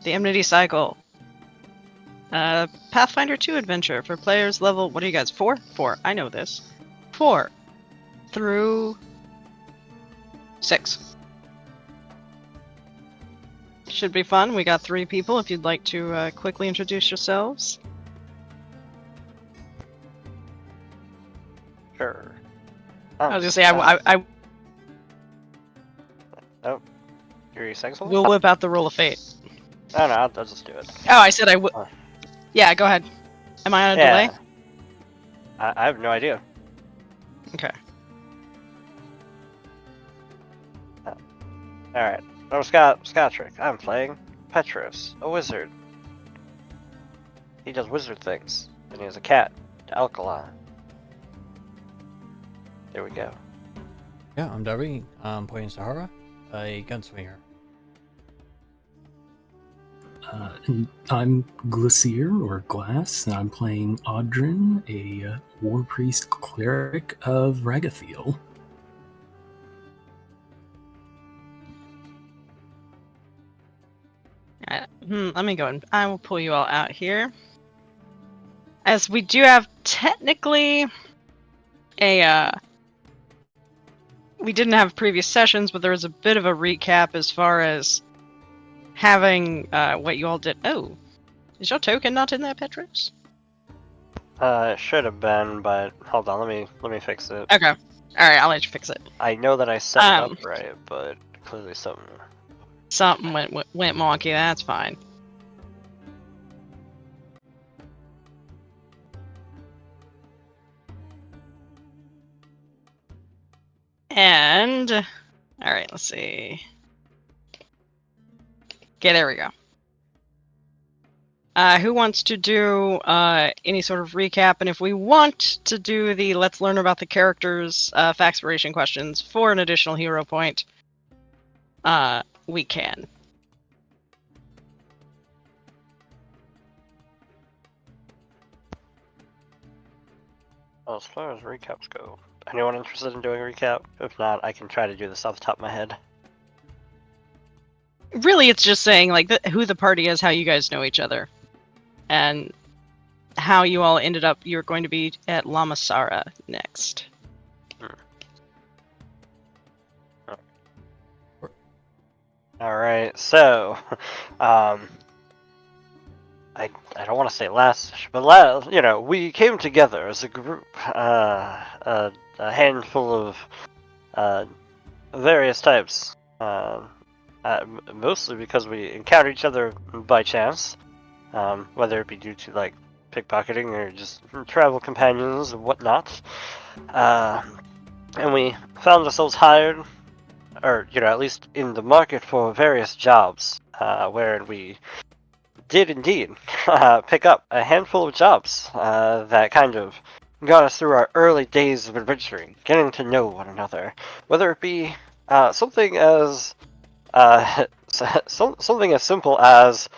the Enmity Cycle. Pathfinder 2 adventure for players level, what are you guys, 4? 4, I know this. 4 through 6. Should be fun. We got 3 people if you'd like to quickly introduce yourselves. Sure. I was gonna say, I Oh, you're saying something? will whip out the roll of fate. Oh no, I'll just do it. Oh, I said I would. Yeah, go ahead. Am I on a delay? I have no idea. Okay. Alright. I'm Scotric. I'm playing Petros, a wizard. He does wizard things, and he has a cat, Alkali. There we go. Yeah, I'm Darby. I'm playing Sahara, a gunslinger. And I'm Glacier, or Glass, and I'm playing Audrin, a war priest cleric of Ragathiel. Let me go and I will pull you all out here. As we do have technically a, we didn't have previous sessions, but there was a bit of a recap as far as having what you all did. Oh, is your token not in there, Petros? It should have been, but hold on, let me fix it. Okay. Alright, I'll let you fix it. I know that I set it up right, but clearly Something went wonky, that's fine. And, alright, let's see. Okay, there we go. Who wants to do any sort of recap? And if we want to do the let's learn about the characters factspiration questions for an additional hero point, we can. Well, as far as recaps go, anyone interested in doing a recap? If not, I can try to do this off the top of my head. Really, it's just saying like who the party is, how you guys know each other, and how you all ended up. You're going to be at Lamasara next. Alright, so, I don't want to say last, but we came together as a group, a handful of various types, mostly because we encountered each other by chance, whether it be due to like pickpocketing or just travel companions and whatnot, and we found ourselves hired, or at least in the market for various jobs, where we did indeed pick up a handful of jobs that kind of got us through our early days of adventuring, getting to know one another, whether it be something as something as simple as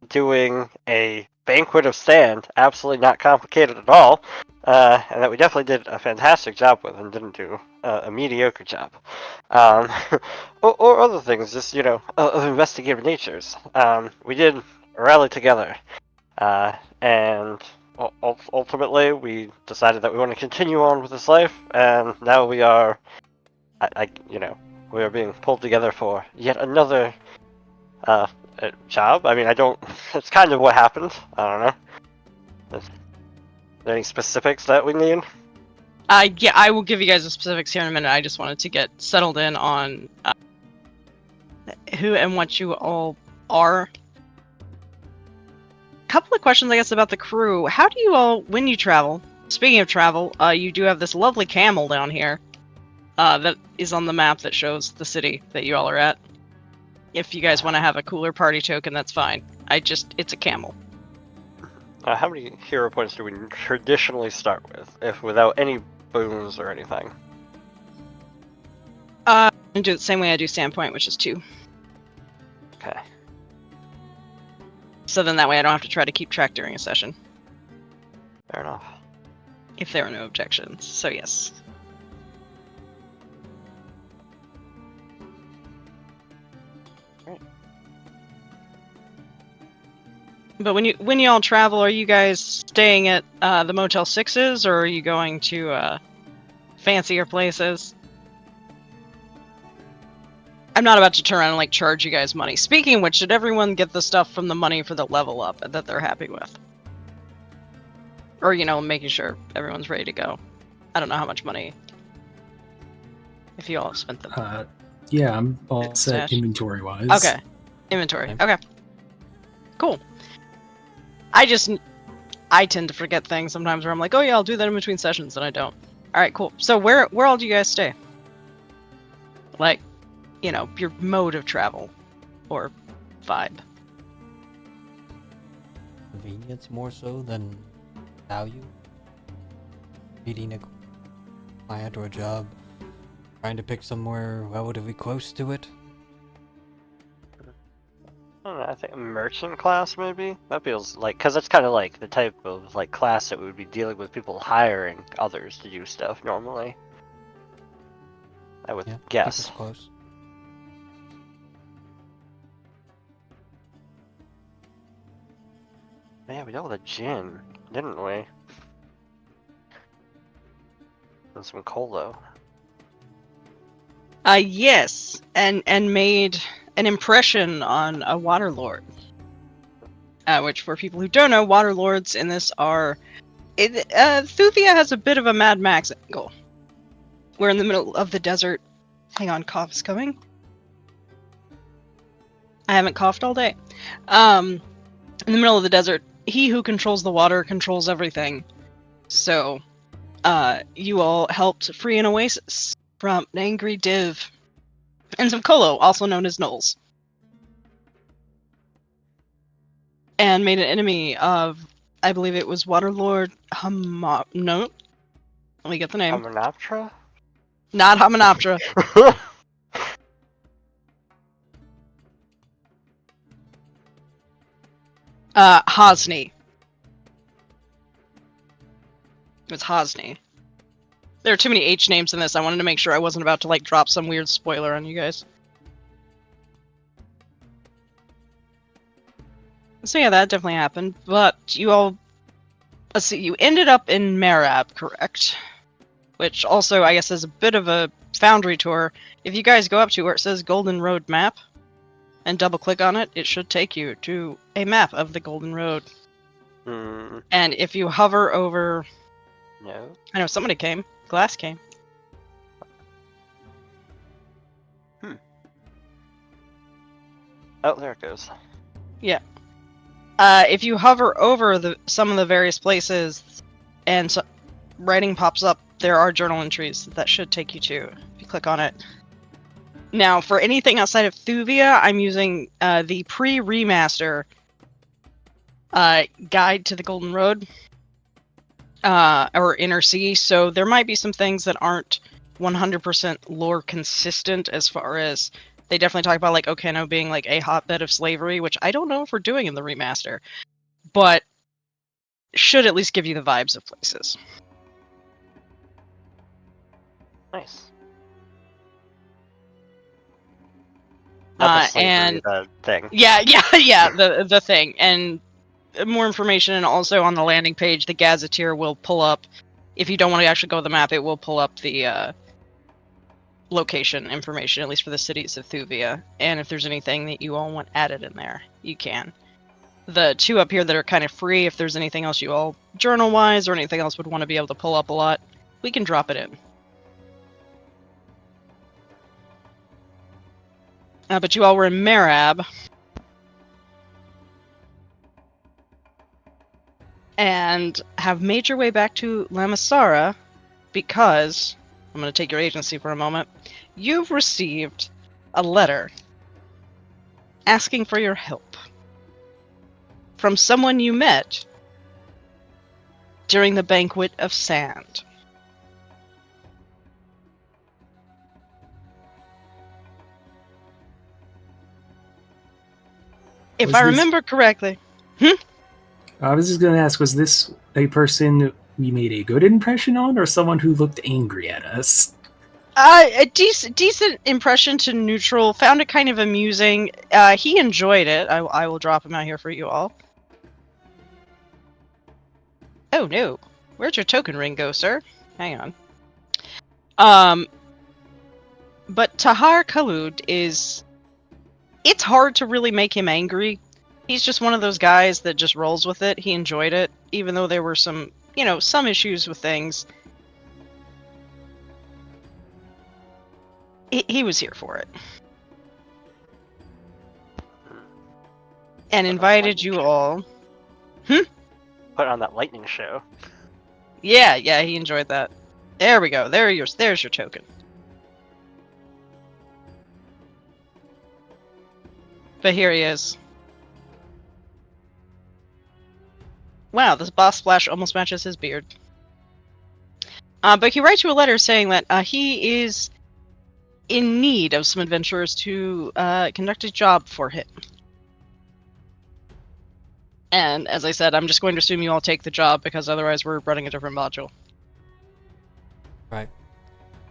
doing a banquet of sand, absolutely not complicated at all, and that we definitely did a fantastic job with and didn't do a mediocre job. Or other things, just, of investigative natures. We did rally together, and ultimately we decided that we want to continue on with this life, and now we are, we are being pulled together for yet another job. I mean, it's kind of what happened. I don't know. Is there any specifics that we need? Yeah, I will give you guys the specifics here in a minute. I just wanted to get settled in on who and what you all are. Couple of questions, I guess, about the crew. How do you all, when you travel, speaking of travel, you do have this lovely camel down here that is on the map that shows the city that you all are at. If you guys want to have a cooler party token, that's fine. It's a camel. How many hero points do we traditionally start with, if without any boons or anything? I do it the same way I do Standpoint, which is 2. Okay. So then that way I don't have to try to keep track during a session. Fair enough. If there are no objections. So yes. But when you all travel, are you guys staying at the Motel 6s, or are you going to fancier places? I'm not about to turn around and like charge you guys money. Speaking of which, did everyone get the stuff from the money for the level up that they're happy with? Or, you know, making sure everyone's ready to go. I don't know how much money, if you all have spent them. Yeah, I'm all set Stash. inventory-wise. Okay. Inventory. Okay. Cool. I tend to forget things sometimes where I'm like, oh yeah, I'll do that in between sessions, and I don't. Alright, cool. So where all do you guys stay? Like, you know, your mode of travel. Or vibe. Convenience more so than value. Meeting a client or a job. Trying to pick somewhere relatively close to it. I don't know, I think merchant class maybe? That feels like, because that's kind of like the type of like class that would be dealing with people hiring others to do stuff normally. I would Yeah, guess. keep us close. Man, we dealt with a djinn, didn't we? And some colo. Yes, and made an impression on a Water Lord. Which, for people who don't know, Water Lords in this are... Thuvia has a bit of a Mad Max angle. We're in the middle of the desert. Hang on, cough's coming. I haven't coughed all day. In the middle of the desert, he who controls the water controls everything. So, you all helped free an oasis from an angry div. And some colo, also known as gnolls. And made an enemy of, I believe it was Water Lord no. Let me get the name. Hamanoptera? Not Hamanoptera. Hosni. It's Hosni. There are too many H names in this. I wanted to make sure I wasn't about to like drop some weird spoiler on you guys. So yeah, that definitely happened. But you all... Let's see, you ended up in Marab, correct? Which also, I guess, is a bit of a Foundry tour. If you guys go up to where it says Golden Road Map, and double-click on it, it should take you to a map of the Golden Road. And if you hover over... No. I know, somebody came. Glass came. Oh, there it goes. Yeah. If you hover over some of the various places and writing pops up, there are journal entries that should take you to if you click on it. Now, for anything outside of Thuvia, I'm using the pre-remaster guide to the Golden Road, or Inner Sea, so there might be some things that aren't 100% lore consistent as far as... They definitely talk about, like, Okeno being, like, a hotbed of slavery, which I don't know if we're doing in the remaster, but should at least give you the vibes of places. Nice. Not the slavery, And the thing. yeah, the thing. And more information, and also on the landing page, the Gazetteer will pull up, if you don't want to actually go to the map, it will pull up the location information, at least for the cities of Thuvia. And if there's anything that you all want added in there, you can. The two up here that are kind of free, if there's anything else you all, journal-wise, or anything else would want to be able to pull up a lot, we can drop it in. But you all were in Marab. And have made your way back to Lamasara because... I'm going to take your agency for a moment. You've received a letter asking for your help from someone you met during the Banquet of Sand. If I remember correctly... I was just going to ask, was this a person we made a good impression on, or someone who looked angry at us? A decent impression to neutral. Found it kind of amusing. He enjoyed it. I will drop him out here for you all. Oh no. Where'd your token ring go, sir? Hang on. But Tahar Khalud is... It's hard to really make him angry. He's just one of those guys that just rolls with it. He enjoyed it, even though there were some, some issues with things. He was here for it. And invited you all. Put on that lightning show. Yeah, he enjoyed that. There we go. There's your token. But here he is. Wow, this boss splash almost matches his beard. But he writes you a letter saying that he is in need of some adventurers to conduct a job for him. And as I said, I'm just going to assume you all take the job because otherwise we're running a different module. Right.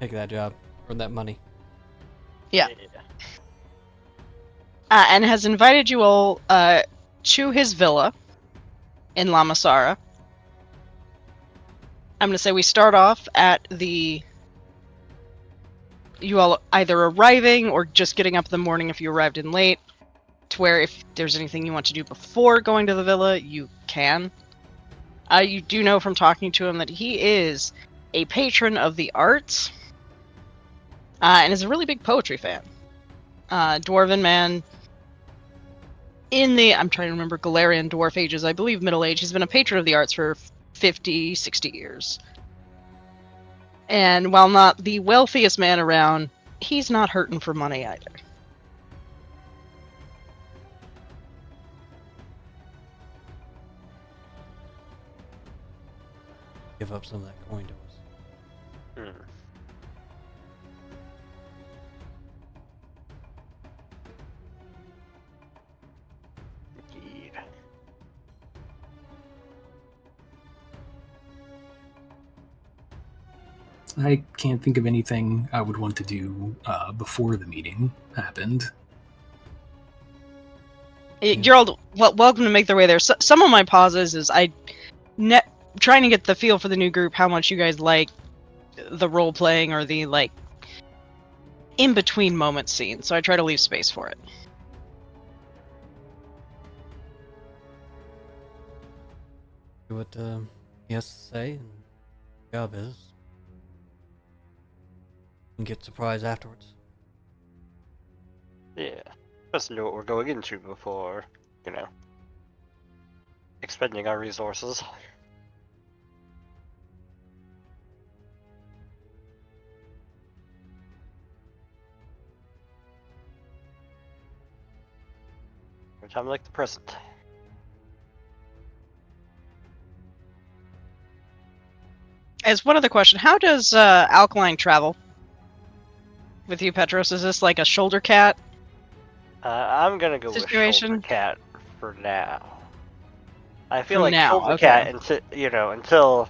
Take that job. Earn that money. Yeah. And has invited you all to his villa in Lamasara. I'm going to say we start off at you all either arriving or just getting up in the morning if you arrived in late, to where if there's anything you want to do before going to the villa, you can. You do know from talking to him that he is a patron of the arts and is a really big poetry fan. Dwarven man in the, I'm trying to remember, Galarian dwarf ages, I believe Middle Age. He's been a patron of the arts for 50, 60 years. And while not the wealthiest man around, he's not hurting for money either. Give up some of that coin to us. Indeed. I can't think of anything I would want to do before the meeting happened. You're all welcome to make their way there. Some of my pauses is trying to get the feel for the new group, how much you guys like the role playing or the in between moment scene. So I try to leave space for it. Do what he has to say and job is. And get surprised afterwards. Yeah. Let's know what we're going into before, expending our resources. A time like the present. As one other question, how does Alkaline travel with you, Petros? Is this like a shoulder cat? I'm gonna go Situation? with shoulder cat for now. I feel For like now, shoulder okay. cat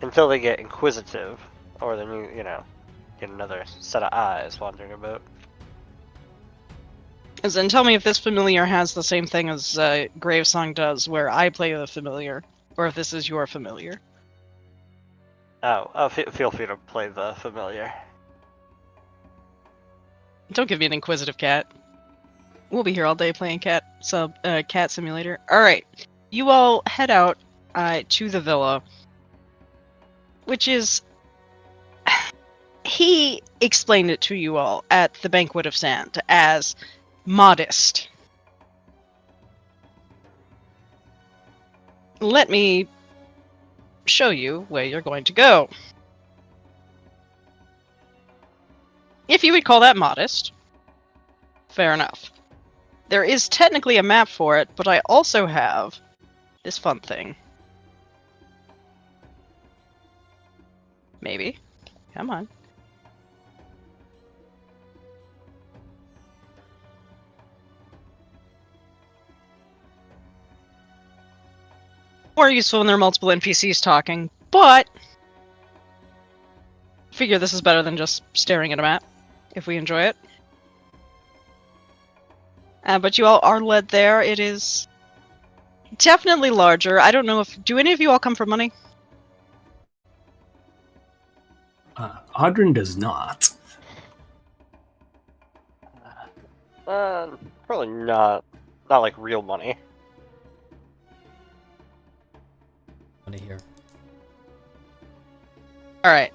until they get inquisitive, or then get another set of eyes wandering about. As in, tell me if this familiar has the same thing as Gravesong does, where I play the familiar, or if this is your familiar. Oh, feel free to play the familiar. Don't give me an inquisitive cat. We'll be here all day playing cat simulator. All right, you all head out to the villa, which is. He explained it to you all at the Banquet of Sand as modest. Let me show you where you're going to go. If you would call that modest, fair enough. There is technically a map for it, but I also have this fun thing. Maybe. Come on. More useful when there are multiple NPCs talking, but figure this is better than just staring at a map, if we enjoy it. But you all are led there. It is Definitely larger. I don't know if... Do any of you all come from money? Audrin does not. Probably not. Not like real money. Money here. Alright.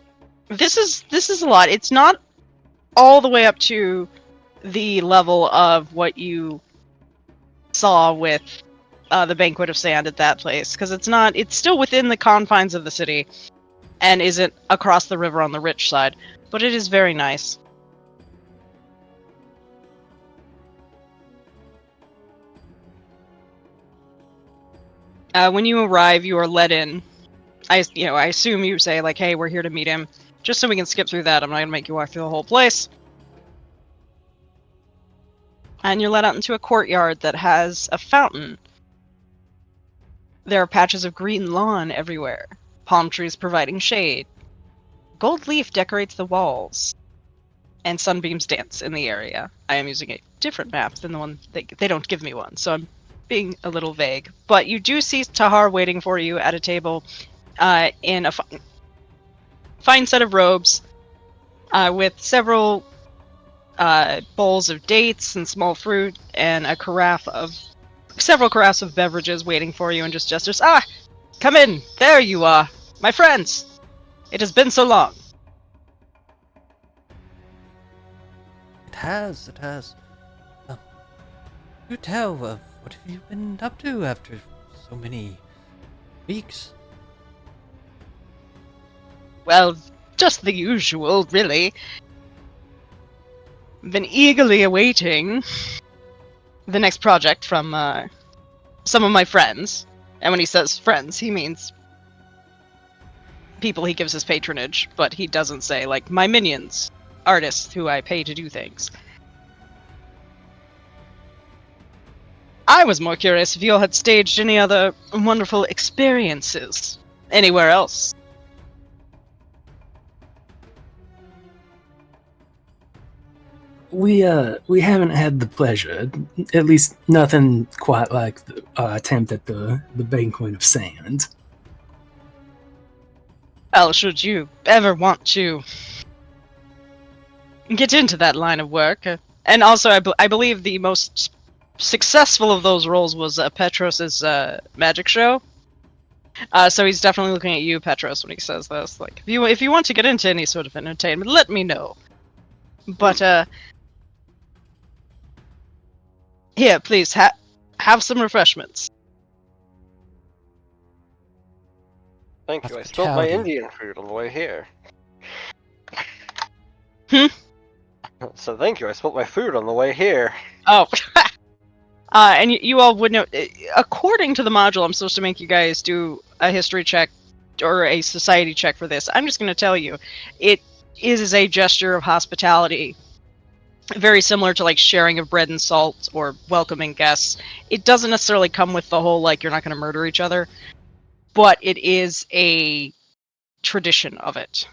This is a lot. It's not all the way up to the level of what you saw with the Banquet of Sand at that place, because it's still within the confines of the city, and isn't across the river on the rich side, but it is very nice. When you arrive, you are let in. I assume you say, like, hey, we're here to meet him. Just so we can skip through that, I'm not going to make you walk through the whole place. And you're let out into a courtyard that has a fountain. There are patches of green lawn everywhere. Palm trees providing shade. Gold leaf decorates the walls. And sunbeams dance in the area. I am using a different map than the one... They don't give me one, so I'm being a little vague. But you do see Tahar waiting for you at a table in a fine set of robes with several bowls of dates and small fruit and several carafes of beverages waiting for you, and just gestures. Ah! Come in! There you are! My friends! It has been so long! It has. Do tell, what have you been up to after so many weeks? Well, just the usual, really. Been eagerly awaiting the next project from some of my friends. And when he says friends, he means people he gives his patronage, but he doesn't say, like, my minions, artists who I pay to do things. I was more curious if you all had staged any other wonderful experiences anywhere else. We haven't had the pleasure, at least nothing quite like the attempt at the Banquet of Sand. Well, should you ever want to get into that line of work, and also I believe the most successful of those roles was Petros's magic show. So he's definitely looking at you, Petros, when he says this. Like, if you want to get into any sort of entertainment, let me know. But here, please have some refreshments. Thank you. I spilled my Indian food on the way here. So thank you. I spilled my food on the way here. Oh. And you all would know, according to the module, I'm supposed to make you guys do a history check or a society check for this. I'm just going to tell you, it is a gesture of hospitality, very similar to like sharing of bread and salt or welcoming guests. It doesn't necessarily come with the whole, like, you're not going to murder each other, but it is a tradition of it.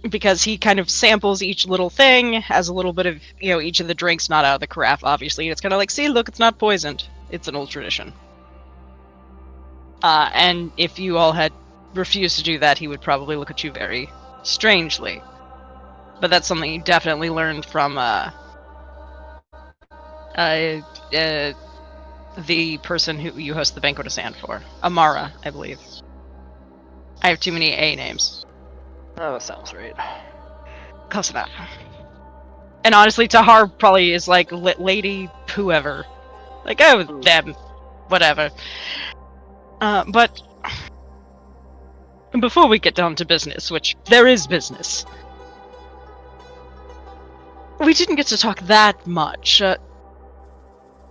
Because he kind of samples each little thing, has a little bit of, each of the drinks, not out of the carafe, obviously. It's kind of like, see, look, it's not poisoned. It's an old tradition. And if you all had refused to do that, he would probably look at you very strangely. But that's something you definitely learned from, the person who you host the Banquet of Sand for. Amara, I believe. I have too many A names. Oh, that sounds right. Close enough. And honestly, Tahar probably is like lady whoever. Like, oh, them. Whatever. But before we get down to business, which there is business, we didn't get to talk that much.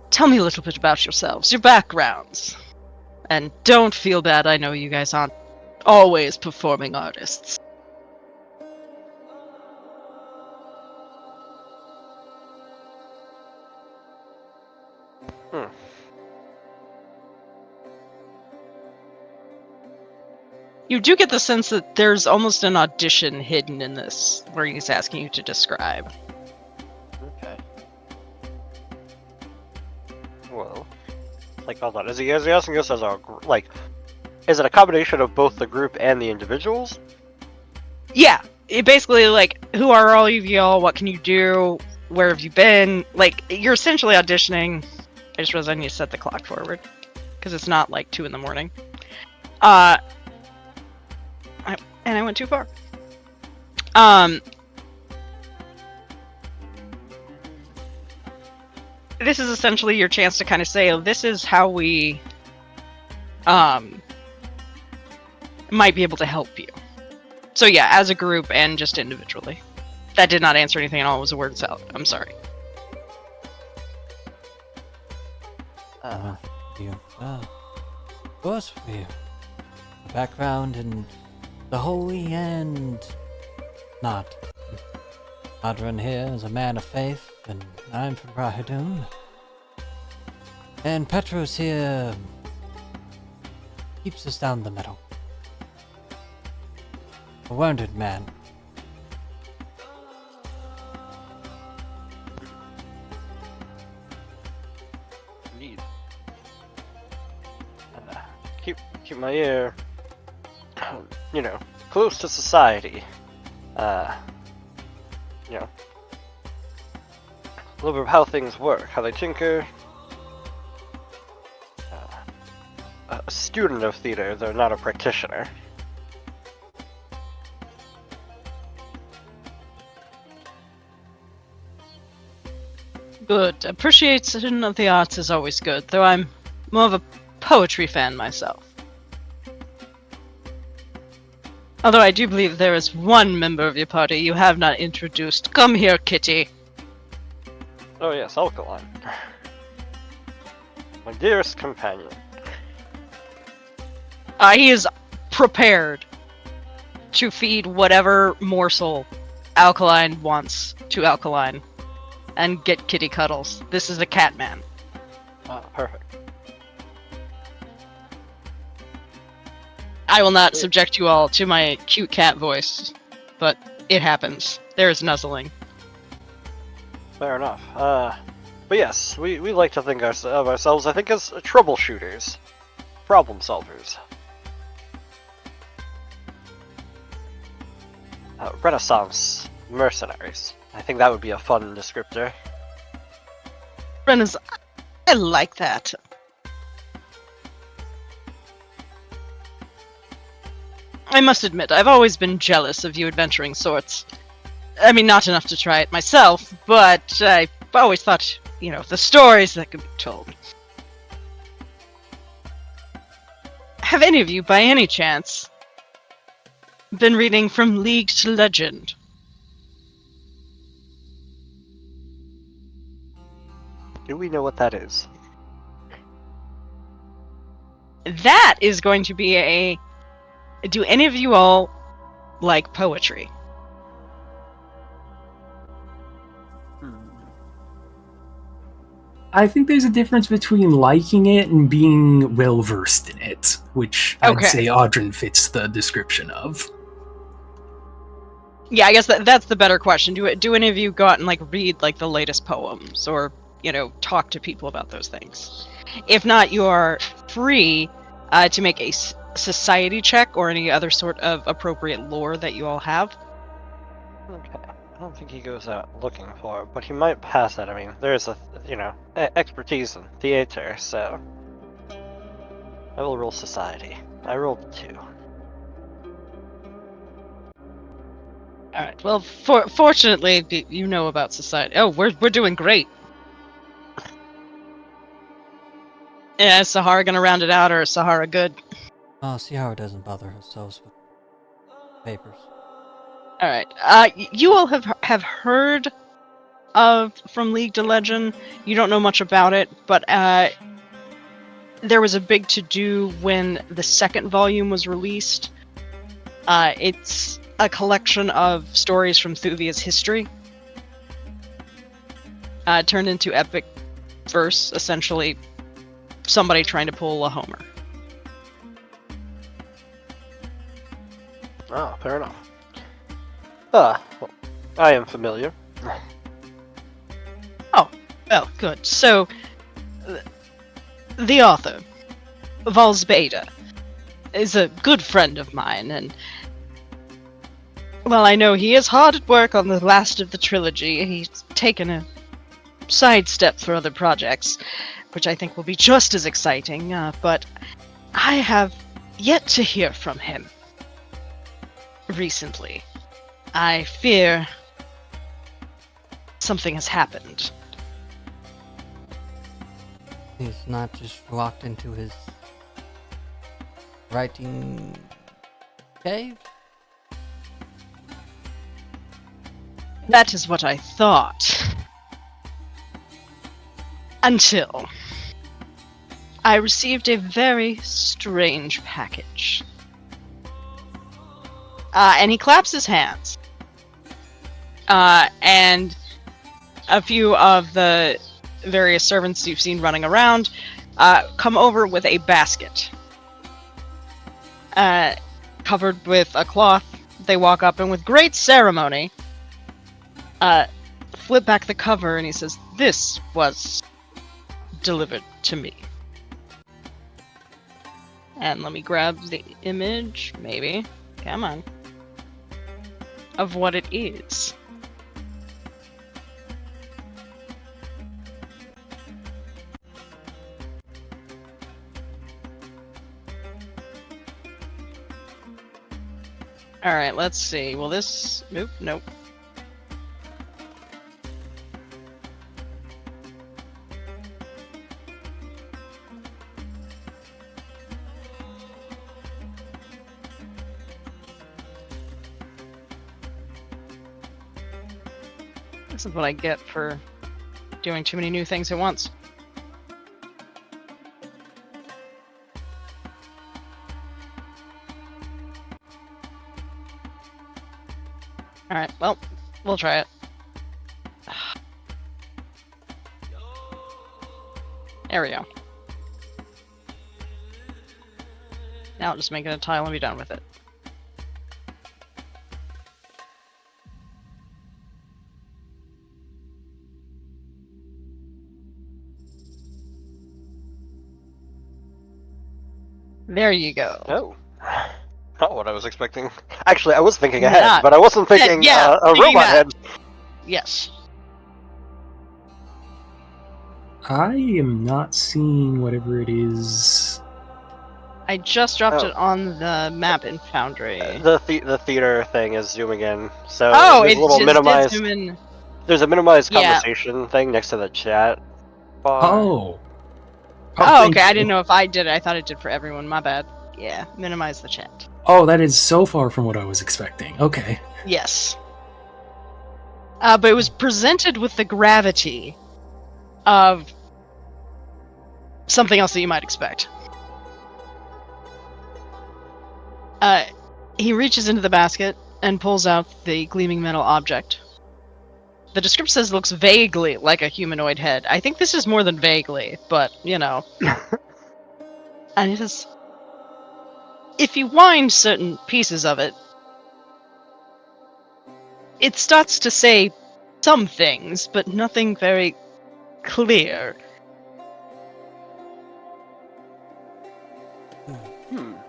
Tell me a little bit about yourselves, your backgrounds. And don't feel bad, I know you guys aren't always performing artists. You do get the sense that there's almost an audition hidden in this, where he's asking you to describe. Well, like, hold on. Is he asking us as a like? Is it a combination of both the group and the individuals? Yeah, it basically like, who are all of y'all? What can you do? Where have you been? Like, you're essentially auditioning. I just realized I need to set the clock forward because it's not like 2 in the morning. And I went too far. This is essentially your chance to kind of say, oh, this is how we might be able to help you. So yeah, as a group and just individually. That did not answer anything at all. It was a word salad. I'm sorry. Of course for you. A background in the holy and not. Adran here is a man of faith, and I'm from Rahadun. And Petros here keeps us down the middle. A wounded man. Indeed. Keep my ear, close to society. A little bit of how things work, how they tinker. A student of theater, though not a practitioner. Good. Appreciation of the arts is always good, though I'm more of a poetry fan myself. Although I do believe there is one member of your party you have not introduced. Come here, Kitty. Oh yes, Alkaline. My dearest companion. He is prepared to feed whatever morsel Alkaline wants to Alkaline and get kitty cuddles. This is a cat man. Ah, perfect. I will not subject you all to my cute cat voice, but it happens. There is nuzzling. Fair enough. But yes, we like to think of ourselves, I think, as troubleshooters. Problem solvers. Renaissance mercenaries. I think that would be a fun descriptor. Renaissance. I like that. I must admit, I've always been jealous of you adventuring sorts. I mean, not enough to try it myself, but I've always thought, the stories that could be told. Have any of you, by any chance, been reading From League to Legend? Do we know what that is? That is going to be a... Do any of you all like poetry? I think there's a difference between liking it and being well versed in it, which I'd say Audrin fits the description of. Yeah, I guess that's the better question. Do any of you go out and read the latest poems or talk to people about those things? If not, you are free to make a society check or any other sort of appropriate lore that you all have. Okay. I don't think he goes out looking for it, but he might pass it. I mean, there's expertise in theater, so... I will roll society. I rolled 2. Alright, well, fortunately, you know about society. Oh, we're doing great. Yeah, is Sahara gonna round it out, or is Sahara good? Oh, Sahara doesn't bother herself with papers. Alright, you all have heard of From League to Legend. You don't know much about it, but there was a big to-do when the second volume was released. It's a collection of stories from Thuvia's history. Turned into epic verse, essentially somebody trying to pull a Homer. Ah, fair enough. Well, I am familiar. Oh, well, good. So, the author, Valz is a good friend of mine, and well, I know he is hard at work on the last of the trilogy. He's taken a sidestep for other projects, which I think will be just as exciting, but I have yet to hear from him recently. I fear something has happened. He's not just walked into his writing cave? That is what I thought. Until I received a very strange package. And he claps his hands. And a few of the various servants you've seen running around come over with a basket. Covered with a cloth. They walk up and with great ceremony flip back the cover, and he says, "This was delivered to me." And let me grab the image, maybe. Come on. Of what it is. Alright, let's see. Will this... Nope, nope. This is what I get for doing too many new things at once. Alright, well, we'll try it. There we go. Now I'll just make it a tile and be done with it. There you go. Oh. Not what I was expecting. Actually, I was thinking ahead, Not- but I wasn't thinking yeah, a thinking robot that. head. Yes. I am not seeing whatever it is. I just dropped Oh. it on the map in Foundry. The theater thing is zooming in, so Oh, there's it a little just minimized. did zoom in. There's a minimized Yeah. conversation thing next to the chat bar. Oh. Oh, thank okay. I you. didn't know if I did it. I thought it did for everyone. My bad. Yeah, minimize the chat. Oh, that is so far from what I was expecting. Okay. Yes. But it was presented with the gravity of something else that you might expect. He reaches into the basket and pulls out the gleaming metal object. The description says it looks vaguely like a humanoid head. I think this is more than vaguely, but, you know. And it says, if you wind certain pieces of it, it starts to say some things, but nothing very clear.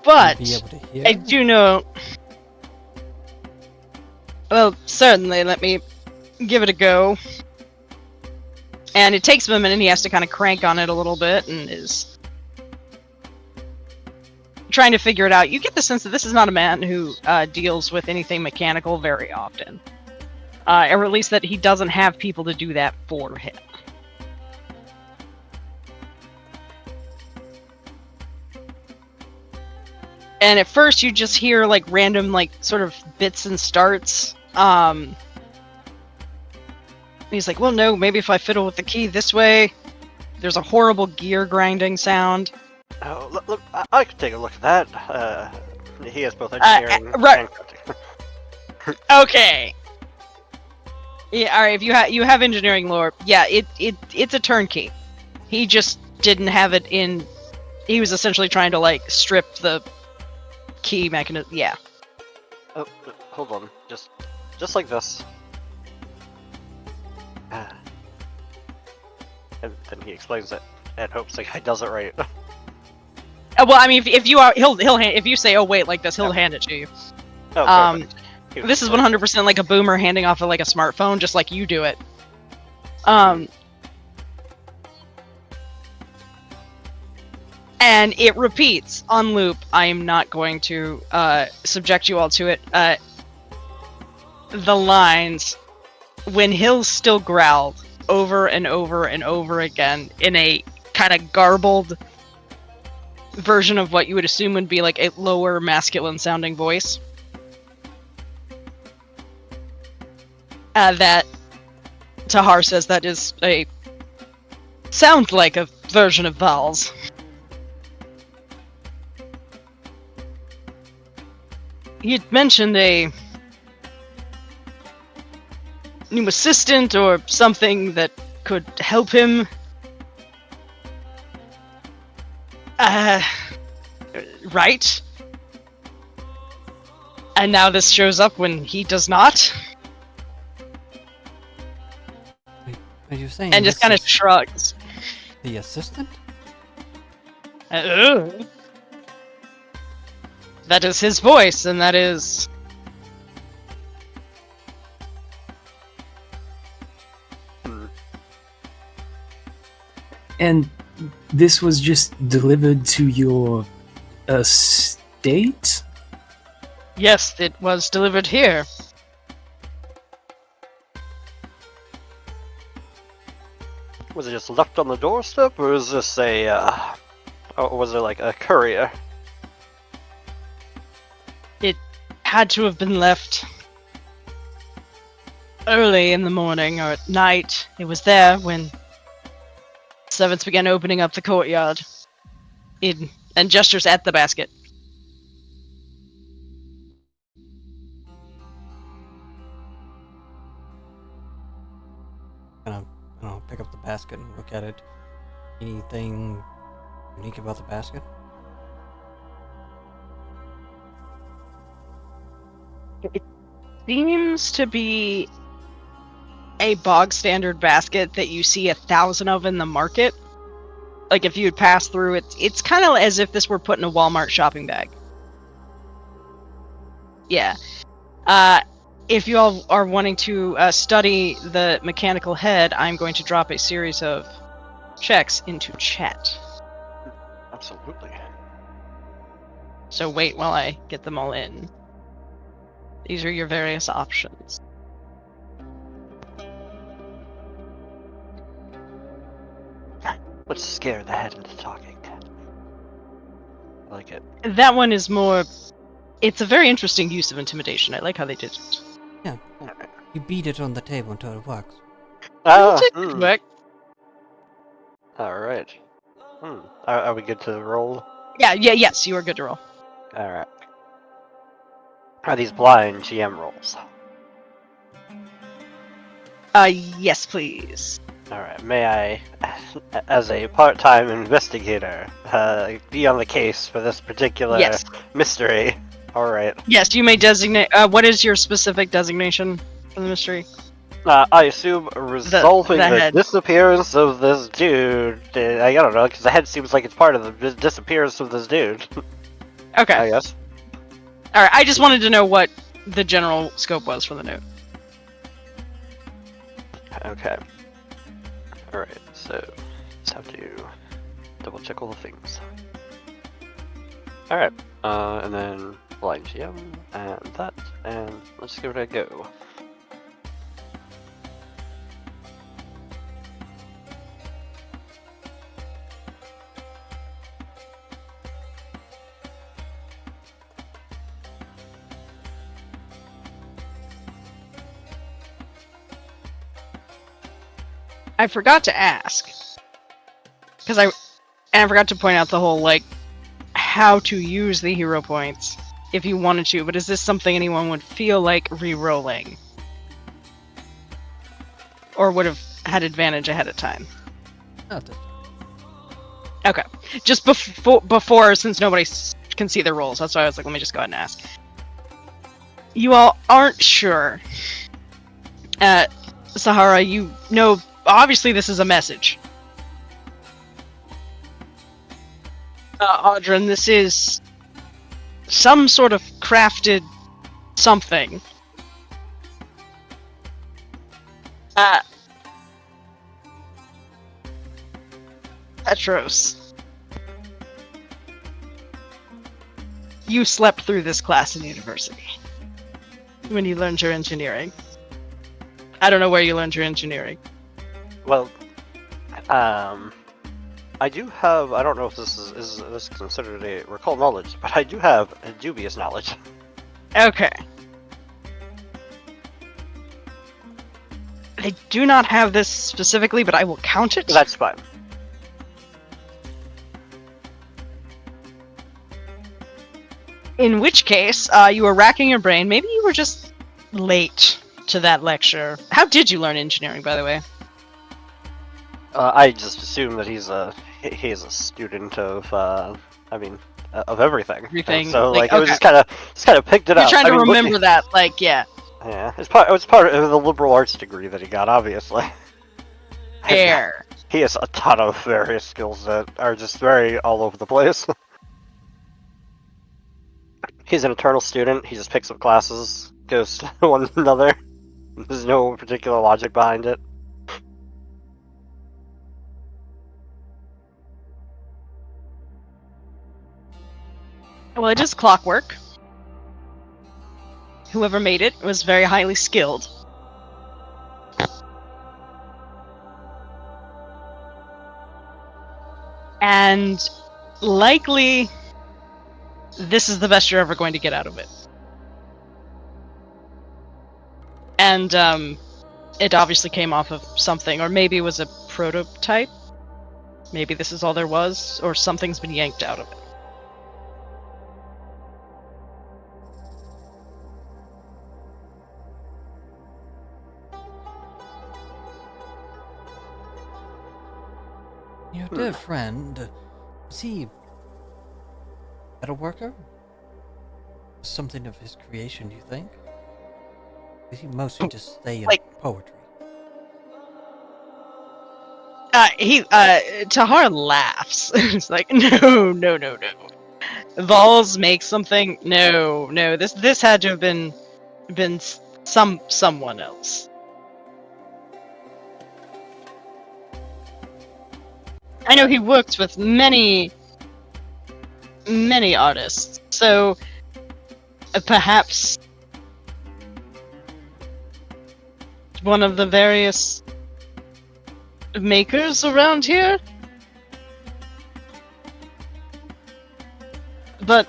But Be able to hear? I do know... Well, certainly, let me give it a go. And it takes him a minute, and he has to kind of crank on it a little bit, and is trying to figure it out. You get the sense that this is not a man who deals with anything mechanical very often. Or at least that he doesn't have people to do that for him. And at first you just hear like random like sort of bits and starts. He's like, well no, maybe if I fiddle with the key this way. There's a horrible gear grinding sound. Oh, look, I could take a look at that. He has both engineering right. and cryptic. Okay. Yeah, alright, if you have engineering lore, yeah, it's a turnkey. He just didn't have it in. He was essentially trying to like strip the key mechanism. Yeah. Oh, hold on. Just like this. And then he explains it. and hopes the guy does it right. Well, I mean, if you are, he'll hand, if you say, "Oh wait," like this, he'll hand it to you. Oh, perfect. This is 100% like a boomer handing off like a smartphone, just like you do it. And it repeats on loop. I am not going to subject you all to it. The lines, when Hill still growled over and over and over again in a kind of garbled version of what you would assume would be like a lower masculine sounding voice. That Tahar says that is a sound like a version of Valz. You'd mentioned a new assistant or something that could help him. Right? And now this shows up when he does not? Are you saying And just kind of shrugs. the assistant? That is his voice, and that is... And this was just delivered to your estate? Yes, it was delivered here. Was it just left on the doorstep, or was this a, or was it like a courier? It had to have been left early in the morning or at night. It was there when servants began opening up the courtyard. And gestures at the basket. I'll pick up the basket and look at it. Anything unique about the basket? It seems to be a bog standard basket that you see 1,000 of in the market. Like if you would pass through it, it's kind of as if this were put in a Walmart shopping bag. Yeah. If you all are wanting to study the mechanical head, I'm going to drop a series of checks into chat. Absolutely. So wait while I get them all in. These are your various options. Let's scare the head into talking. I like it. That one is more... It's a very interesting use of intimidation. I like how they did it. Yeah. You beat it on the table until it works. Quick. Alright. Are we good to roll? Yes, you are good to roll. Alright. Are these blind GM rolls? Yes, please. Alright, may I, as a part-time investigator, be on the case for this particular mystery? Alright. Yes, you may designate... what is your specific designation for the mystery? I assume resolving the head. disappearance of this dude. I don't know, because the head seems like it's part of the disappearance of this dude. Okay. I guess. Alright, I just wanted to know what the general scope was for the note. Okay. Alright, so just have to double check all the things. Alright, and then blind GM, and that, and let's give it a go. I forgot to ask. Because I forgot to point out the whole, like, how to use the hero points if you wanted to, but is this something anyone would feel like re-rolling? Or would have had advantage ahead of time? Okay. Just before, since nobody can see their rolls, that's why I was like, let me just go ahead and ask. You all aren't sure. Sahara, you know, obviously this is a message. Audrin, this is some sort of crafted something. Petros, you slept through this class in university when you learned your engineering. I don't know where you learned your engineering. Well, I do have. I don't know if this is considered a recall knowledge, but I do have a dubious knowledge. Okay. I do not have this specifically, but I will count it. That's fine. In which case, you were racking your brain. Maybe you were just late to that lecture. How did you learn engineering, by the way? I just assume that he's a student of of everything. Everything. So Like, it was okay. just kind of picked it You're up. trying to Looking- remember that, like, yeah. Yeah, it was part of the liberal arts degree that he got, obviously. Fair. He has a ton of various skills that are just very all over the place. He's an eternal student. He just picks up classes, goes to one another. There's no particular logic behind it. Well, it is clockwork. Whoever made it was very highly skilled. And likely, this is the best you're ever going to get out of it. And it obviously came off of something, or maybe it was a prototype. Maybe this is all there was, or something's been yanked out of it. Your dear friend, was he a worker? Something of his creation, do you think? Did he mostly just stay in poetry? Tahar laughs. It's like, no. Valz makes something. No. This had to have been someone else. I know he worked with many artists, so perhaps one of the various makers around here? But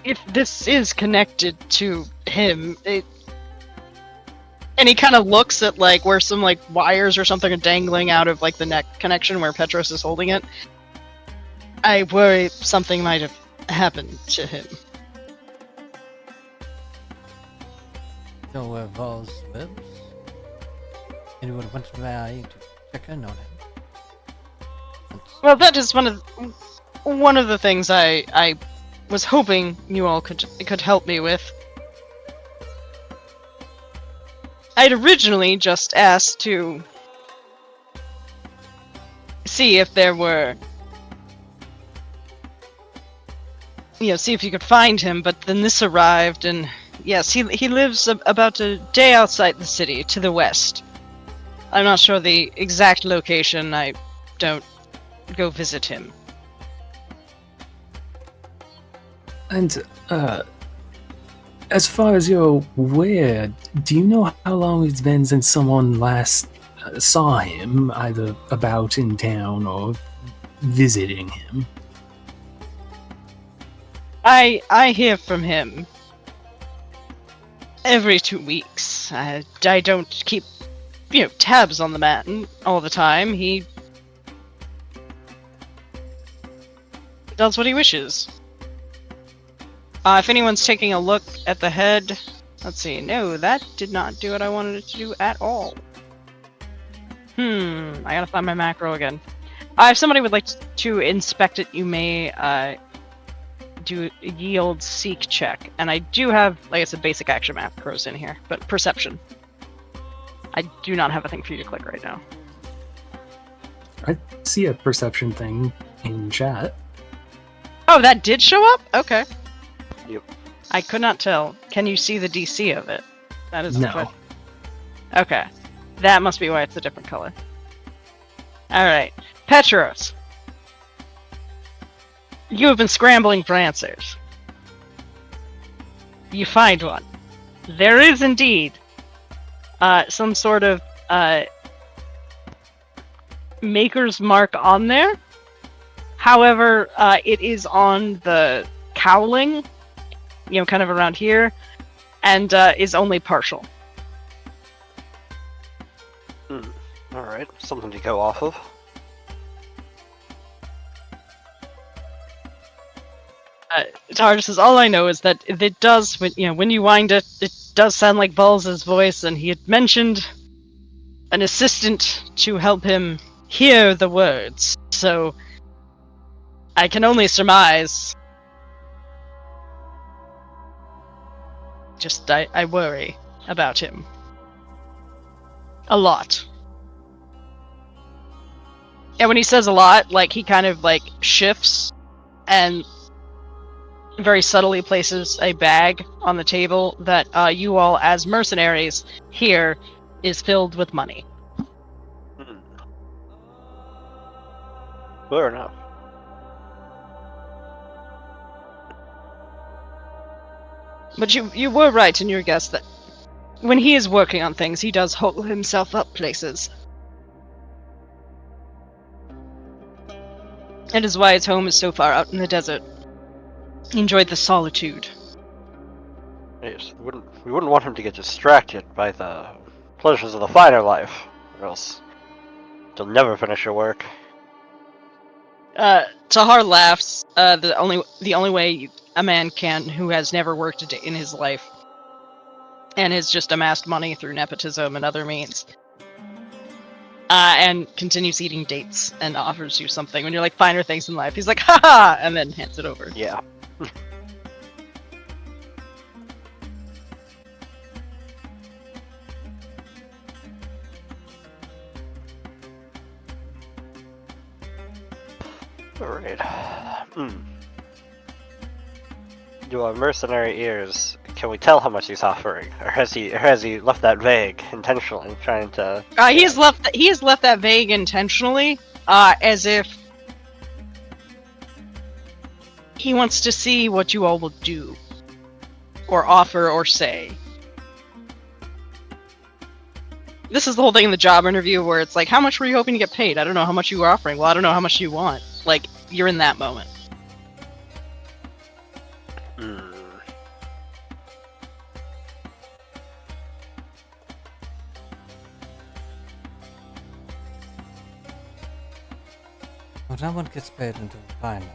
if this is connected to him, and he kind of looks at like where some like wires or something are dangling out of like the neck connection where Petros is holding it. I worry something might have happened to him. Know where Valz lives? Anyone went by to check in on him? Well, that is one of the things I was hoping you all could help me with. I'd originally just asked to see if there were, see if you could find him, but then this arrived, and yes, he lives about a day outside the city, to the west. I'm not sure the exact location. I don't go visit him. And, as far as you're aware, do you know how long it's been since someone last saw him, either about in town or visiting him? I hear from him every 2 weeks. I don't keep, tabs on the man all the time. He does what he wishes. If anyone's taking a look at the head, let's see. No, that did not do what I wanted it to do at all. I gotta find my macro again. If somebody would like to inspect it, you may do a yield seek check. And I do have, like I said, basic action macros in here, but perception. I do not have a thing for you to click right now. I see a perception thing in chat. Oh, that did show up? Okay. Yep. I could not tell. Can you see the DC of it? That is a No. question. Okay. That must be why it's a different color. Alright. Petros. You have been scrambling for answers. You find one. There is indeed some sort of maker's mark on there. However, it is on the cowling, kind of around here, and is only partial. Alright, something to go off of. Tahar says, all I know is that it does, when you wind it, it does sound like Valz's voice, and he had mentioned an assistant to help him hear the words. So, I can only surmise. Just, I worry about him. A lot. And when he says a lot, he kind of, shifts and very subtly places a bag on the table that you all, as mercenaries, hear is filled with money. Fair enough. But you were right in your guess that when he is working on things, he does hole himself up places. That is why his home is so far out in the desert. He enjoyed the solitude. Yes, we wouldn't want him to get distracted by the pleasures of the finer life, or else you'll never finish your work. Tahar laughs. The only way a man can who has never worked a day in his life and has just amassed money through nepotism and other means. And continues eating dates and offers you something when you're like, finer things in life. He's like, haha, and then hands it over. Yeah. Alright. Do our mercenary ears, can we tell how much he's offering? Or has he left that vague intentionally, trying to... He has left that vague intentionally, as if he wants to see what you all will do, or offer, or say. This is the whole thing in the job interview where it's like, how much were you hoping to get paid? I don't know how much you were offering. Well, I don't know how much you want. Like, you're in that moment. Well, no one gets paid until the final.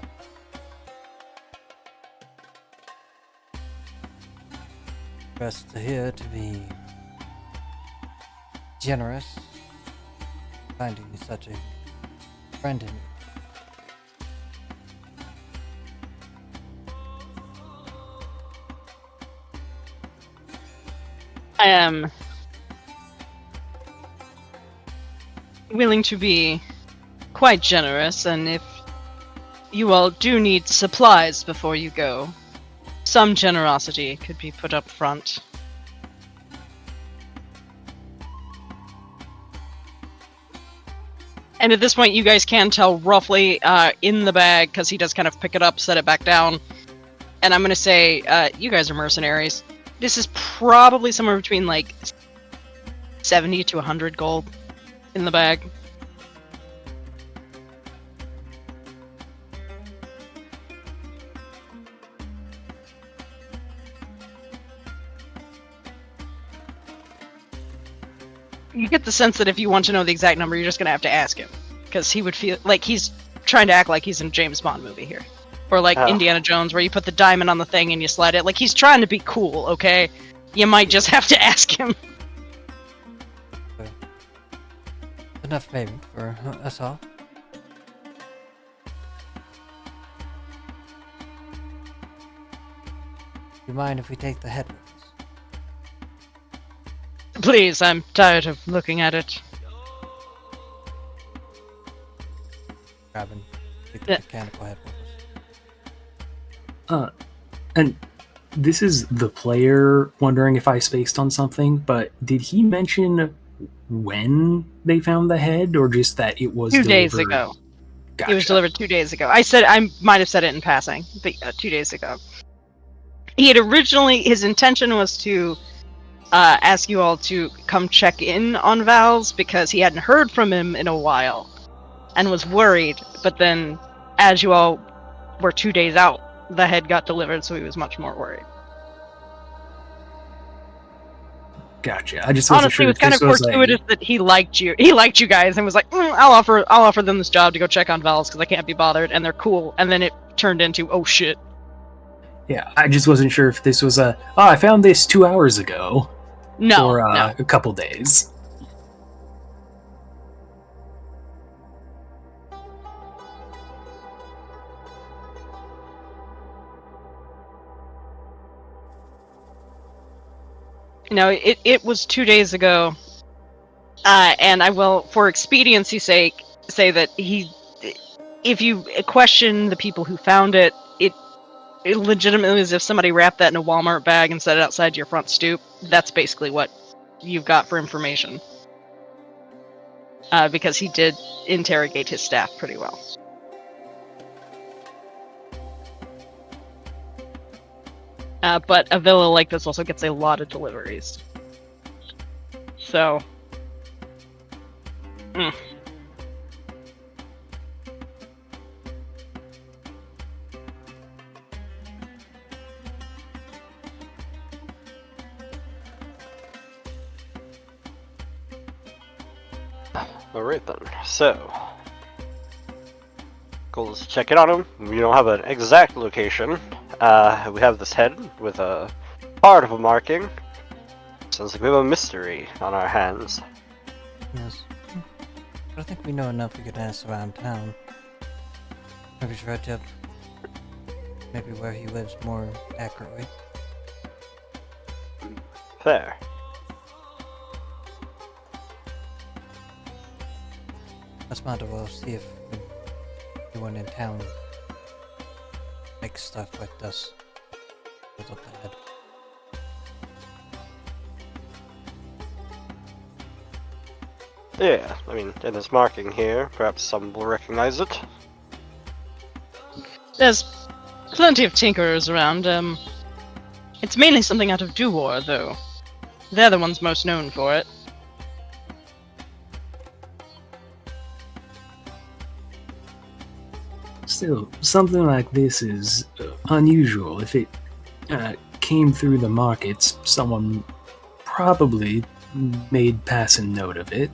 Rest here to be generous, finding such a friend in me. I am willing to be quite generous, and if you all do need supplies before you go, some generosity could be put up front. And at this point, you guys can tell roughly in the bag, because he does kind of pick it up, set it back down. And I'm going to say, you guys are mercenaries. This is probably somewhere between 70 to 100 gold in the bag. You get the sense that if you want to know the exact number, you're just going to have to ask him. Because he would feel like he's trying to act like he's in a James Bond movie here. Or Indiana Jones, where you put the diamond on the thing and you slide it. Like, he's trying to be cool, okay? You might just have to ask him. Enough payment for us all. Do you mind if we take the head with us? Please, I'm tired of looking at it. grabbing the Yeah. mechanical head with us. And this is the player wondering if I spaced on something, but did he mention when they found the head, or just that it was 2 delivered? days ago. Gotcha. It was delivered 2 days ago. I might have said it in passing, but 2 days ago. He had originally, his intention was to ask you all to come check in on Valz because he hadn't heard from him in a while and was worried. But then, as you all were 2 days out, the head got delivered, so he was much more worried. Gotcha. I just wasn't Honestly, sure it was if kind this of was fortuitous that he liked you. He liked you guys and was like, I'll offer them this job to go check on Valz because I can't be bothered, and they're cool. And then it turned into, oh shit. Yeah, I just wasn't sure if this was I found this 2 hours ago. No, Or no. a couple days. No, it was 2 days ago. And I will, for expediency's sake, say that if you question the people who found it, it legitimately is if somebody wrapped that in a Walmart bag and set it outside your front stoop. That's basically what you've got for information. Because he did interrogate his staff pretty well. But a villa like this also gets a lot of deliveries. So... Alright then, so... goal is to check in on him. We don't have an exact location. We have this head with a part of a marking. Sounds like we have a mystery on our hands. Yes. But I think we know enough we could ask around town. Maybe try to maybe where he lives more accurately. Fair. Let's might as well see if anyone in town makes stuff like this. With up the head. Yeah, I mean, in this marking here, perhaps some will recognize it. There's plenty of tinkerers around. It's mainly something out of Duwwor, though. They're the ones most known for it. Still, something like this is unusual. If it came through the markets, someone probably made passing note of it.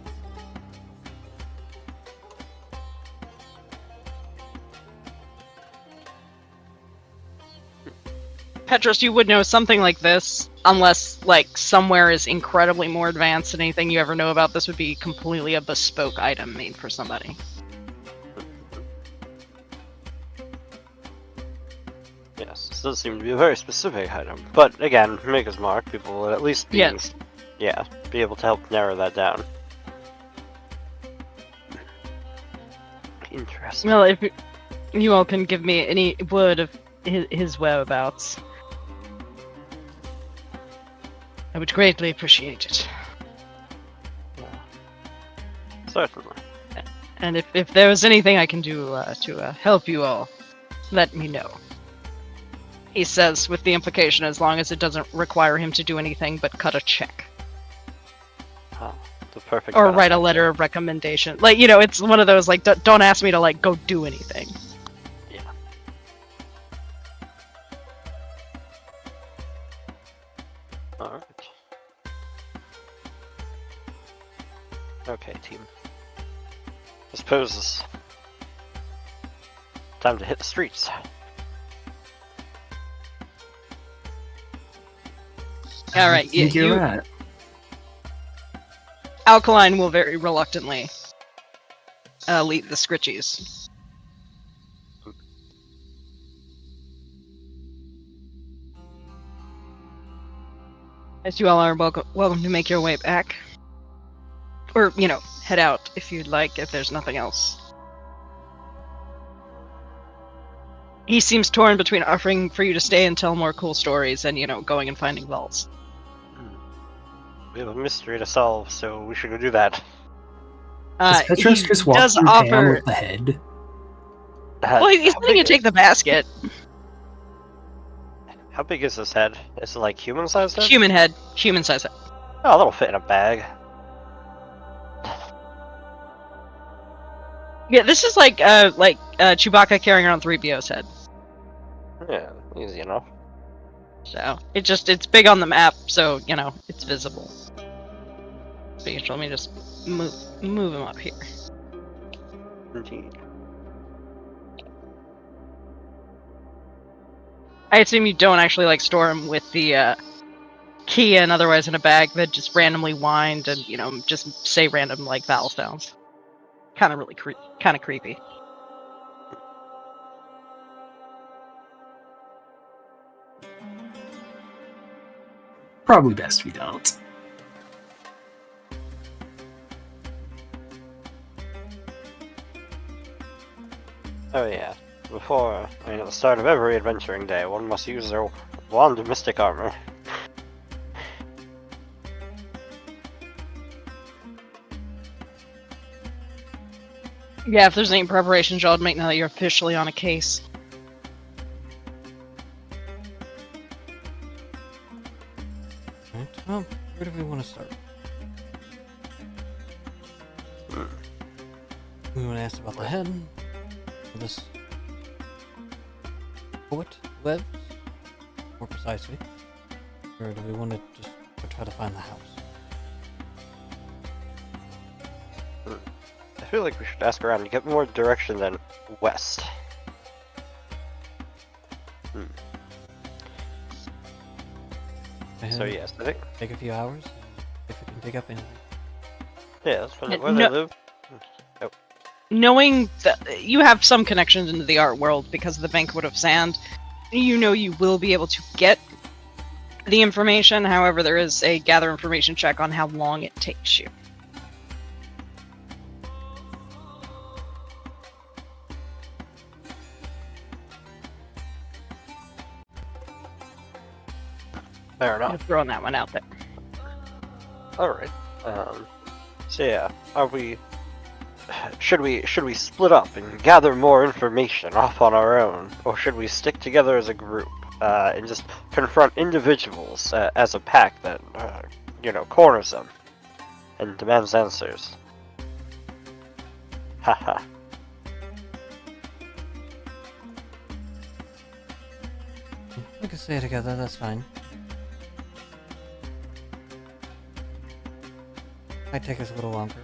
Petros, you would know something like this, unless, like, somewhere is incredibly more advanced than anything you ever know about. This would be completely a bespoke item made for somebody. Yes, this does seem to be a very specific item. But again, Maker's Mark, people will at least be, be able to help narrow that down. Interesting. Well, if you all can give me any word of his whereabouts, I would greatly appreciate it. Certainly. And if there is anything I can do to help you all, let me know. He says, with the implication, as long as it doesn't require him to do anything but cut a check. Oh, the perfect. Or write a letter of recommendation. Like, you know, it's one of those, like, don't ask me to, like, go do anything. Yeah. Alright. Okay, team. I suppose it's time to hit the streets. Alright, I think you're right. Alkaline will very reluctantly lead the Scritchies. As you all are welcome to make your way back. Or, you know, head out if you'd like, if there's nothing else. he seems torn between offering for you to stay and tell more cool stories and, going and finding Valz. We have a mystery to solve, so we should go do that. Does Petros He just walk does through town offer. with the head? Well, he's letting you take the basket. How big is this head? Is it like human-sized head? Human head. Human size head. Oh, that'll fit in a bag. Yeah, this is like Chewbacca carrying around 3PO's head. Yeah, easy enough. So it's big on the map, so it's visible. So let me just move him up here. Indeed. I assume you don't actually store him with the key and otherwise in a bag that just randomly wind and just say random vowel sounds. Kind of really creepy. Probably best we don't. Oh yeah. At the start of every adventuring day, one must use their wand of mystic armor. Yeah, if there's any preparations y'all would make now that you're officially on a case. Right, well, where do we want to start? We want to ask about the head. This poet lives, more precisely. Or do we want to just go try to find the house? I feel like we should ask around and get more direction than west. So yes, I think. Take a few hours, if we can dig up anything. Yeah, that's where No- they live. Knowing that you have some connections into the art world because of the Banquet of Sand, you will be able to get the information. However, there is a gather information check on how long it takes you. Fair I'm enough. throwing that one out there. Alright. So yeah, should we split up and gather more information off on our own, or should we stick together as a group and just confront individuals as a pack that corners them and demands answers? Haha. We can stay together, that's fine. Might take us a little longer.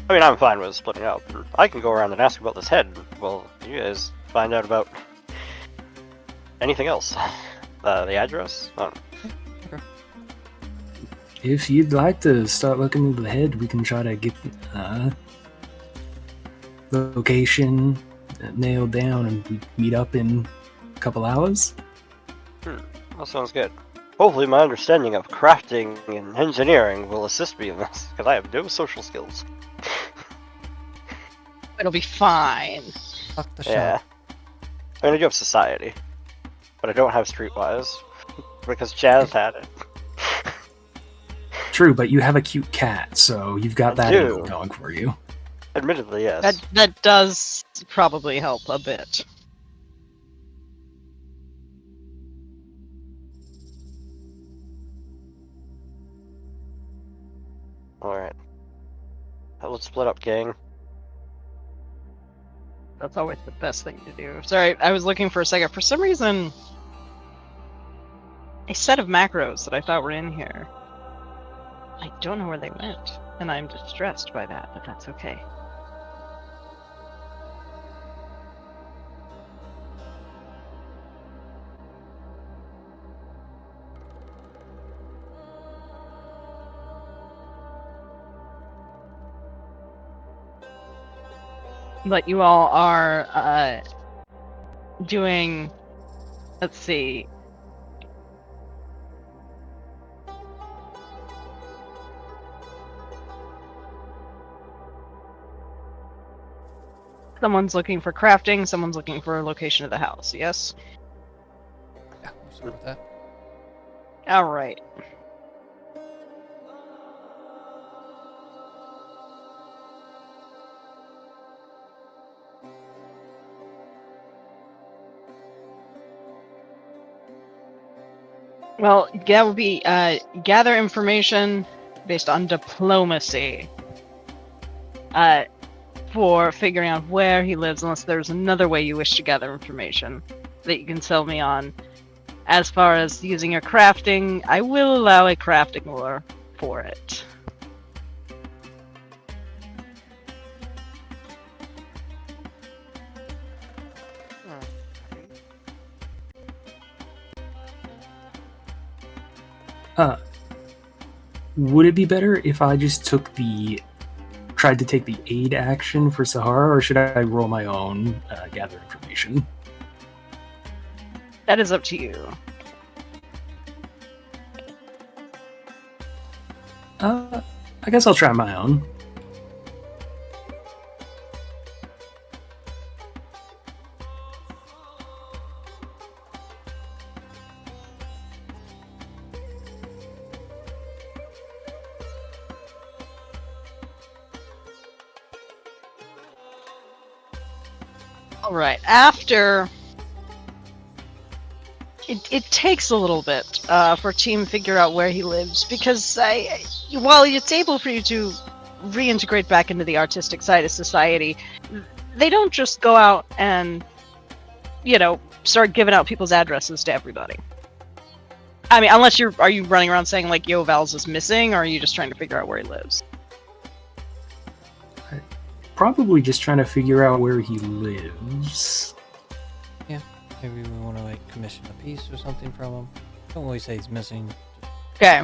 I mean, I'm fine with splitting up. I can go around and ask about this head. Well, you guys find out about anything else. The address? I don't know. If you'd like to start looking into the head, we can try to get the location nailed down and we meet up in a couple hours. That sounds good. Hopefully my understanding of crafting and engineering will assist me in this, because I have no social skills. It'll be fine. Fuck the Yeah. shop. I mean, I do have society, but I don't have streetwise, because Jazz had it. True, but you have a cute cat, so you've got I that do. angle going for you. Admittedly, yes. That does probably help a bit. Alright. Let's split up, gang. That's always the best thing to do. Sorry, I was looking for a second. For some reason, a set of macros that I thought were in here, I don't know where they went, and I'm distressed by that, but that's okay. But you all are doing, let's see. Someone's looking for crafting, someone's looking for a location of the house, yes? Yeah, we'll start with that. Alright. Well, that would be gather information based on diplomacy for figuring out where he lives, unless there's another way you wish to gather information that you can tell me on. As far as using your crafting, I will allow a crafting lore for it. Would it be better if I just tried to take the aid action for Sahara, or should I roll my own gather information? That is up to you. I guess I'll try my own. Alright, after... It takes a little bit for team to figure out where he lives, because while it's able for you to reintegrate back into the artistic side of society, they don't just go out and, start giving out people's addresses to everybody. I mean, unless are you running around saying, like, yo, Valz is missing, or are you just trying to figure out where he lives? Probably just trying to figure out where he lives. Yeah, maybe we want to like commission a piece or something from him. Don't always say he's missing. Okay.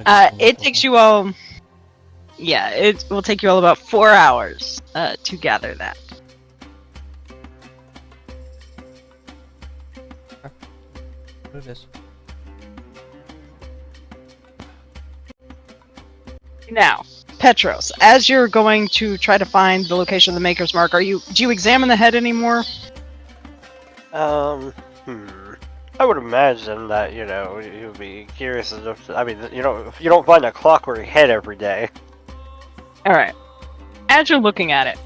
It takes you all... Yeah, it will take you all about 4 hours to gather that. What it is. Now, Petros, as you're going to try to find the location of the Maker's Mark, do you examine the head anymore? I would imagine that, you'd be curious enough to, you don't find a clockwork head every day. Alright. As you're looking at it,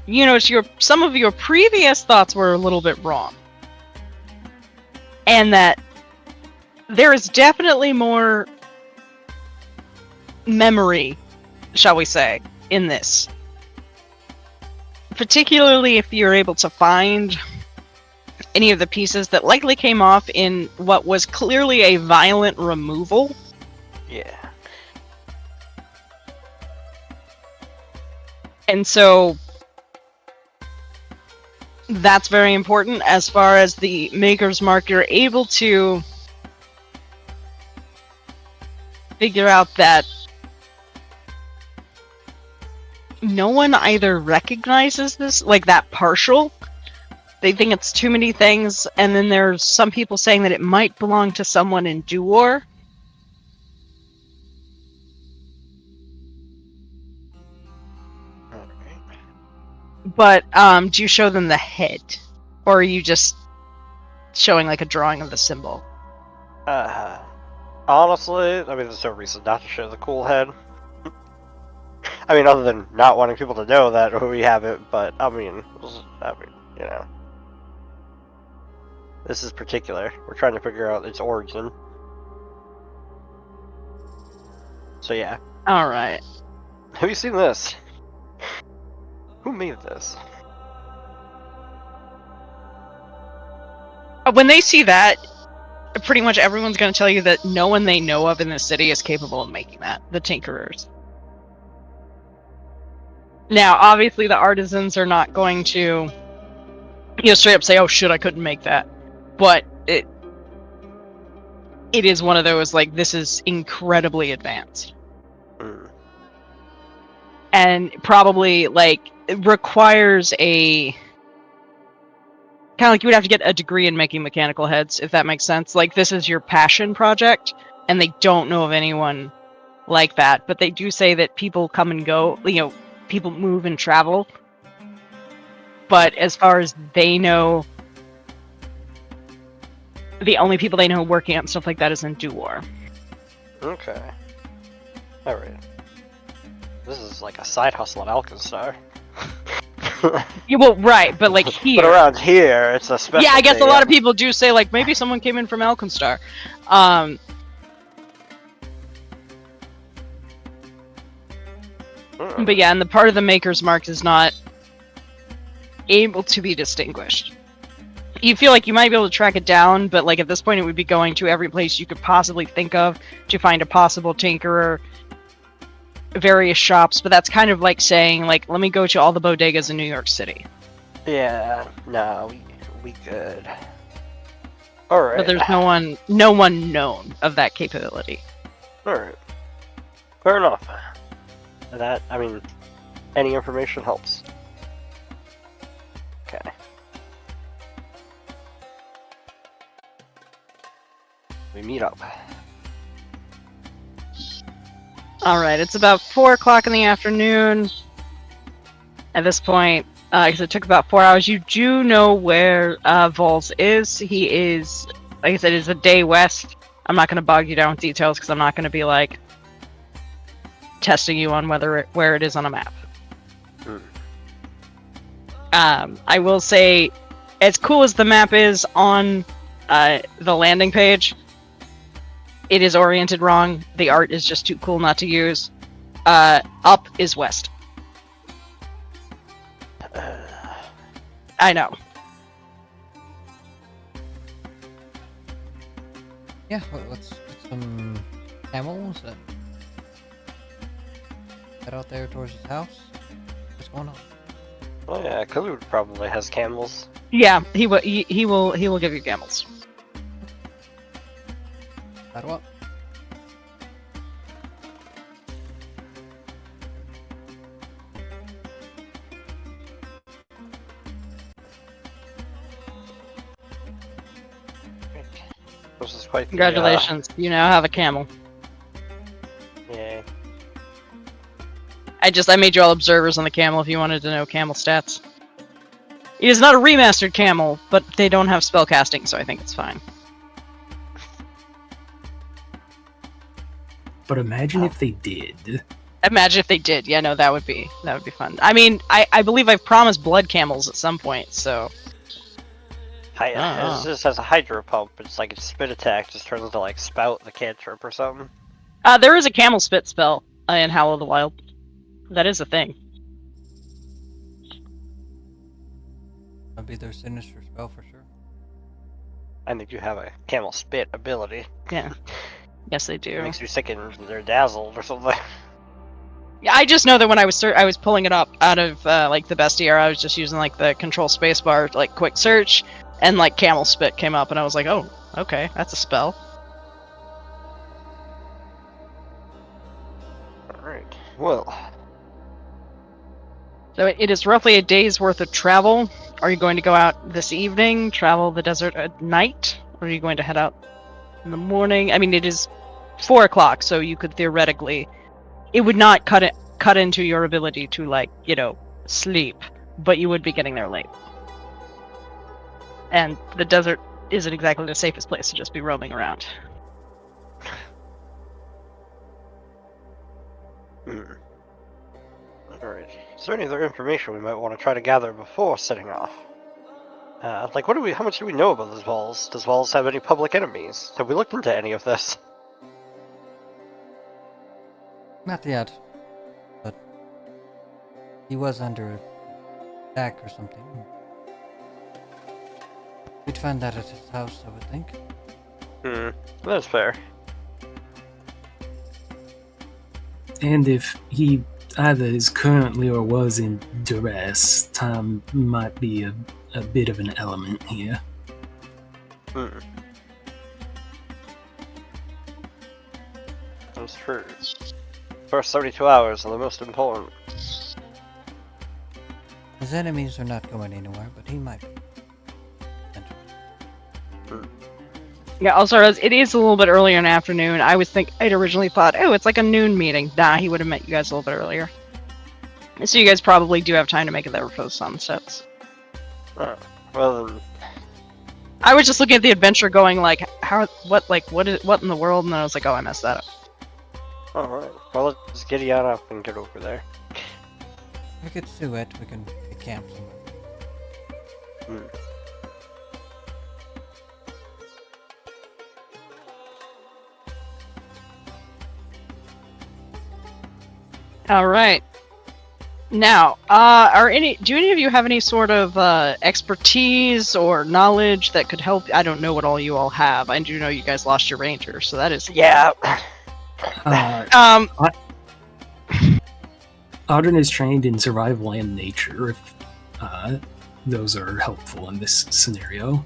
you notice some of your previous thoughts were a little bit wrong. And that there is definitely more memory, shall we say, in this. Particularly if you're able to find any of the pieces that likely came off in what was clearly a violent removal. Yeah. And so that's very important. As far as the Maker's Mark, you're able to figure out that no one either recognizes this, like that partial. They think it's too many things, and then there's some people saying that it might belong to someone in Duwwor. But do you show them the head, or are you just showing like a drawing of the symbol? Honestly, there's no reason not to show the cool head. Other than not wanting people to know that we have it, but this is particular. We're trying to figure out its origin. So yeah. Alright. Have you seen this? Who made this? When they see that, pretty much everyone's going to tell you that no one they know of in the city is capable of making that. The Tinkerers. Now, obviously, the artisans are not going to, straight up say, "Oh shit, I couldn't make that." But it is one of those, like, this is incredibly advanced. And probably, like, it requires a... kind of like you would have to get a degree in making mechanical heads, if that makes sense. Like, this is your passion project, and they don't know of anyone like that. But they do say that people come and go, people move and travel. But as far as they know, the only people they know working on stuff like that is in Duwwor. Okay. Alright. This is like a side hustle at Alkenstar. Yeah, well, right, but like here. But around here, it's a special. Yeah, I guess a lot of people do say like maybe someone came in from Alkenstar. But yeah, and the part of the Maker's Mark is not able to be distinguished. You feel like you might be able to track it down, but like at this point it would be going to every place you could possibly think of to find a possible tinkerer, various shops, but that's kind of like saying, like, let me go to all the bodegas in New York City. Yeah, no, we good. Alright. But there's no one known of that capability. Alright. Fair enough. That, I mean, any information helps. Okay. We meet up. Alright, it's about 4 o'clock in the afternoon. At this point, because it took about 4 hours, you do know where Valz is. He is, like I said, is a day west. I'm not going to bog you down with details because I'm not going to be like testing you on where it is on a map. I will say, as cool as the map is on the landing page, it is oriented wrong. The art is just too cool not to use. Up is west. I know. Yeah, let's get some camels and head out there towards his house. What's going on? Oh yeah, Khalud probably has camels. Yeah, he will give you camels. Saddle up. This is quite the, Congratulations, you now have a camel. Yeah. I made you all observers on the camel if you wanted to know camel stats. It is not a remastered camel, but they don't have spellcasting, so I think it's fine. But imagine if they did. Imagine if they did. Yeah, no, that would be fun. I mean, I believe I've promised blood camels at some point, so. It just has a hydro pump. It's like its spit attack just turns into like spout the cantrip or something. There is a camel spit spell in Howl of the Wild. That is a thing. That'd be their sinister spell for sure. I think you have a camel spit ability. Yeah. Yes, they do. It makes you sick and they're dazzled or something. Yeah, I just know that when I was pulling it up out of like the bestiary, I was just using like the control spacebar like quick search, and like camel spit came up, and I was like, oh, okay, that's a spell. Alright, well. So it is roughly a day's worth of travel. Are you going to go out this evening, travel the desert at night, or are you going to head out in the morning? I mean, it is 4 o'clock, so you could theoretically, it would not cut into your ability to, like, you know, sleep, but you would be getting there late. And the desert isn't exactly the safest place to just be roaming around. Alright. Is there any other information we might want to try to gather before setting off? Like, how much do we know about this Valz? Does Valz have any public enemies? Have we looked into any of this? Not yet, but he was under attack or something. We'd find that at his house, I would think. That's fair. And if he either is currently or was in duress, time might be a bit of an element here. That's true. First 32 hours are the most important. His enemies are not going anywhere, but he might be. Yeah, also, it is a little bit earlier in the afternoon. I'd originally thought, oh, it's like a noon meeting. Nah, he would have met you guys a little bit earlier. So you guys probably do have time to make it there before the sun sets. Well, then, I was just looking at the adventure going like, what in the world? And then I was like, oh, I messed that up. alright. Well, let's giddy on up and get over there. We could do it. We can camp somewhere. Hmm. Alright. Now, do any of you have any sort of expertise or knowledge that could help? I don't know what all you all have. I do know you guys lost your ranger, so that is Yeah. Audrin is trained in survival and nature, if those are helpful in this scenario.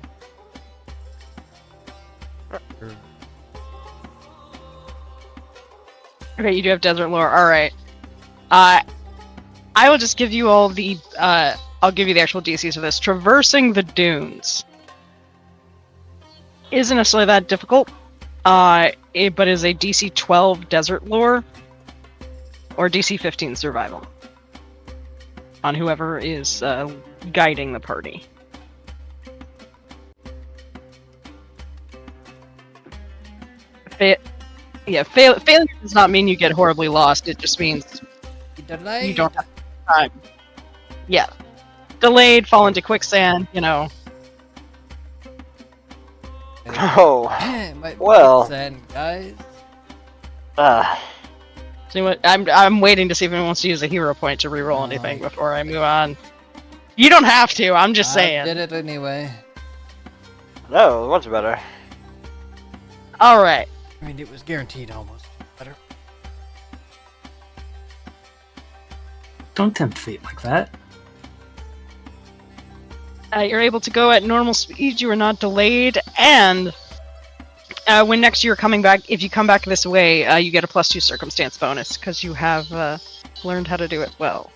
Okay, you do have desert lore. Alright. I will just give you all the, I'll give you the actual DCs for this. Traversing the dunes isn't necessarily that difficult, but is a DC 12 desert lore, or DC 15 survival, on whoever is guiding the party. Failure does not mean you get horribly lost, it just means you don't have time. Yeah. Delayed, fall into quicksand, you know. Oh. Might be Well. quicksand, guys. See what I'm waiting to see if anyone wants to use a hero point to reroll anything before I move on. You don't have to, I'm just saying. I did it anyway. No, much better. Alright. I mean, it was guaranteed almost better. Don't tempt fate like that. You're able to go at normal speed, you are not delayed, and when next you're coming back, if you come back this way, you get a +2 circumstance bonus, because you have learned how to do it well.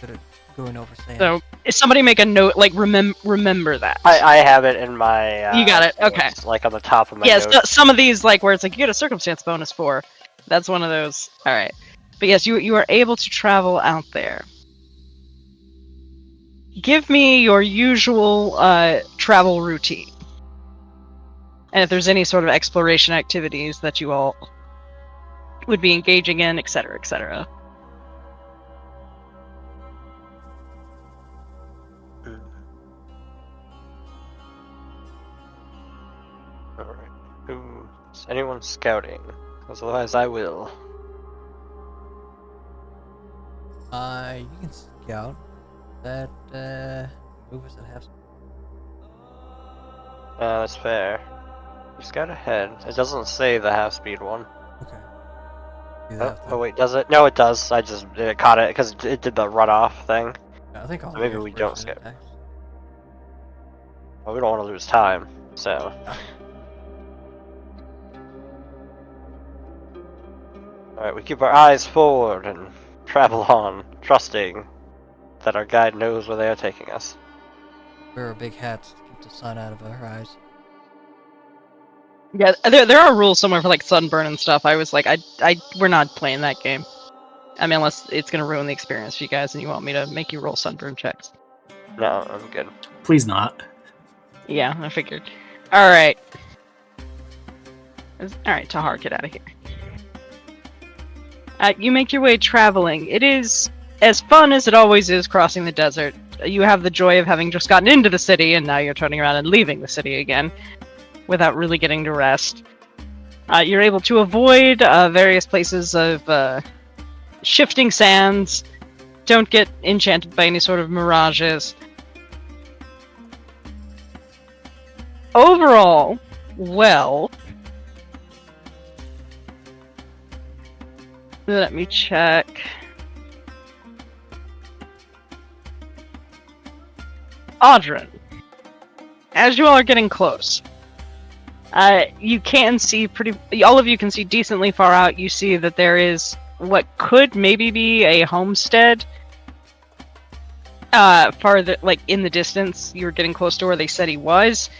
Good at going over sand. So, if somebody make a note, like, remember that. I have it in my. You got it, okay. It's like on the top of my. Yes, notes. some of these, like, where it's like, you get a circumstance bonus for, that's one of those. Alright. But yes, you are able to travel out there. Give me your usual travel routine. And if there's any sort of exploration activities that you all would be engaging in, etc., etc. Alright. Is anyone scouting? Because otherwise I will. You can scout. That, movers that have. That's fair. You scout ahead. It doesn't say the half-speed one. Okay. Oh, wait, does it? No, it does. I just caught it because it did the run-off thing. I think I'll Maybe we don't scout. Well, we don't want to lose time, so. Alright, we keep our eyes forward and travel on, trusting that our guide knows where they are taking us. Wear our big hats to keep the sun out of our eyes. Yeah, there are rules somewhere for like sunburn and stuff. I was like, we're not playing that game. I mean, unless it's gonna ruin the experience for you guys, and you want me to make you roll sunburn checks. No, I'm good. Please not. Yeah, I figured. All right, Tahar, get out of here. You make your way traveling. It is as fun as it always is crossing the desert. You have the joy of having just gotten into the city, and now you're turning around and leaving the city again, without really getting to rest. You're able to avoid various places of shifting sands. Don't get enchanted by any sort of mirages. Overall, well... Let me check. Audrin, as you all are getting close, you can see all of you can see decently far out. You see that there is what could maybe be a homestead farther, like in the distance. You were getting close to where they said he was.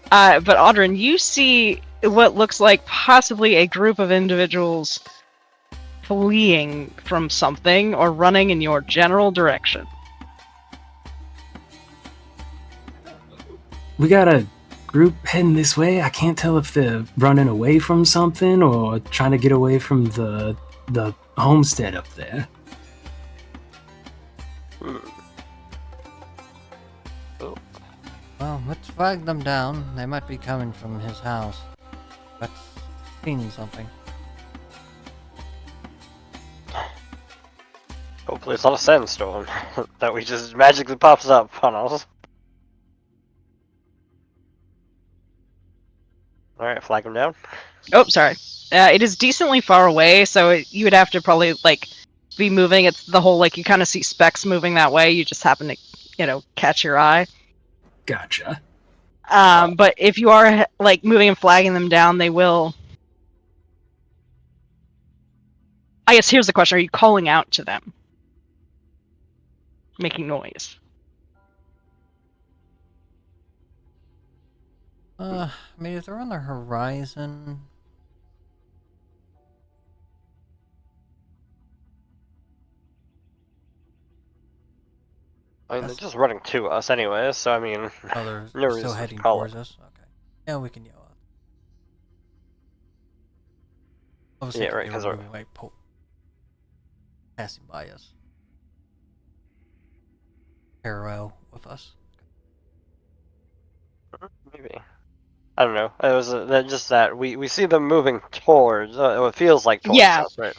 But Audrin, you see what looks like possibly a group of individuals fleeing from something or running in your general direction. We got a group heading this way. I can't tell if they're running away from something or trying to get away from the homestead up there. Well, let's flag them down. They might be coming from his house. Let's seen something. Hopefully it's not a sandstorm that we just magically pops up on us. Alright, flag them down. Oh, sorry. It is decently far away, so you would have to probably, like, be moving. It's the whole, like, you kind of see specks moving that way. You just happen to, catch your eye. Gotcha. But if you are, like, moving and flagging them down, they will... I guess here's the question. Are you calling out to them? Making noise? I mean, if they're on the horizon... I mean, they're just running to us anyway, so I mean... Oh, they're no still reason to heading call towards it. us? Okay. Yeah, we can yell out. Yeah, right, they 'cause were we're- moving, like, passing by us. Parallel with us. Maybe. I don't know. It was just that we see them moving towards. It feels like towards Yeah. us, right?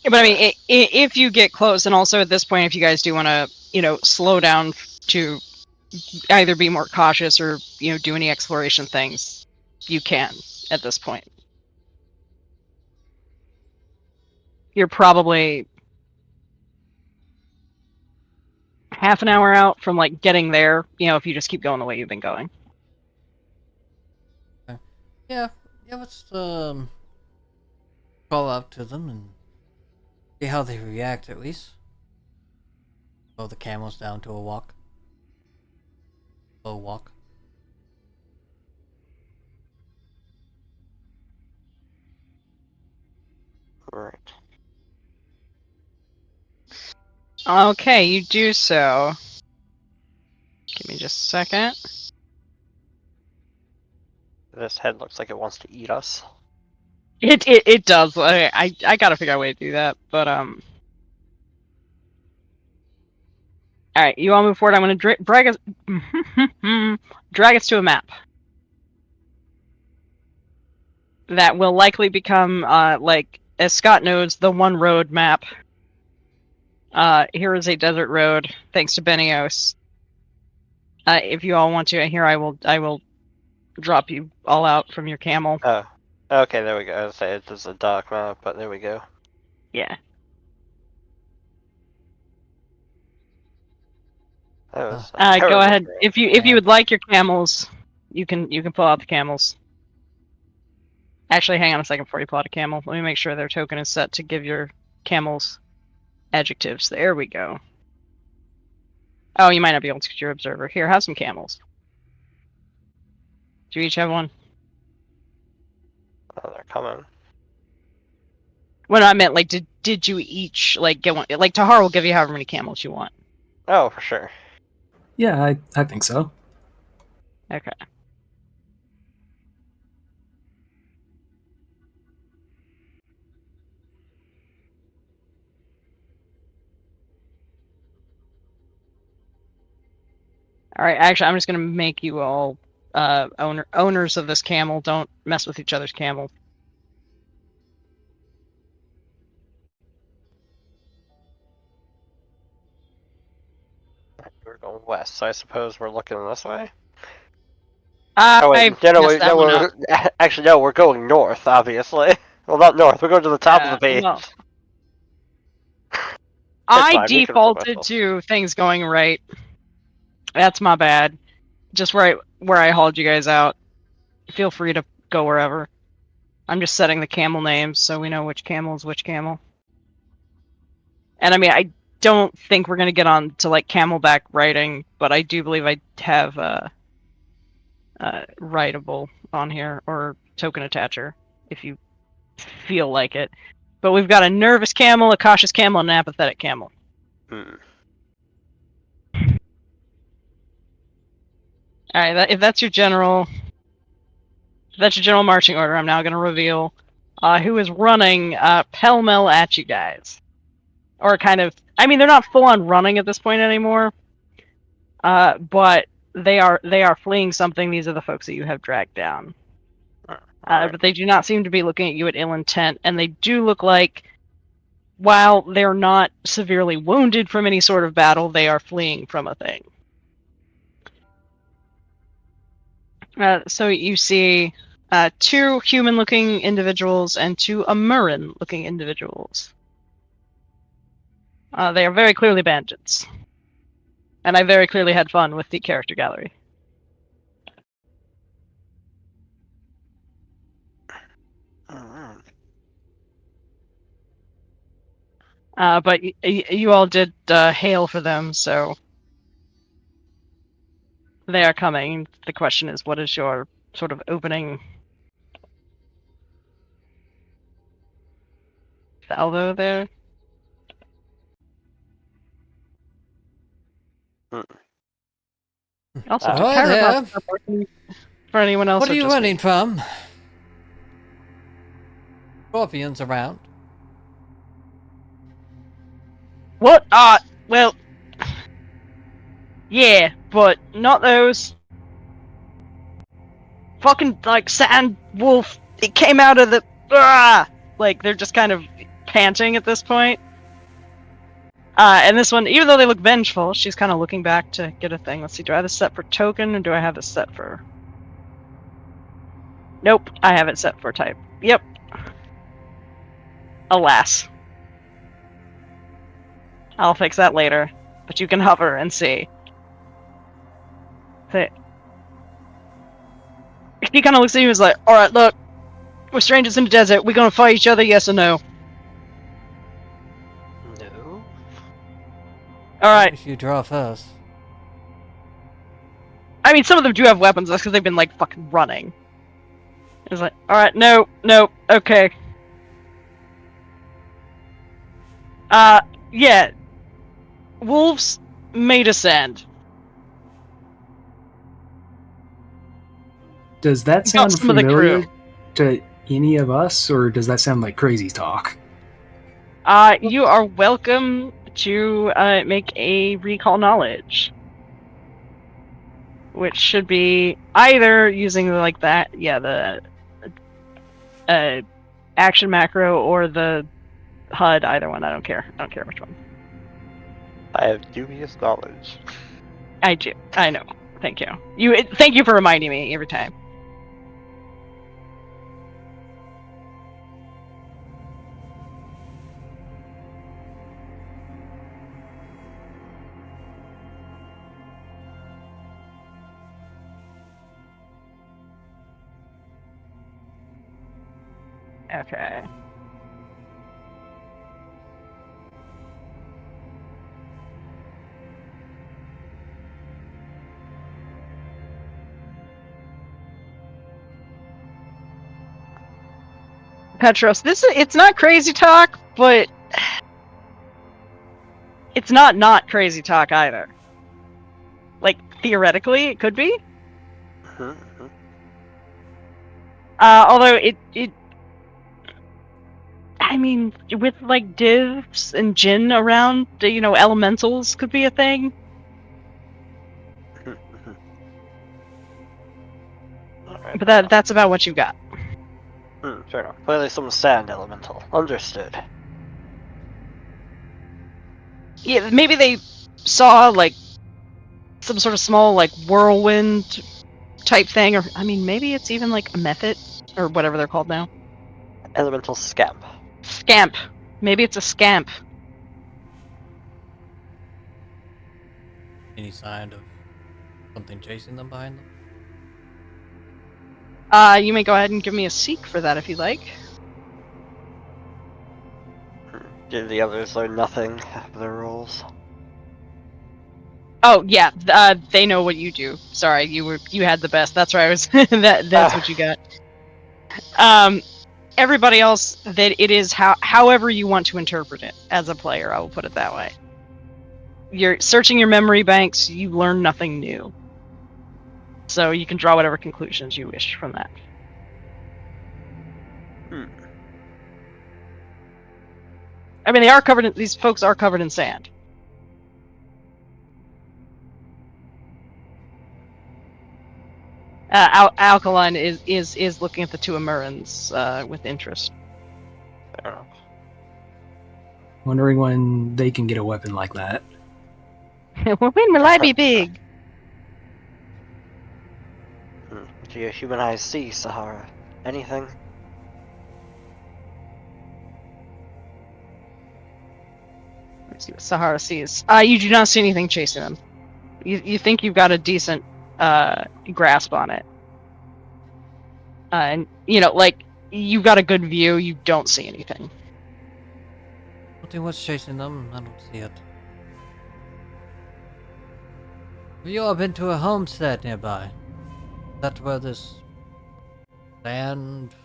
But I mean, if you get close, and also at this point, if you guys do want to, slow down to either be more cautious or, do any exploration things, you can at this point. You're probably half an hour out from, like, getting there, if you just keep going the way you've been going. Yeah, let's, call out to them and see how they react, at least. Slow the camels down to a walk. Slow walk. Right. Okay, you do so. Give me just a second. This head looks like it wants to eat us. It does. I gotta figure out a way to do that, but Alright, you all move forward. I'm gonna drag us drag us to a map. That will likely become, like, as Scott knows, the one road map. Here is a desert road, thanks to Benios. If you all want to, here I will drop you all out from your camel. Oh. Okay, there we go. I was say it's just a dark map, but there we go. Yeah. That was Go ahead. great. If you would like your camels, you can pull out the camels. Actually, hang on a second before you pull out a camel. Let me make sure their token is set to give your camels adjectives. There we go. Oh, you might not be able to get your observer. Here, have some camels. Do you each have one? Oh, they're coming. Well, no, I meant, like, did you each, like, get one? Like, Tahar will give you however many camels you want. Oh, for sure. Yeah, I think so. Okay. Alright, actually, I'm just gonna make you all owners of this camel. Don't mess with each other's camel. We're going west, so I suppose we're looking this way. I wait, messed that one up. Actually, no, we're going north, obviously. Well, not north. We're going to the top of the base. Well, It's I fine, we can defaulted west. to things going right. That's my bad. Just where I hauled you guys out. Feel free to go wherever. I'm just setting the camel names so we know which camel is which camel. And I mean, I don't think we're gonna get on to, like, camelback riding, but I do believe I have writable on here, or token attacher, if you feel like it. But we've got a nervous camel, a cautious camel, and an apathetic camel. Hmm. Alright, if that's your general marching order, I'm now going to reveal who is running pell-mell at you guys. Or kind of, I mean, they're not full-on running at this point anymore, but they are fleeing something. These are the folks that you have dragged down. Alright. But they do not seem to be looking at you at ill intent, and they do look like, while they're not severely wounded from any sort of battle, they are fleeing from a thing. So you see 2 human-looking individuals and 2 Amuran-looking individuals. They are very clearly bandits. And I very clearly had fun with the character gallery. Alright. But you all did hail for them, so they are coming. The question is, what is your sort of opening salvo there? Also, Oh, do there. paradox stop working for anyone else? What or are you just me? running from? Scorpions around. What? Well, yeah, but not those. Fucking, like, sand wolf. It came out of the... Like, they're just kind of panting at this point. And this one, even though they look vengeful, she's kind of looking back to get a thing. Let's see, do I have this set for token, or do I have this set for... Nope, I have it set for type. Yep. Alas. I'll fix that later, but you can hover and see. He kind of looks at you and is like, alright, look, we're strangers in the desert, we're gonna fight each other, yes or no? No. Alright. If you draw first. I mean, some of them do have weapons, that's because they've been, like, fucking running. It's like, alright, no, okay. Yeah. Wolves may descend. Does that Got sound some of the familiar crew. to any of us, or does that sound like crazy talk? You are welcome to make a recall knowledge. Which should be either using like that, yeah, the action macro or the HUD, either one, I don't care. I don't care which one. I have dubious knowledge. I do. I know. Thank you. Thank you for reminding me every time. Okay. Petros, it's not crazy talk, but it's not crazy talk either. Like, theoretically, it could be. Mm-hmm. Although it I mean, with like divs and Jinn around, you know, elementals could be a thing. Alright. But that's about what you got. Fair enough. Clearly some sand elemental. Understood. Yeah, maybe they saw like some sort of small like whirlwind type thing, or I mean, maybe it's even like a method or whatever they're called now. Elemental scamp. Scamp. Maybe it's a scamp. Any sign of something chasing them behind them? You may go ahead and give me a seek for that if you like. Did the others learn nothing of their roles? Oh yeah, they know what you do. Sorry, you had the best. That's where I was. That's what you got. Everybody else, that it is however you want to interpret it as a player. I will put it that way. You're searching your memory banks. You learn nothing new, so you can draw whatever conclusions you wish from that. I mean, these folks are covered in sand. Alkaline is looking at the two Amurans with interest. Fair enough. Wondering when they can get a weapon like that. When will I be big? Do your human eyes see, Sahara? Anything? Let's see what Sahara sees. You do not see anything chasing them. You think you've got a decent grasp on it. And, like, you've got a good view, you don't see anything. Nothing was chasing them, I don't see it. Have you all been to a homestead nearby? Is that where this sand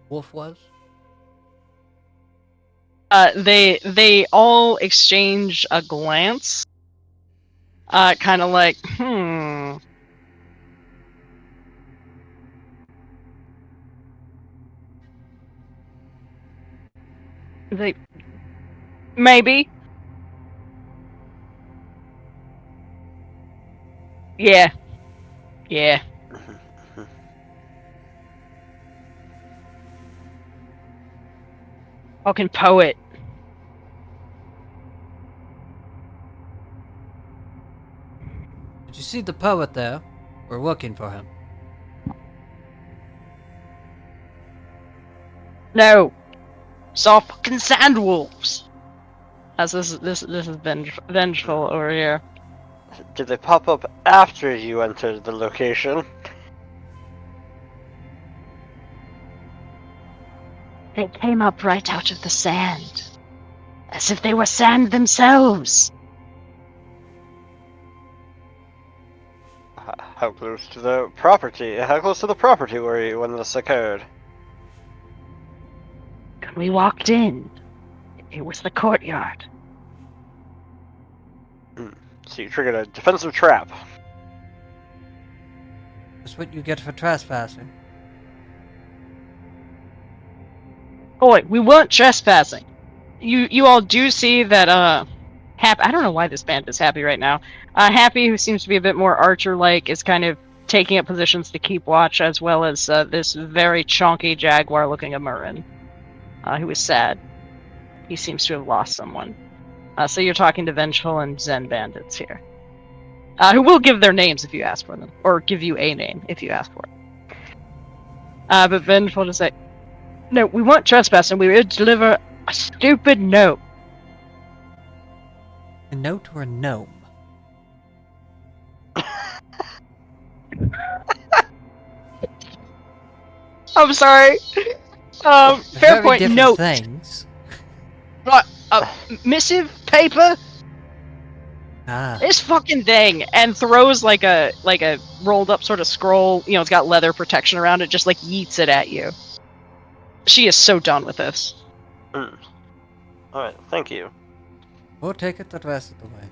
wolf was? They all exchange a glance. Kind of like, They... Maybe. Yeah. Yeah. Fucking poet. Did you see the poet there? We're looking for him. No. Saw fucking sand wolves. As this is vengeful over here. Did they pop up after you entered the location? They came up right out of the sand. As if they were sand themselves. How close to the property? How close to the property were you when this occurred? When we walked in, it was the courtyard. So you triggered a defensive trap. That's what you get for trespassing. Boy, we weren't trespassing. You all do see that, Happy, I don't know why this band is Happy right now. Happy, who seems to be a bit more archer-like, is kind of taking up positions to keep watch, as well as this very chonky jaguar-looking Amuran, who is sad. He seems to have lost someone. So you're talking to Vengeful and Zen bandits here. Who will give their names if you ask for them. Or give you a name if you ask for it. But Vengeful to say, no, we weren't trespassing, we would deliver a stupid note. A note or a gnome? I'm sorry. Fair Very point, different note. things. Right, missive paper? Ah. This fucking thing, and throws like a rolled up sort of scroll. It's got leather protection around it, just like yeets it at you. She is so done with this. Alright, thank you. We'll take it the rest of the way then.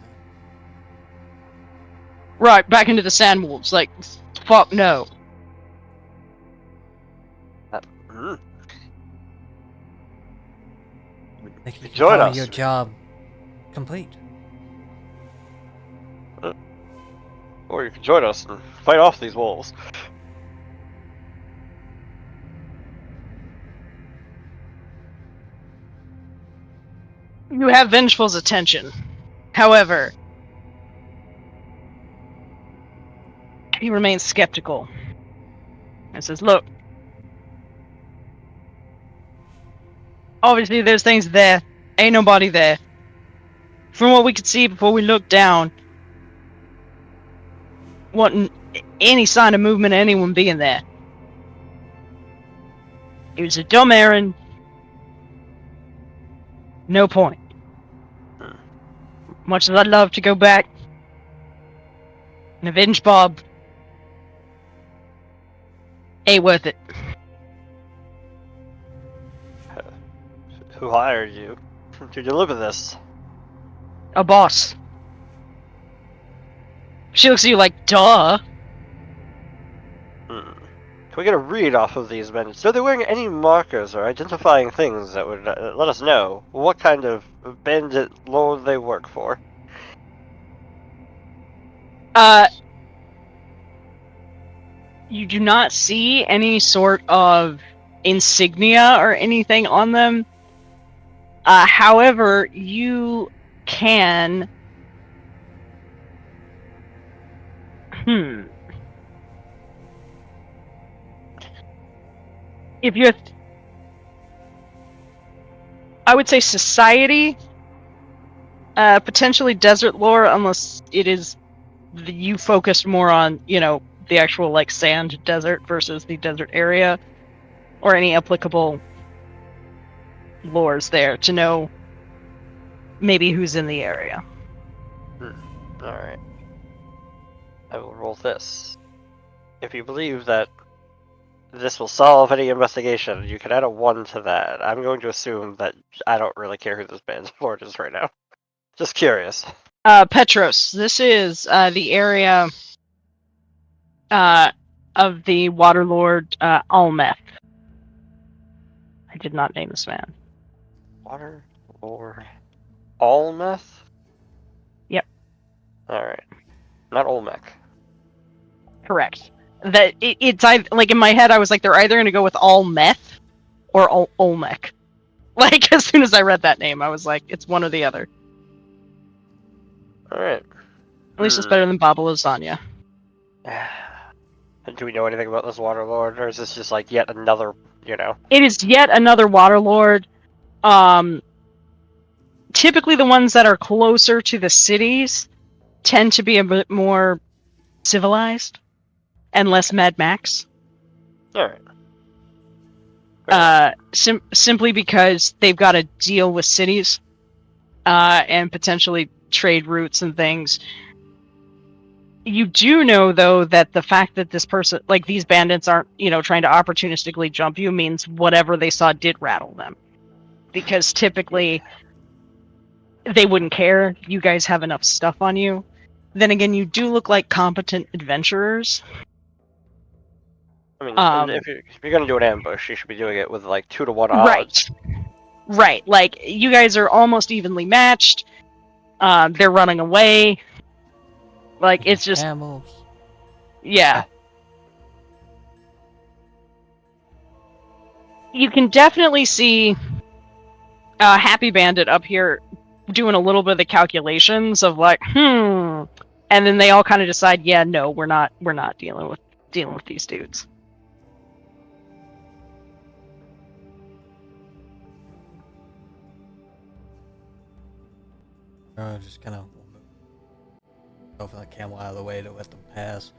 Right, back into the sand wolves. Like, fuck no. Think you can Join call us. your job complete. Or you can join us and fight off these wolves. You have Vengeful's attention. However, he remains skeptical. And says, look, obviously there's things there. Ain't nobody there. From what we could see before we looked down, wasn't any sign of movement of anyone being there. It was a dumb errand. No point. Much as I'd love to go back, And avenge Bob. Ain't worth it. Who hired you to deliver this? A boss. She looks at you like, duh. Can we get a read off of these men? Are they wearing any markers or identifying things that would let us know what kind of bandit lord they work for? You do not see any sort of insignia or anything on them. However, you can... If you're... I would say society, potentially desert lore, unless it is you focused more on, the actual, like, sand desert versus the desert area, or any applicable lores there to know maybe who's in the area. Alright. I will roll this. If you believe that this will solve any investigation, you can add a 1 to that. I'm going to assume that I don't really care who this band's lord is right now. Just curious. Petros, this is the area of the Water Lord Almeth. I did not name this man. Water Lord Almeth? Yep. Alright. Not Olmec. Correct. That it's like in my head I was like they're either going to go with Almeth or Olmec. Like as soon as I read that name I was like it's one or the other. Alright. At least it's better than Baba Lasagna. Do we know anything about this Water Lord, or is this just like yet another, It is yet another Water Lord. Typically the ones that are closer to the cities tend to be a bit more civilized and less Mad Max. Alright. Simply because they've got to deal with cities and potentially trade routes and things. You do know, though, that the fact that this person, like these bandits aren't, trying to opportunistically jump you means whatever they saw did rattle them. Because typically they wouldn't care. You guys have enough stuff on you. Then again, you do look like competent adventurers. I mean, if you're going to do an ambush, you should be doing it with like 2-to-1 odds. Right. Like, you guys are almost evenly matched. They're running away. Like, it's just... Camels. Yeah. You can definitely see Happy Bandit up here doing a little bit of the calculations of like, and then they all kind of decide, yeah, no, we're not dealing with these dudes. Just kind of move the camel out of the way to let them pass.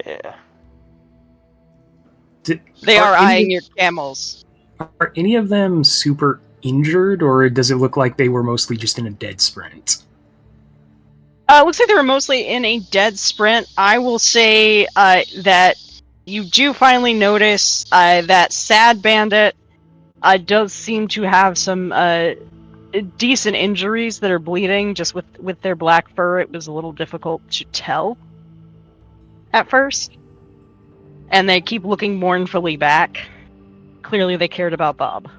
Yeah. They are eyeing your camels. Are any of them super injured, or does it look like they were mostly just in a dead sprint? It looks like they were mostly in a dead sprint. I will say that you do finally notice that Sad Bandit does seem to have some decent injuries that are bleeding. Just with their black fur, it was a little difficult to tell at first. And they keep looking mournfully back. Clearly they cared about Bob.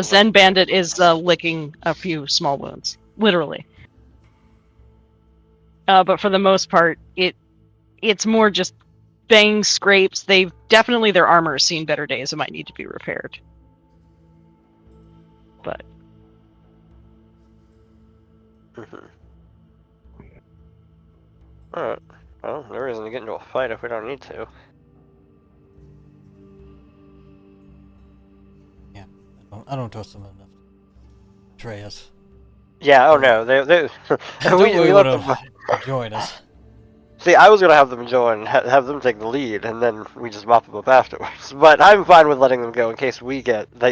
Zen Bandit is licking a few small wounds. Literally. But for the most part, it's more just bangs, scrapes. Definitely their armor has seen better days and might need to be repaired. But... Alright. Well, there isn't to get into a fight if we don't need to. Yeah, I don't trust them enough to betray us. Yeah, oh no, they we let them join us. See, I was gonna have them join, have them take the lead, and then we just mop them up afterwards. But I'm fine with letting them go in case they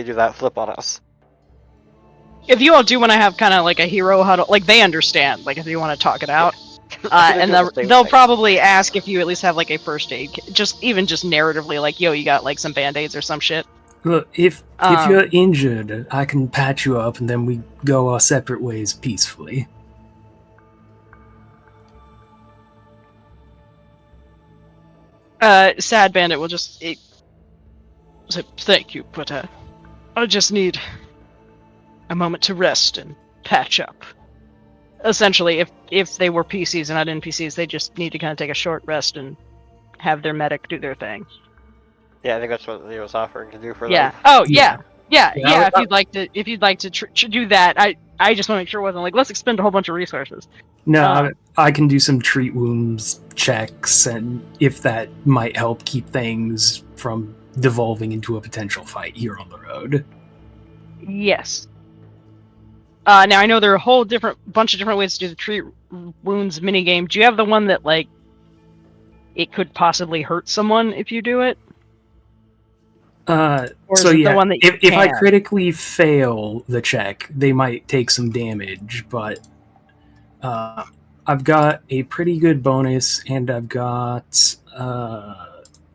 do that flip on us. if you all do want to have kind of like a hero huddle, like they understand, like if you want to talk it out, They're and doing the same they'll thing. probably ask if you at least have like a first aid, just narratively, like, yo, you got like some band-aids or some shit. Look, if Um, you're injured, I can patch you up, and then we go our separate ways peacefully. Sad Bandit will just say, thank you, but I just need a moment to rest and patch up. Essentially, if they were PCs and not NPCs, they just need to kind of take a short rest and have their medic do their thing. Yeah, I think that's what he was offering to do for Yeah. them. Oh Yeah. yeah. Yeah, If you'd like to do that, I just want to make sure it wasn't like let's expend a whole bunch of resources. No, I can do some treat wounds checks, and if that might help keep things from devolving into a potential fight here on the road. Yes. Now I know there are a whole bunch of different ways to do the treat wounds minigame. Do you have the one that like it could possibly hurt someone if you do it? Or So is it yeah, the one that you if I can? critically fail the check, they might take some damage, but I've got a pretty good bonus, and I've got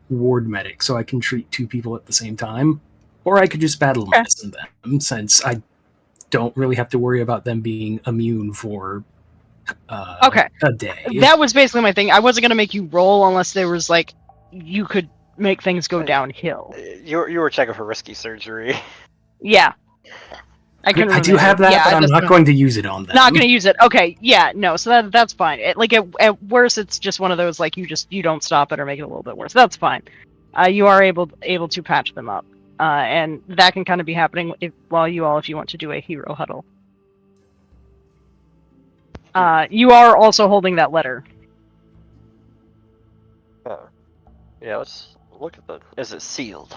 ward medic, so I can treat two people at the same time. Or I could just battle Okay. medicine them, since I don't really have to worry about them being immune for Okay. a day. That was basically my thing. I wasn't gonna make you roll unless there was like you could make things go downhill. You were checking for risky surgery. Yeah. I couldn't I do remember. have that, Yeah, but I'm just not going to use it on them. not gonna use it. Okay, yeah, no, so that's fine. At worst, it's just one of those like you don't stop it or make it a little bit worse. That's fine. You are able to patch them up, and that can kind of be happening if you want to do a hero huddle. You are also holding that letter. Oh. Yeah, let's look at the. Is it sealed?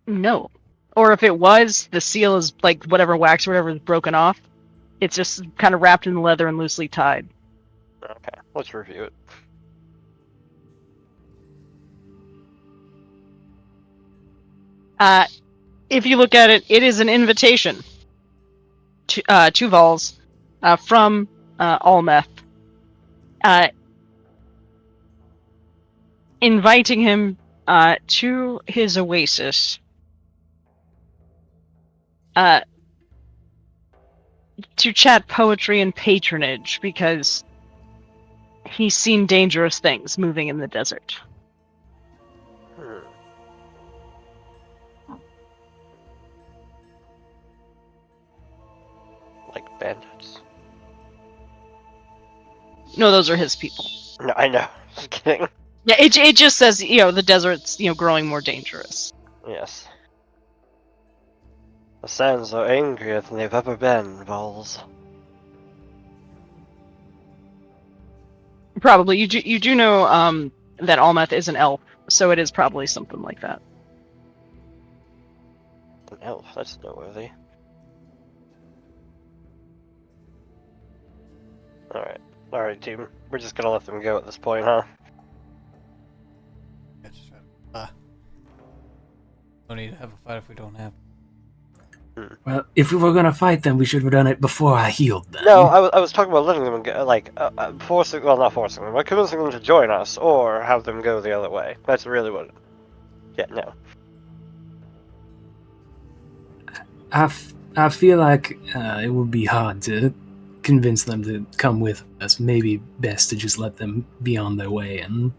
No, or if it was, the seal is like whatever wax or whatever is broken off. It's just kind of wrapped in the leather and loosely tied. Okay, let's review it. If you look at it, it is an invitation to Valz from Almeth, inviting him to his oasis to chat poetry and patronage because he's seen dangerous things moving in the desert. Like bandits? No, those are his people. No, I know. Just kidding. Yeah, it just says the desert's growing more dangerous. Yes. The sands are angrier than they've ever been, Valz. Probably you do know that Almeth is an elf, so it is probably something like that. An elf, that's noteworthy. Alright, team. We're just gonna let them go at this point, huh? Yeah, just try to, don't need to have a fight if we don't have. Well, if we were going to fight them, we should have done it before I healed them. No, I was talking about letting them go, like, not forcing them, but convincing them to join us, or have them go the other way. That's really what... Yeah, no. I feel like it would be hard to convince them to come with us. Maybe best to just let them be on their way, and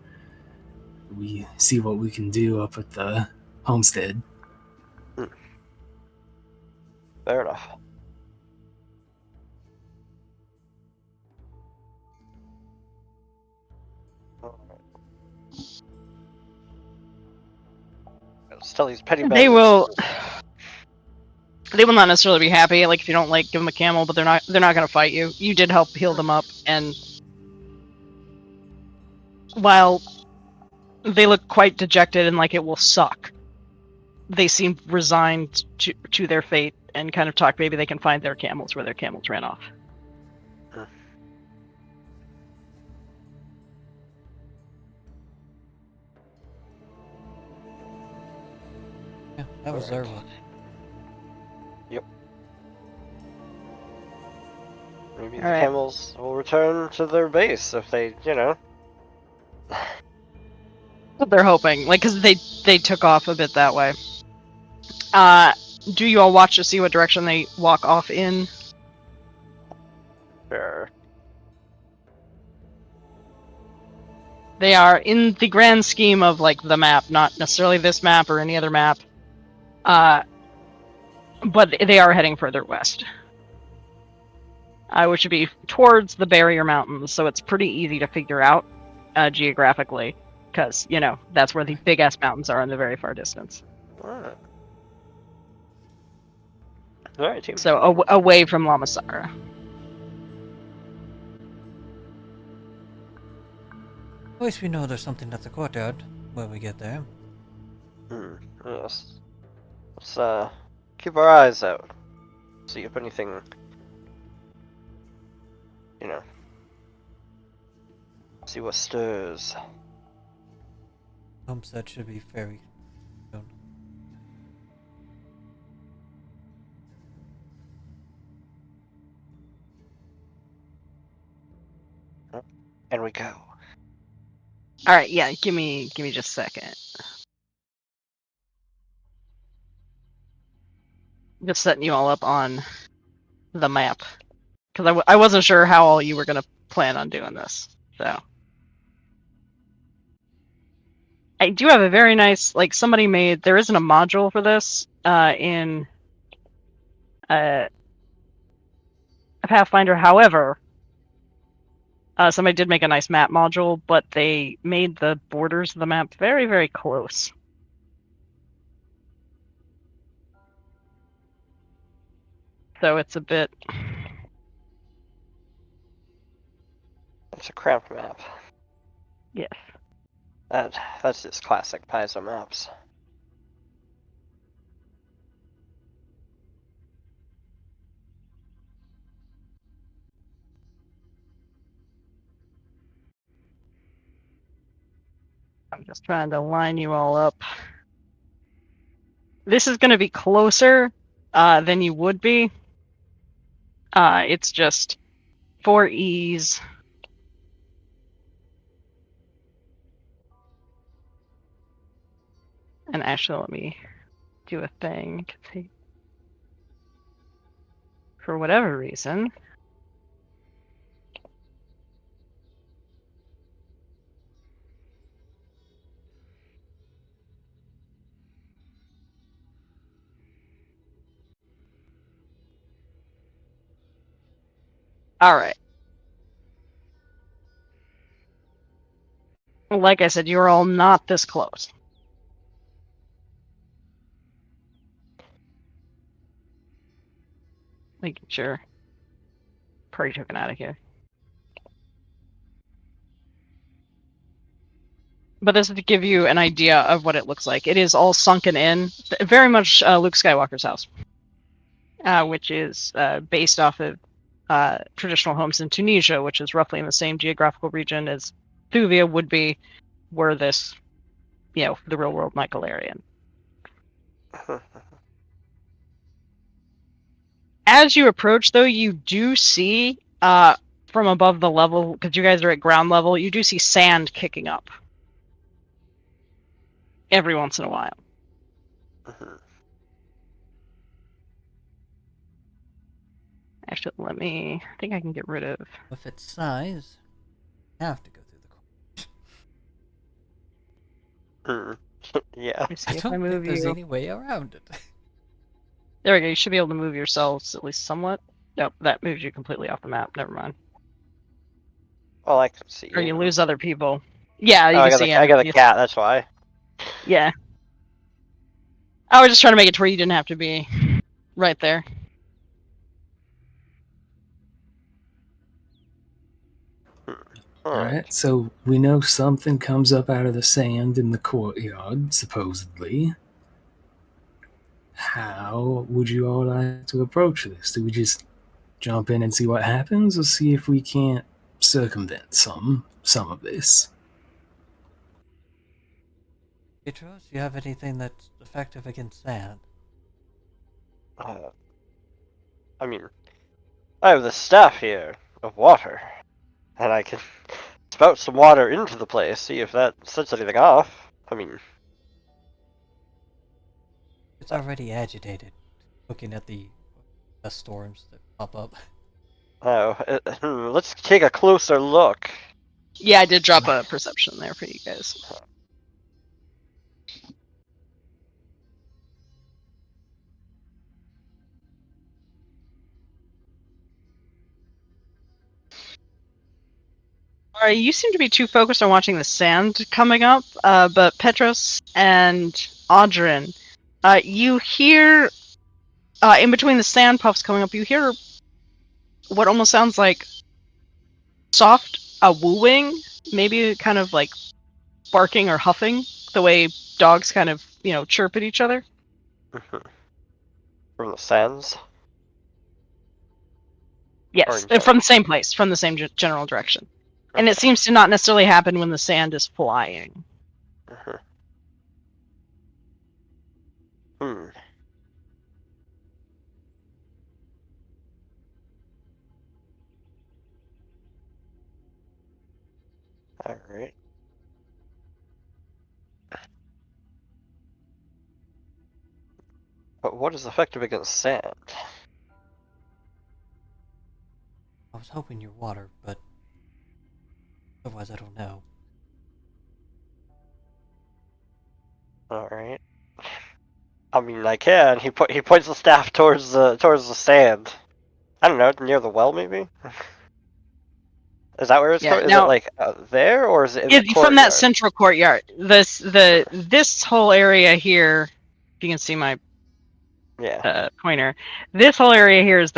we see what we can do up at the homestead. Fair enough. Let's tell these petty They will not necessarily be happy. Like if you don't give them a camel, but they're not going to fight you. You did help heal them up, and while they look quite dejected and like it will suck, they seem resigned to their fate and kind of talk. Maybe they can find their camels where their camels ran off. That was Alright. Zerwa. Yep. Maybe the Alright. camels will return to their base if they, you know. What they're hoping, like, because they took off a bit that way. Do you all watch to see what direction they walk off in? Sure. They are in the grand scheme of like the map, not necessarily this map or any other map. But they are heading further west. Which would be towards the Barrier Mountains, so it's pretty easy to figure out geographically, because, you know, that's where the big-ass mountains are in the very far distance. Alright. Alright, team. So, away from Lamasara. At least we know there's something at the courtyard when we get there. Yes. Let's, keep our eyes out. See if anything, you know. See what stirs. Homestead should be very soon. And we go. Alright, yeah, give me just a second. Just setting you all up on the map. Because I wasn't sure how all you were going to plan on doing this, so. I do have a very nice, like, somebody made, there isn't a module for this in Pathfinder, however, somebody did make a nice map module, but they made the borders of the map very, very close. So it's a bit... It's a cramped map. Yes. That's just classic Paizo maps. I'm just trying to line you all up. This is going to be closer than you would be. It's just for ease. And actually, let me do a thing. For whatever reason. Alright. Like I said, you're all not this close. Making sure. Party token out of here. But this is to give you an idea of what it looks like. It is all sunken in. Very much Luke Skywalker's house. Which is based off of traditional homes in Tunisia, which is roughly in the same geographical region as Thuvia would be, were this, you know, the real world Michaelarian. As you approach, though, you do see from above the level, because you guys are at ground level, you do see sand kicking up every once in a while. Actually, I think I can get rid of... With its size, you have to go through the Yeah. Let me see I if don't I move think there's you. any way around it. There we go, you should be able to move yourselves at least somewhat. Nope, that moves you completely off the map, never mind. Well, I can see. Or you lose other people. Yeah, you Oh, can see I got a enemies. cat. That's why. Yeah. I was just trying to make it to where you didn't have to be right there. Alright, so we know something comes up out of the sand in the courtyard, supposedly. How would you all like to approach this? Do we just jump in and see what happens, or see if we can't circumvent some of this? Petros, do you have anything that's effective against sand? Uh, I mean, I have the staff here of water, and I can spout some water into the place, see if that sets anything off. I mean, It's already agitated, looking at the storms that pop up. let's take a closer look. Yeah, I did drop a perception there for you guys. Alright, you seem to be too focused on watching the sand coming up, but Petros and Audrin, you hear, in between the sand puffs coming up, you hear what almost sounds like soft wooing, maybe kind of like barking or huffing, the way dogs kind of, chirp at each other. From the sands? Or Yes, in general? from the same place, from the same general direction. And it Okay. seems to not necessarily happen when the sand is flying. Mhm. Hmm. Alright. But what is effective against sand? I was hoping your water, but otherwise I don't know. Alright. I mean, I can. He points the staff towards the sand. I don't know, near the well, maybe? Is that where it's Yeah, going? Is it now, like there, or is it in the from that courtyard? central courtyard, this whole area here, if you can see my Yeah. pointer, this whole area here is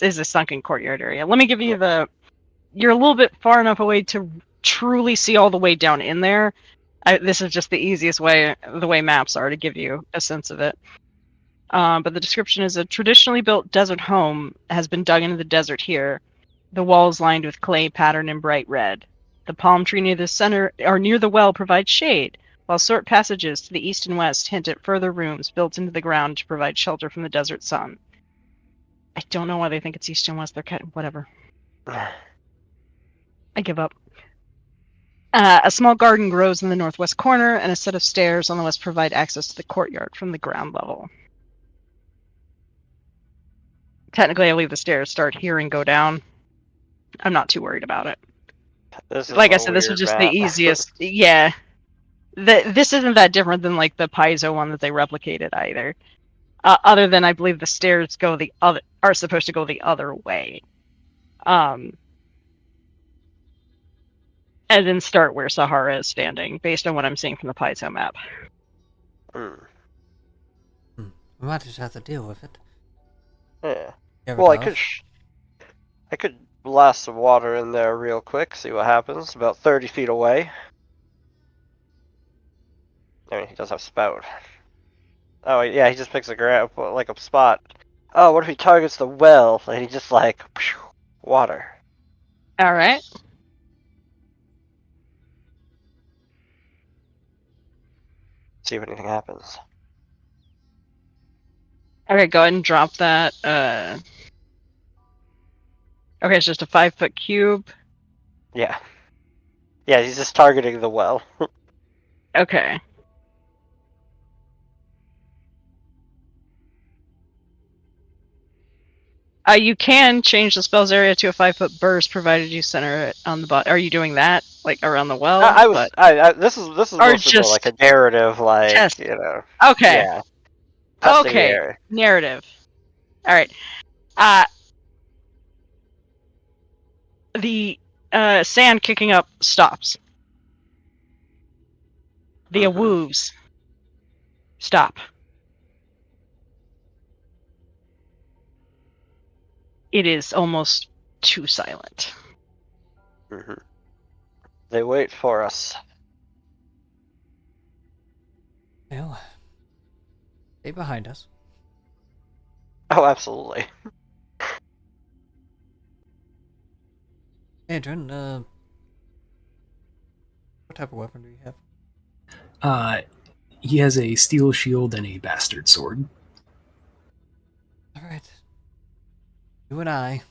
is the sunken courtyard area. Let me give you you're a little bit far enough away to truly see all the way down in there. This is just the easiest way, the way maps are, to give you a sense of it. But the description is: a traditionally built desert home has been dug into the desert here. The walls lined with clay patterned in bright red. The palm tree near the center or near the well provides shade, while short passages to the east and west hint at further rooms built into the ground to provide shelter from the desert sun. I don't know why they think it's east and west. They're kind of whatever. I give up. A small garden grows in the northwest corner, and a set of stairs on the west provide access to the courtyard from the ground level. Technically, I believe the stairs start here and go down. I'm not too worried about it. This is Like I a said, this was weird just the map. easiest. Yeah, this isn't that different than like the Paizo one that they replicated either. Other than I believe the stairs are supposed to go the other way. Um, and then start where Sahara is standing, based on what I'm seeing from the Paizo map. Hmm. We might just have to deal with it. Yeah. Give Well, it I off. could blast some water in there real quick, see what happens. About 30 feet away. I mean, he does have spout. Oh, yeah, he just picks like a spot. Oh, what if he targets the well and he just like water? All right. See if anything happens. Okay, go ahead and drop that. Okay, it's just a 5-foot cube. Yeah. Yeah, he's just targeting the well. Okay. You can change the spell's area to a 5-foot burst, provided you center it on the bottom. Are you doing that, like around the well? This is Or mostly more like just a narrative, like test? you know, Okay. yeah, testing the Okay. area. Narrative. All right. Uh, the sand kicking up stops. The Mm-hmm. awooves stop. It is almost too silent. Mm-hmm. They wait for us. Well, stay behind us. Oh, absolutely. Adrian, what type of weapon do you have? he has a steel shield and a bastard sword. Alright. You and I.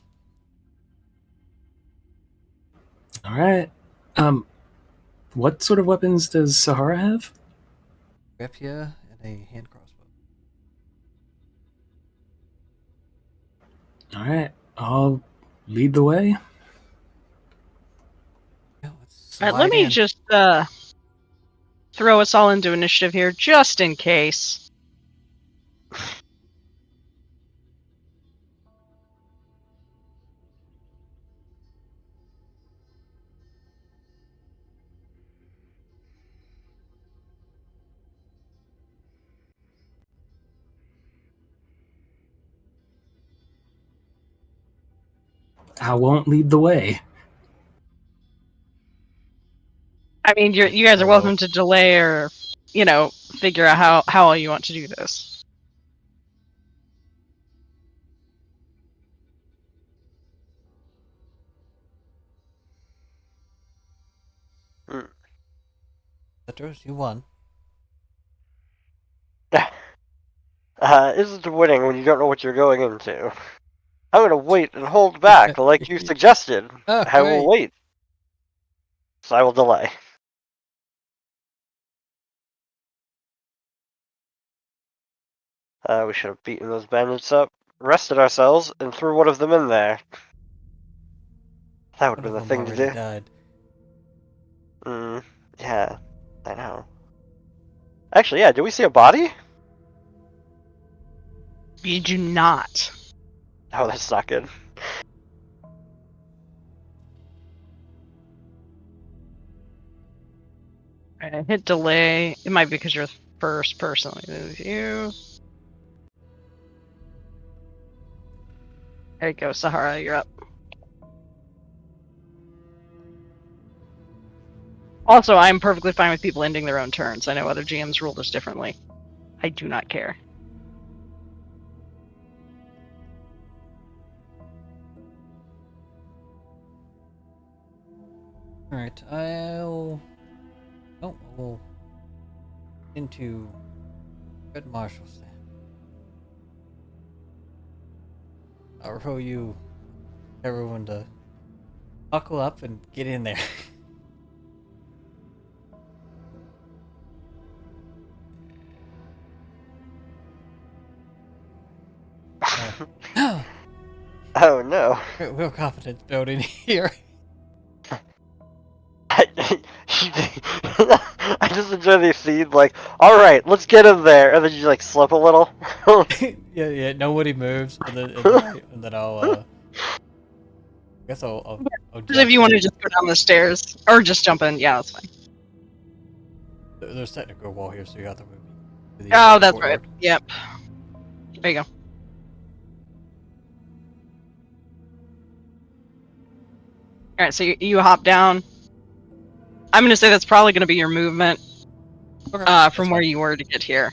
All right. What sort of weapons does Sahara have? Rapier and a hand crossbow. All right. I'll lead the way. Yeah, let's All right, let slide me in. just throw us all into initiative here, just in case. I won't lead the way. I mean, you guys are welcome to delay or, figure out how you want to do this. Hmm. Citrus, you won. Isn't winning when you don't know what you're going into. I'm gonna wait and hold back, like you suggested. Oh, I will wait. So I will delay. We should have beaten those bandits up, rested ourselves, and threw one of them in there. That would have One been of the them thing to already do. died. Yeah, I know. Actually, yeah, do we see a body? You do not. Oh, that's not good. I hit delay. It might be because you're first person. You. There you go, Sahara. You're up. Also, I'm perfectly fine with people ending their own turns. I know other GMs rule this differently. I do not care. Alright, I'll into Red Marshal stand. I'll roll you everyone to buckle up and get in there. Oh no. Real confidence building here. I just enjoy these scenes, like, alright, let's get him there, and then you, like, slip a little. yeah, nobody moves, and then I'll, I guess I'll If jump you want to in. just go down the stairs or just jump in, yeah, that's fine. There's technically a wall here, so you have to move to the Oh, that's right. courtyard. Yep. There you go. All right, so you hop down. I'm going to say that's probably going to be your movement from where you were to get here.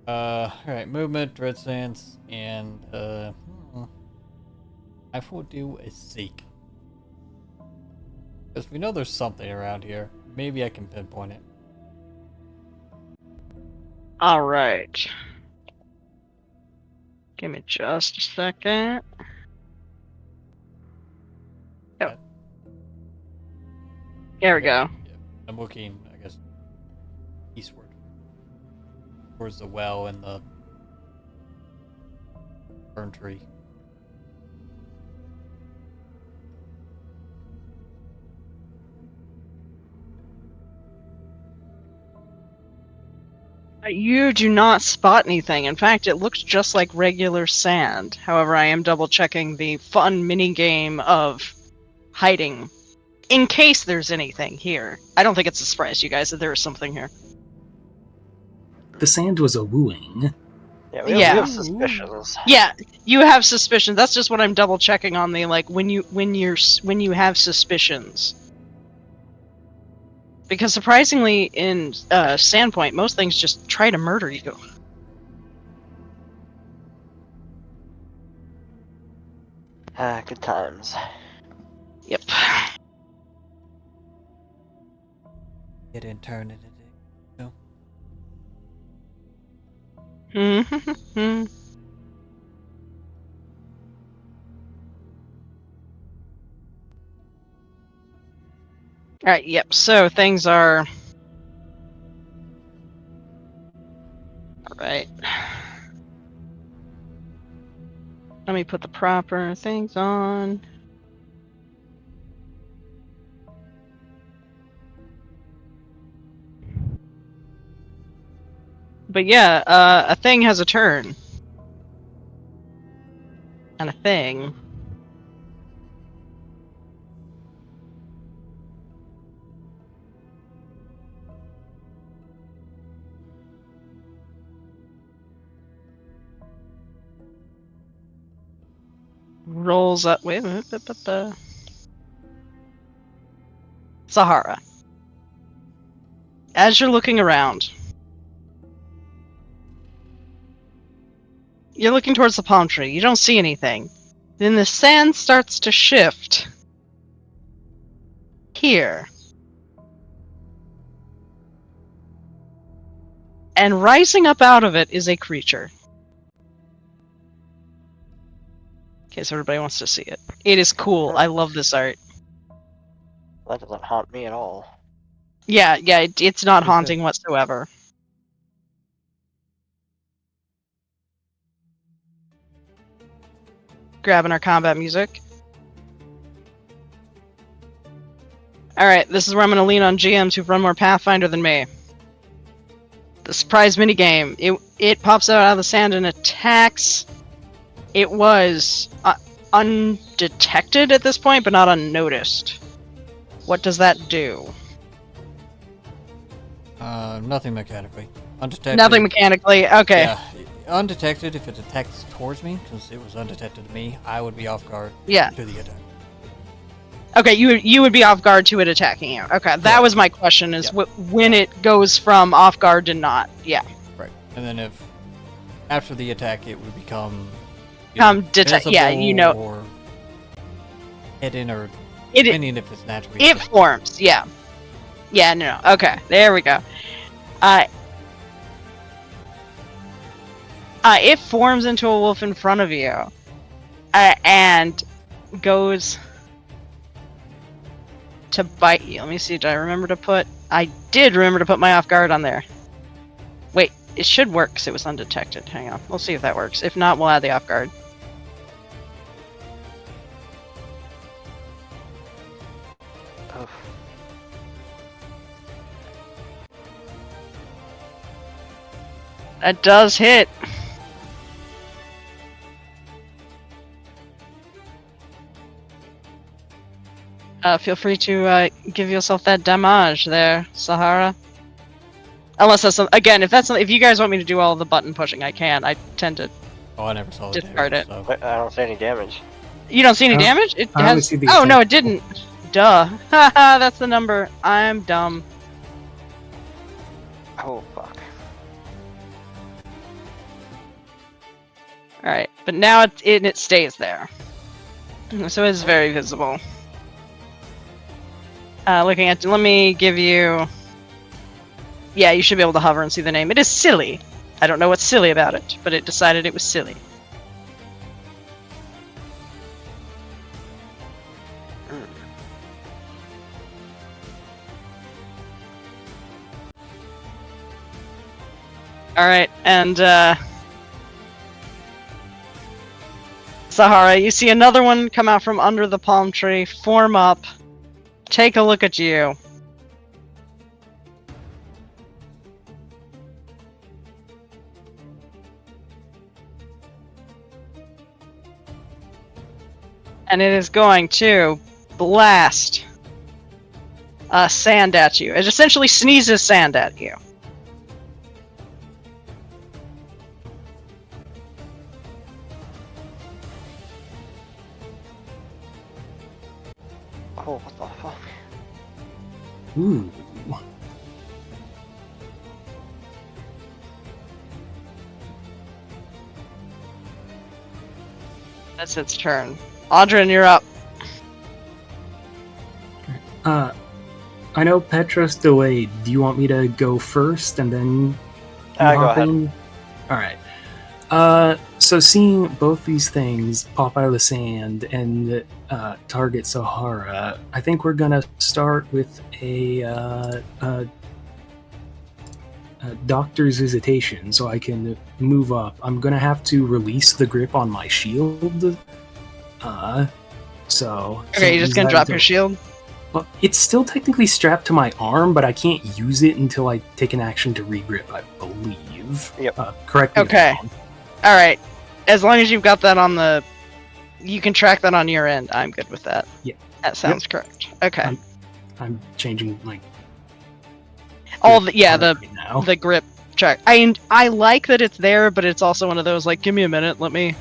Alright, movement, red sands, and I will do a seek. Because we know there's something around here. Maybe I can pinpoint it. All right. Give me just a second. Oh. There we go. Yeah. I'm looking, I guess, eastward. Towards the well and the fern tree. You do not spot anything. In fact, it looks just like regular sand. However, I am double checking the fun mini game of hiding in case there's anything here. I don't think it's a surprise, you guys, that there is something here. The sand was a wooing. Yeah, we have suspicions. Yeah, you have suspicions. That's just what I'm double checking on the when you have suspicions. Because surprisingly, in Sandpoint, most things just try to murder you. Good times. Yep. It didn't turn into no. Mhm. Alright, yep, so things are... Alright. Let me put the proper things on. But yeah, a thing has a turn. And a thing. Rolls up. Wait a minute. Sahara. As you're looking around, you're looking towards the palm tree. You don't see anything. Then the sand starts to shift. Here. And rising up out of it is a creature. In case everybody wants to see it. It is cool. I love this art. That doesn't haunt me at all. Yeah, it's not Pretty haunting whatsoever. Grabbing our combat music. Alright, this is where I'm going to lean on GMs who've run more Pathfinder than me. The surprise minigame. It pops out of the sand and attacks. It was undetected at this point, but not unnoticed. What does that do? Nothing mechanically. Undetected. Nothing mechanically. Okay. Yeah, undetected. If it attacks towards me, because it was undetected to me, I would be off guard. Yeah. To the attack. Okay, you would be off guard to it attacking you. Okay, that was my question: is when it goes from off guard to not. Yeah. Right, and then if after the attack it would become detect. Yeah, you know. Or hidden, or It depending if it's naturally. it forms. Yeah. Yeah. No. Okay. There we go. It forms into a wolf in front of you, and goes to bite you. Let me see. Did I remember to put? I did remember to put my off guard on there. Wait, it should work because it was undetected. Hang on. We'll see if that works. If not, we'll add the off guard. Oh. That does hit. Feel free to give yourself that damage there, Sahara. Unless that's again, if you guys want me to do all the button pushing, I can. I tend to. Oh, I never saw the discard damage, it. so. But I don't see any damage. You don't see any damage? It I only has. see the Oh no, attack. it didn't. Duh. Haha, that's the number. I'm dumb. Oh, fuck. All right, but now it stays there, so it's very visible. Looking at, let me give you. Yeah, you should be able to hover and see the name. It is silly. I don't know what's silly about it, but it decided it was silly. All right, and Sahara, you see another one come out from under the palm tree, form up, take a look at you. And it is going to blast sand at you. It essentially sneezes sand at you. Oh, what the fuck? Ooh. That's its turn. Audrin, you're up. I know Petros delayed. Do you want me to go first and then Go hop ahead. in? All right. So seeing both these things pop out of the sand and target Sahara, I think we're gonna start with a doctor's visitation, so I can move up. I'm gonna have to release the grip on my shield. So Okay, you're just gonna drop your shield? Well, it's still technically strapped to my arm, but I can't use it until I take an action to regrip, I believe. Yep. Correct me if Okay. I'm wrong. Alright. As long as you've got that on the... You can track that on your end. I'm good with that. Yeah. That sounds correct. Okay. I'm changing, like... All the... Yeah, right now. the grip track. I like that it's there, but it's also one of those, like, give me a minute, let me...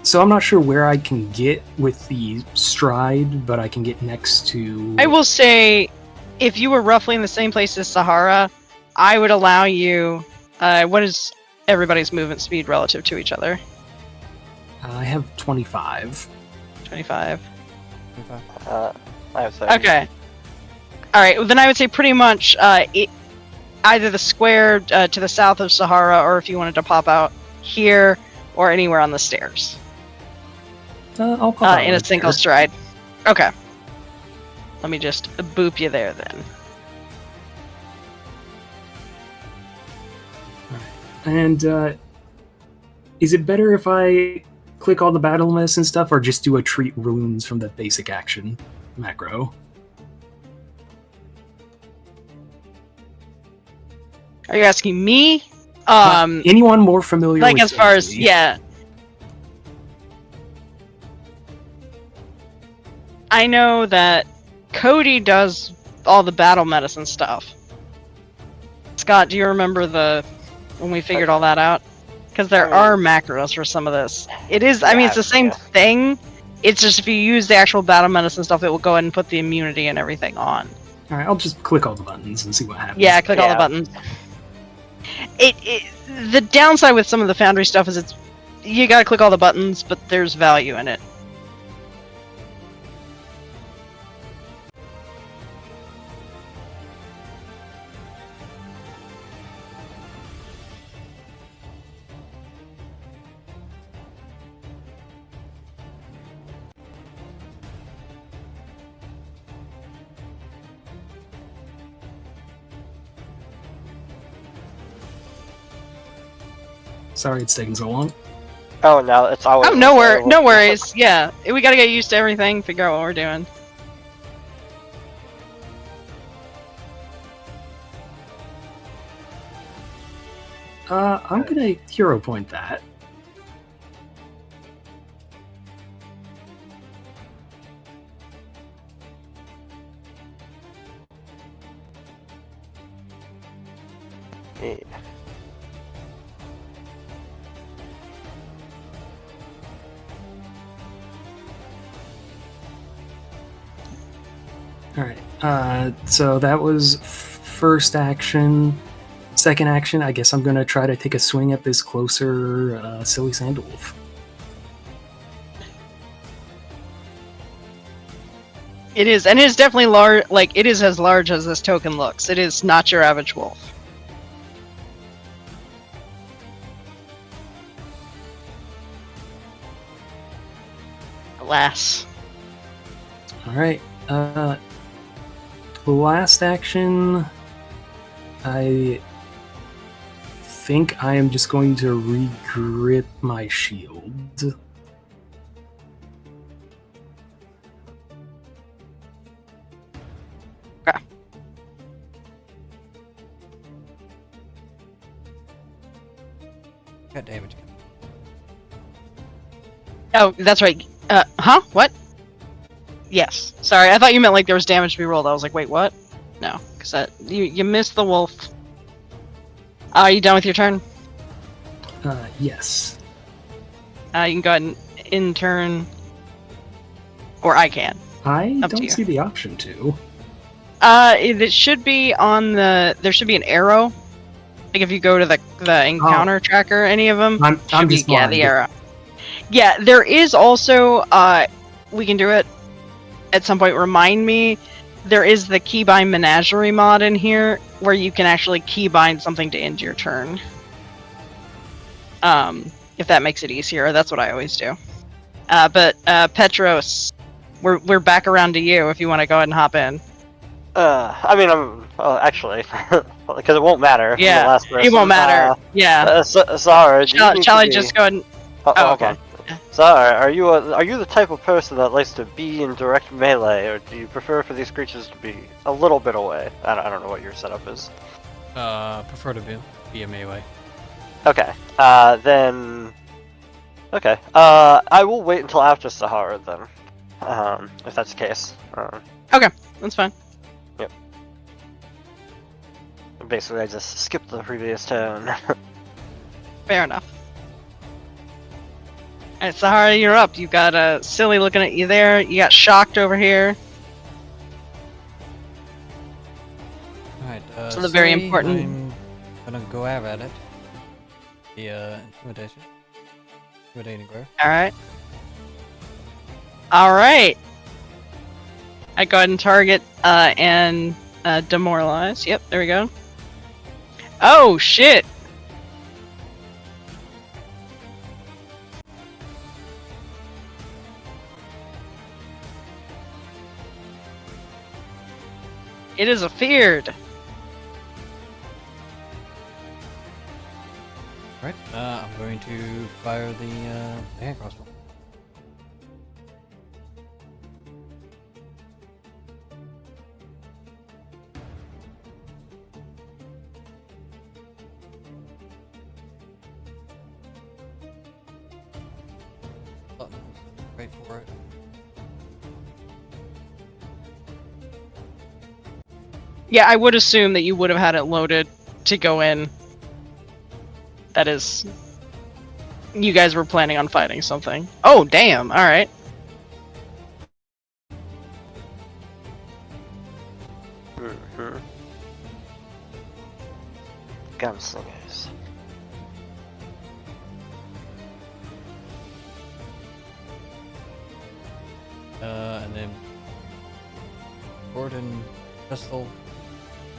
So I'm not sure where I can get with the stride, but I can get next to... I will say, if you were roughly in the same place as Sahara, I would allow you... what is everybody's movement speed relative to each other? I have 25. 25. I have 7. Okay. Alright, well, then I would say pretty much either the square to the south of Sahara, or if you wanted to pop out here, or anywhere on the stairs. I'll pop out in a right single there. stride. Okay. Let me just boop you there then. And is it better if I click all the battle medicine stuff, or just do a treat runes from the basic action macro? Are you asking me? Anyone more familiar Like with as far as, Enmity? yeah. I know that Cody does all the battle medicine stuff. Scott, do you remember when we figured all that out? Because there are macros for some of this. It is, I mean, it's the same thing. It's just if you use the actual battle medicine stuff, it will go ahead and put the immunity and everything on. Alright, I'll just click all the buttons and see what happens. Yeah, click all the buttons. The downside with some of the Foundry stuff is you gotta click all the buttons, but there's value in it. Sorry it's taking so long. Oh, no, it's always... Oh, no worries. Yeah, we gotta get used to everything, figure out what we're doing. I'm gonna hero point that. Yeah. Alright, so that was first action. Second action, I guess I'm gonna try to take a swing at this closer silly sandwolf. It is, and it is definitely large. Like, it is as large as this token looks. It is not your average wolf. Alas. Alright, last action, I think I am just going to re-grip my shield. Okay. Got damage. Oh, that's right. Huh? What? Yes. Sorry, I thought you meant like there was damage to be rolled. I was like, wait, what? No, because you missed the wolf. Are you done with your turn? Yes. You can go ahead and in turn, or I can. I Up to don't you. see the option to. It should be on the. There should be an arrow. Like if you go to the encounter tracker, any of them. I'm should be, just yeah, blind. the arrow. Yeah, there is also. We can do it at some point. Remind me. there is the keybind menagerie mod in here where you can actually keybind something to end your turn. If that makes it easier, that's what I always do. But Petros, we're back around to you if you want to go ahead and hop in. I mean, actually, because it won't matter. Yeah, the last person. it won't matter. Yeah. Sahara, do you need Shall to I be... just go ahead and... Oh, okay. Sahara, are you the type of person that likes to be in direct melee, or do you prefer for these creatures to be a little bit away? I don't know what your setup is. Prefer to be a melee. Okay. Then. Okay. I will wait until after Sahara then. If that's the case. Okay, that's fine. Yep. Basically, I just skipped the previous turn. Fair enough. Alright, Sahara, you're up. You got Silly looking at you there. You got Shocked over here. Alright, So the very Silly, important- I'm gonna go at it. The intimidation. Intimidating growth. Alright. I go ahead and target and demoralize. Yep, there we go. Oh shit! It is a feared. Right, I'm going to fire the hand crossbow. Buttons, wait for it. Yeah, I would assume that you would have had it loaded to go in. That is... You guys were planning on fighting something. Oh, damn, alright. Gunslingers. And then Gordon pistol,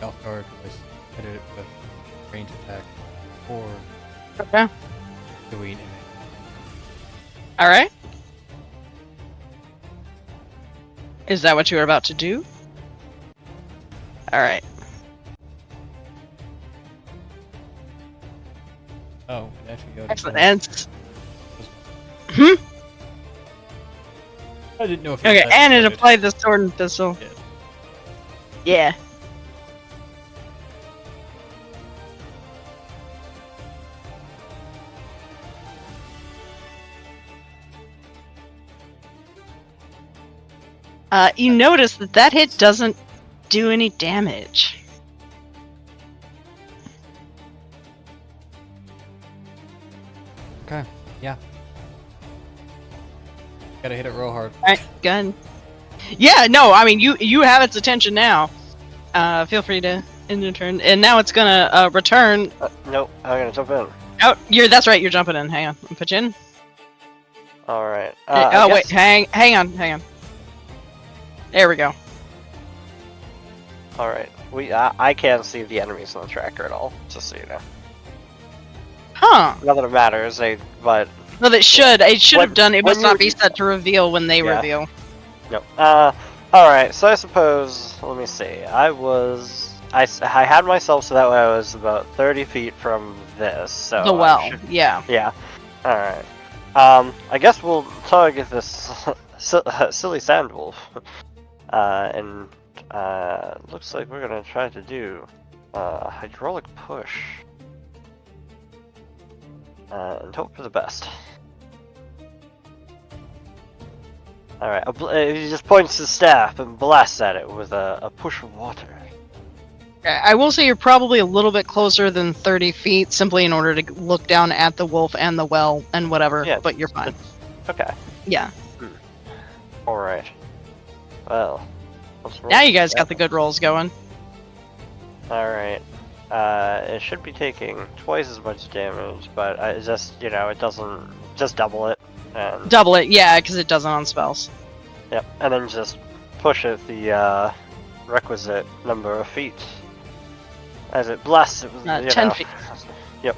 golf card, I hit it with range attack or Okay. Thuvian. Alright. Is that what you were about to do? Alright. Oh, it actually goes. Excellent. And... Hmm? I didn't know if Okay, was and it loaded. applied the sword and pistol. Yeah. Yeah. You notice that that hit doesn't do any damage. Okay, yeah. Gotta hit it real hard. Alright, gun. Yeah, no, I mean, you have its attention now. Feel free to end your turn. And now it's gonna return. Nope, I'm gonna jump in. Oh, that's right, you're jumping in. Hang on, I'll put you in. Alright. Oh, wait, hang on. There we go. Alright. I can't see the enemies on the tracker at all, just so you know. Huh. Not that it matters, but... Well, it should. It should have When- done. It when must not you- be set to reveal when they Yeah. reveal. Nope. Alright, so I suppose... Let me see. I had myself so that way I was about 30 feet from this, so... The I well, should- yeah. Yeah. Alright. I guess we'll target this silly sandwolf. And looks like we're gonna try to do hydraulic push. And hope for the best. Alright, he just points his staff and blasts at it with a push of water. I will say you're probably a little bit closer than 30 feet, simply in order to look down at the wolf and the well and whatever, Yeah. but you're fine. Okay. Yeah. Alright. Well. Let's roll Now you guys that. got the good rolls going. Alright. It should be taking twice as much damage, but it just, it doesn't... Just double it. And, Double it, yeah, because it doesn't on spells. yep, and then just push it the requisite number of feet. As it blasts, it was 10 feet. Yep.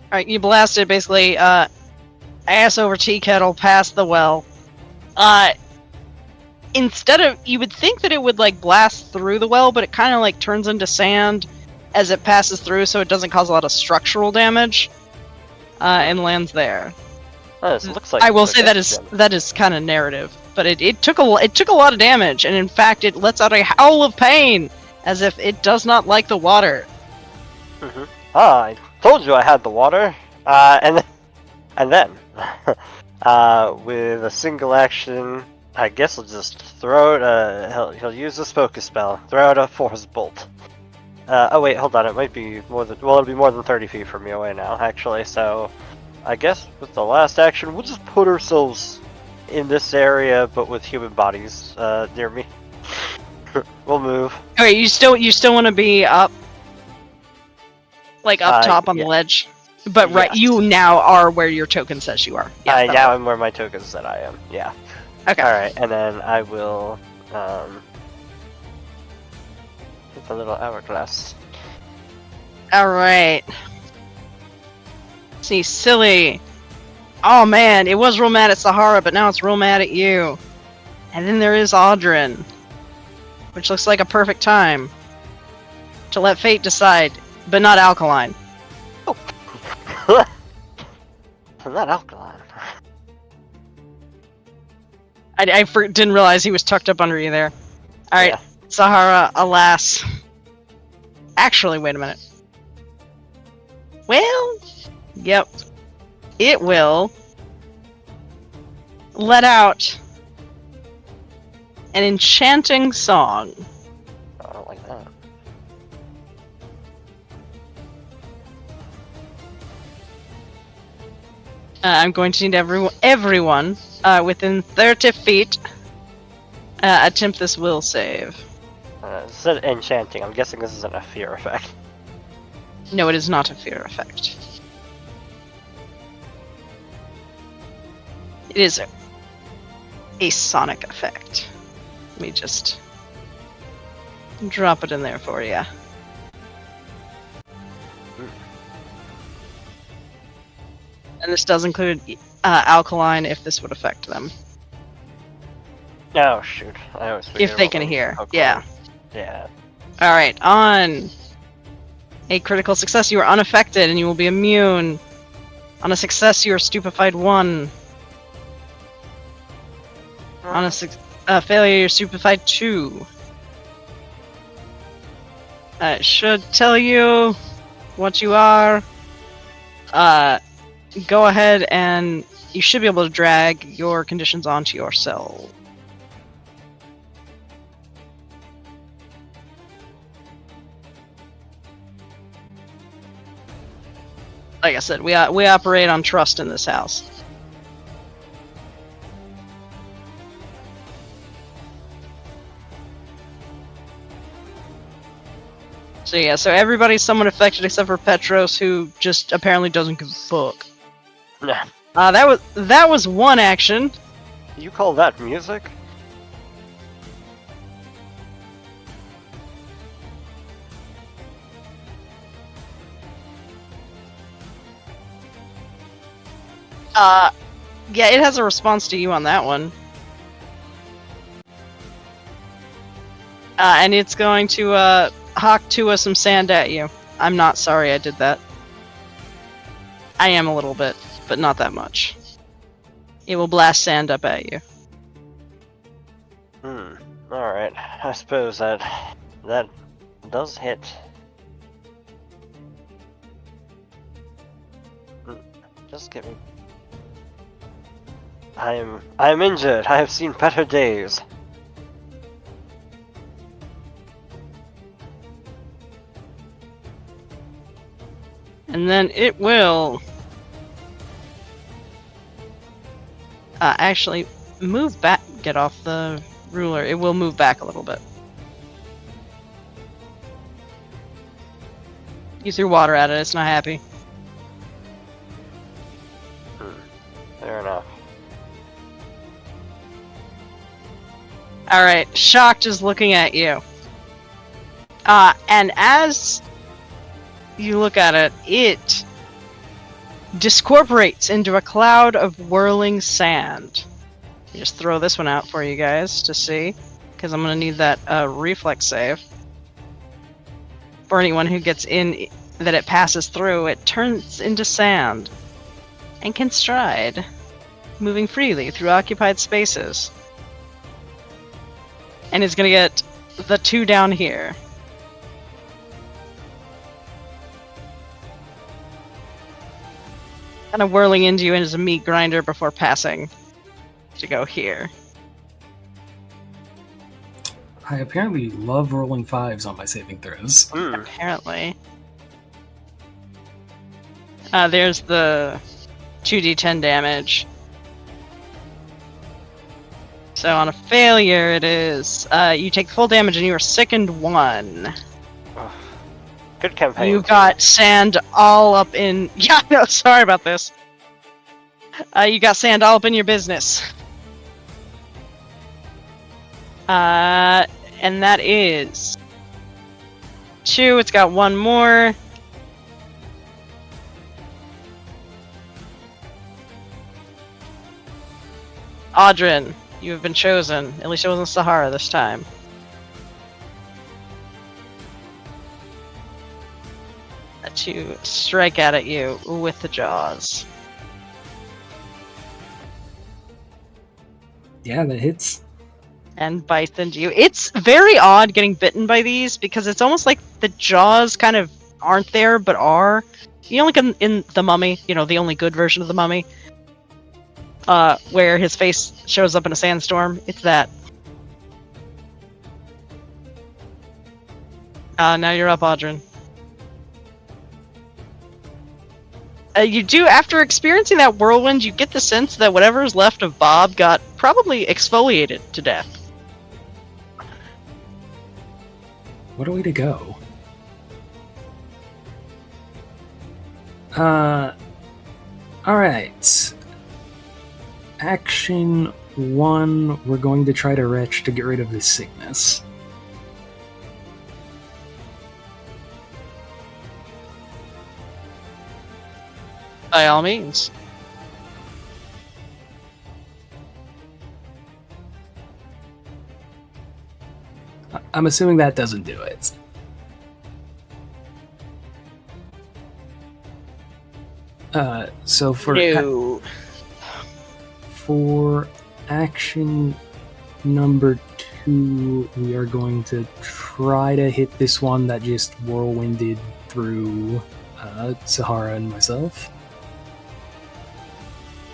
Alright, you blasted basically ass over tea kettle past the well. Instead of, you would think that it would like blast through the well, but it kind of like turns into sand as it passes through, so it doesn't cause a lot of structural damage, and lands there. Oh, this looks like I will say damage. that is kind of narrative, but it took a lot of damage, and in fact, it lets out a howl of pain as if it does not like the water. Mm-hmm. Ah, I told you I had the water. And then, with a single action, I guess he'll just throw it. He'll use this focus spell. Throw out a force bolt. Oh wait, hold on. It might be more than. Well, it'll be more than 30 feet from me away now, actually. So, I guess with the last action, we'll just put ourselves in this area, but with human bodies near me. We'll move. Okay, you still want to be up, like up top on yeah. the ledge, but right, Yes. you now are where your token says you are. Yeah, that now one. I'm where my token said I am. Yeah. Okay. All right, and then I will hit the little hourglass. All right. See, silly. Oh man, it was real mad at Sahara, but now it's real mad at you. And then there is Audrin, which looks like a perfect time to let fate decide, but not alkaline. I'm not alkaline. I didn't realize he was tucked up under you there. All right, Yeah. Sahara, alas. Actually, wait a minute. Well, yep. It will let out an enchanting song. I don't like that. I'm going to need everyone within 30 feet attempt this will save. It said enchanting. I'm guessing this isn't a fear effect. No, it is not a fear effect. It is a sonic effect. Let me just drop it in there for you. And this does include alkaline if this would affect them. Oh shoot! I always forget If they about can those. hear, Okay. yeah. Yeah. Alright, on a critical success, you are unaffected and you will be immune. On a success, you are stupefied 1. On a failure, you're stupefied 2. It should tell you what you are. Go ahead and you should be able to drag your conditions onto your cell. Like I said, we operate on trust in this house. So yeah, so everybody's somewhat affected except for Petros, who just apparently doesn't give a fuck. Nah. That was one action. You call that music? Yeah, it has a response to you on that one. And it's going to hawk some sand at you. I'm not sorry I did that. I am a little bit, but not that much. It will blast sand up at you. Alright. I suppose that does hit. Just give me. I am injured. I have seen better days. And then it will actually move back. Get off the ruler. It will move back a little bit. You threw water at it. It's not happy. Fair enough. Alright, Shocked is looking at you. And as you look at it, it discorporates into a cloud of whirling sand. Just throw this one out for you guys to see, because I'm going to need that reflex save. For anyone who gets in that it passes through, it turns into sand and can stride, moving freely through occupied spaces. And it's going to get the 2 down here. Kind of whirling into you as a meat grinder before passing to go here. I apparently love rolling 5s on my saving throws. Apparently. There's the 2d10 damage. So on a failure, it is you take full damage and you are sickened 1. Good campaign. You got sand all up in. Yeah, no, sorry about this. You got sand all up in your business. And that is 2. It's got 1 more. Audrin, you have been chosen. At least it wasn't Sahara this time. To strike out at you with the jaws. Yeah, that hits. And bites into you. It's very odd getting bitten by these because it's almost like the jaws kind of aren't there but are. You know, like in The Mummy, you know, the only good version of The Mummy, where his face shows up in a sandstorm. It's that. Now you're up, Audrin. You do, after experiencing that whirlwind, you get the sense that whatever's left of Bob got probably exfoliated to death. What a way to go. Alright. Action 1, we're going to try to retch to get rid of this sickness. By all means. I'm assuming that doesn't do it. So for for action number 2, we are going to try to hit this one that just whirlwinded through Sahara and myself.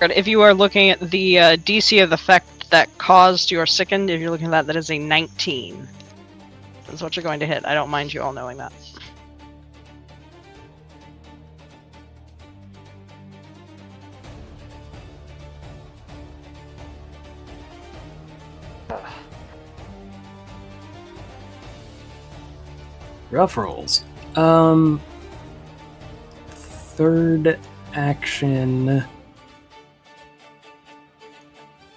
If you are looking at the DC of the effect that caused your sickened, if you're looking at that, that is a 19. That's what you're going to hit. I don't mind you all knowing that. Rough rolls. Third action.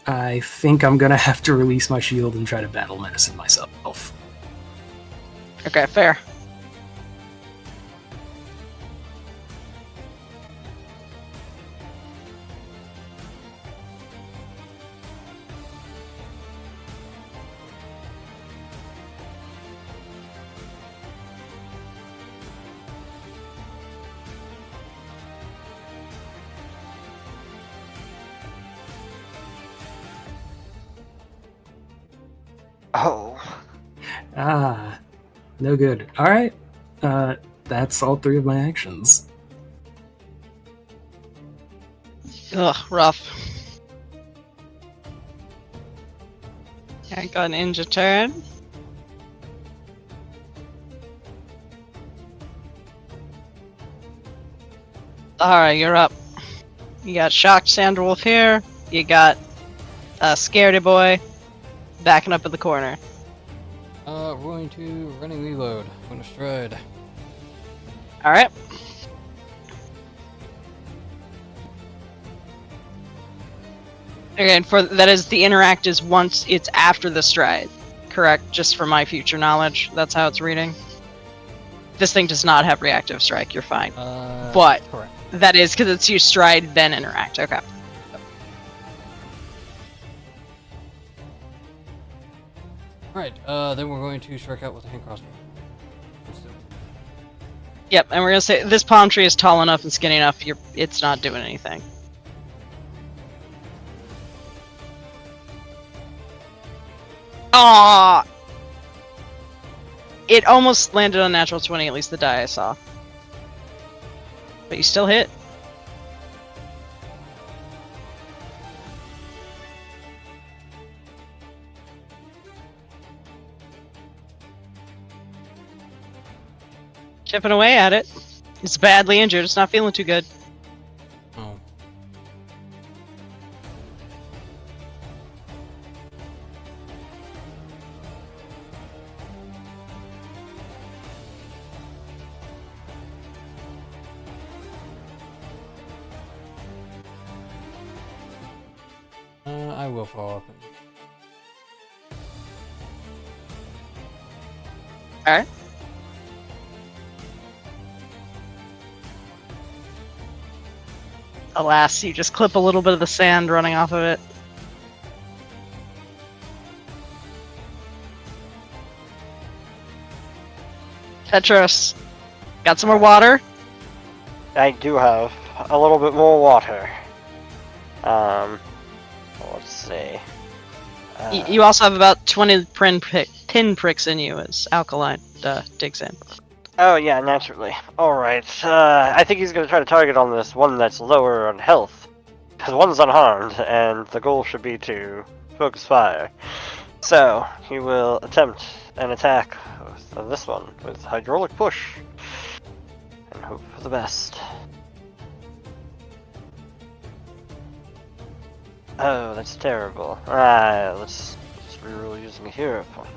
I think I'm gonna have to release my shield and try to battle medicine myself. Okay, fair. Oh. Ah, no good. Alright, that's all 3 of my actions. Ugh, rough. I got an ninja turn. Alright, you're up. You got Shocked Sandwolf here. You got Scaredy Boy backing up in the corner. We're going to running reload. I'm gonna stride. Again, that is the interact is once it's after the stride, correct? Just for my future knowledge, that's how it's reading. This thing does not have reactive strike. You're fine, but correct. that is because it's you stride then interact. Okay. Alright, then we're going to strike out with a hand crossbow. Yep, and we're gonna say this palm tree is tall enough and skinny enough. It's not doing anything. Ah! It almost landed on natural 20, at least the die I saw. But you still hit. Chipping away at it. It's badly injured. It's not feeling too good. Oh. I will follow up. Alright. Alas, you just clip a little bit of the sand running off of it. Petros, got some more water? I do have a little bit more water. Let's see. You also have about 20 pin pricks in you as Alkaline digs in. Oh yeah, naturally. Alright, I think he's gonna try to target on this one that's lower on health. Because one's unharmed, and the goal should be to focus fire. So, he will attempt an attack with this one, with hydraulic push. And hope for the best. Oh, that's terrible. Let's reroll using a hero point.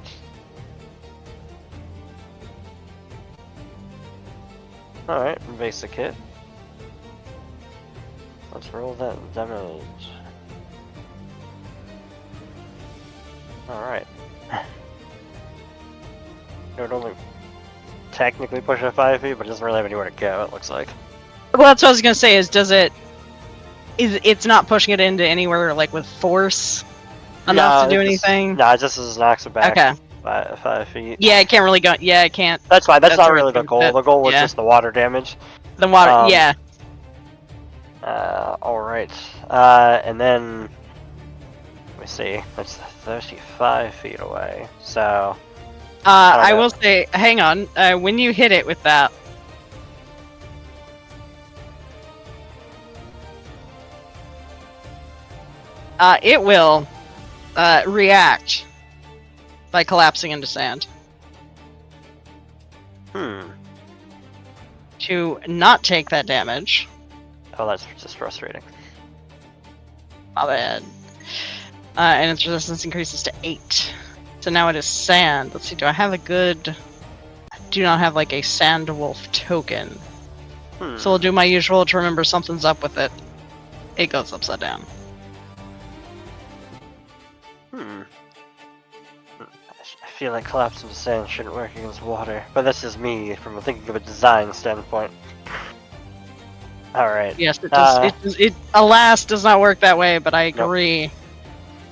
Alright, basic hit. Let's roll that damage. Alright. It would only technically push it 5 feet, but it doesn't really have anywhere to go, it looks like. Well, that's what I was gonna say, it's not pushing it into anywhere, like, with force enough to do anything? Nah, it just knocks it back. Okay. 5 feet. Yeah, it can't really go. Yeah, it can't. That's fine. That's not where really the goal. The goal was just the water damage. The water. Yeah. All right. And then let me see. That's 35 feet away. So. I will say, hang on. When you hit it with that, it will react by collapsing into sand. To not take that damage. Oh, that's just frustrating. My bad. And its resistance increases to 8. So now it is sand. Let's see, do I have a good... I do not have, like, a sand wolf token. So I'll do my usual to remember something's up with it. It goes upside down. I feel like collapsing into sand shouldn't work against water, but that's just me from thinking of a design standpoint. Alright. Yes, it does. It alas does not work that way, but I agree. Nope.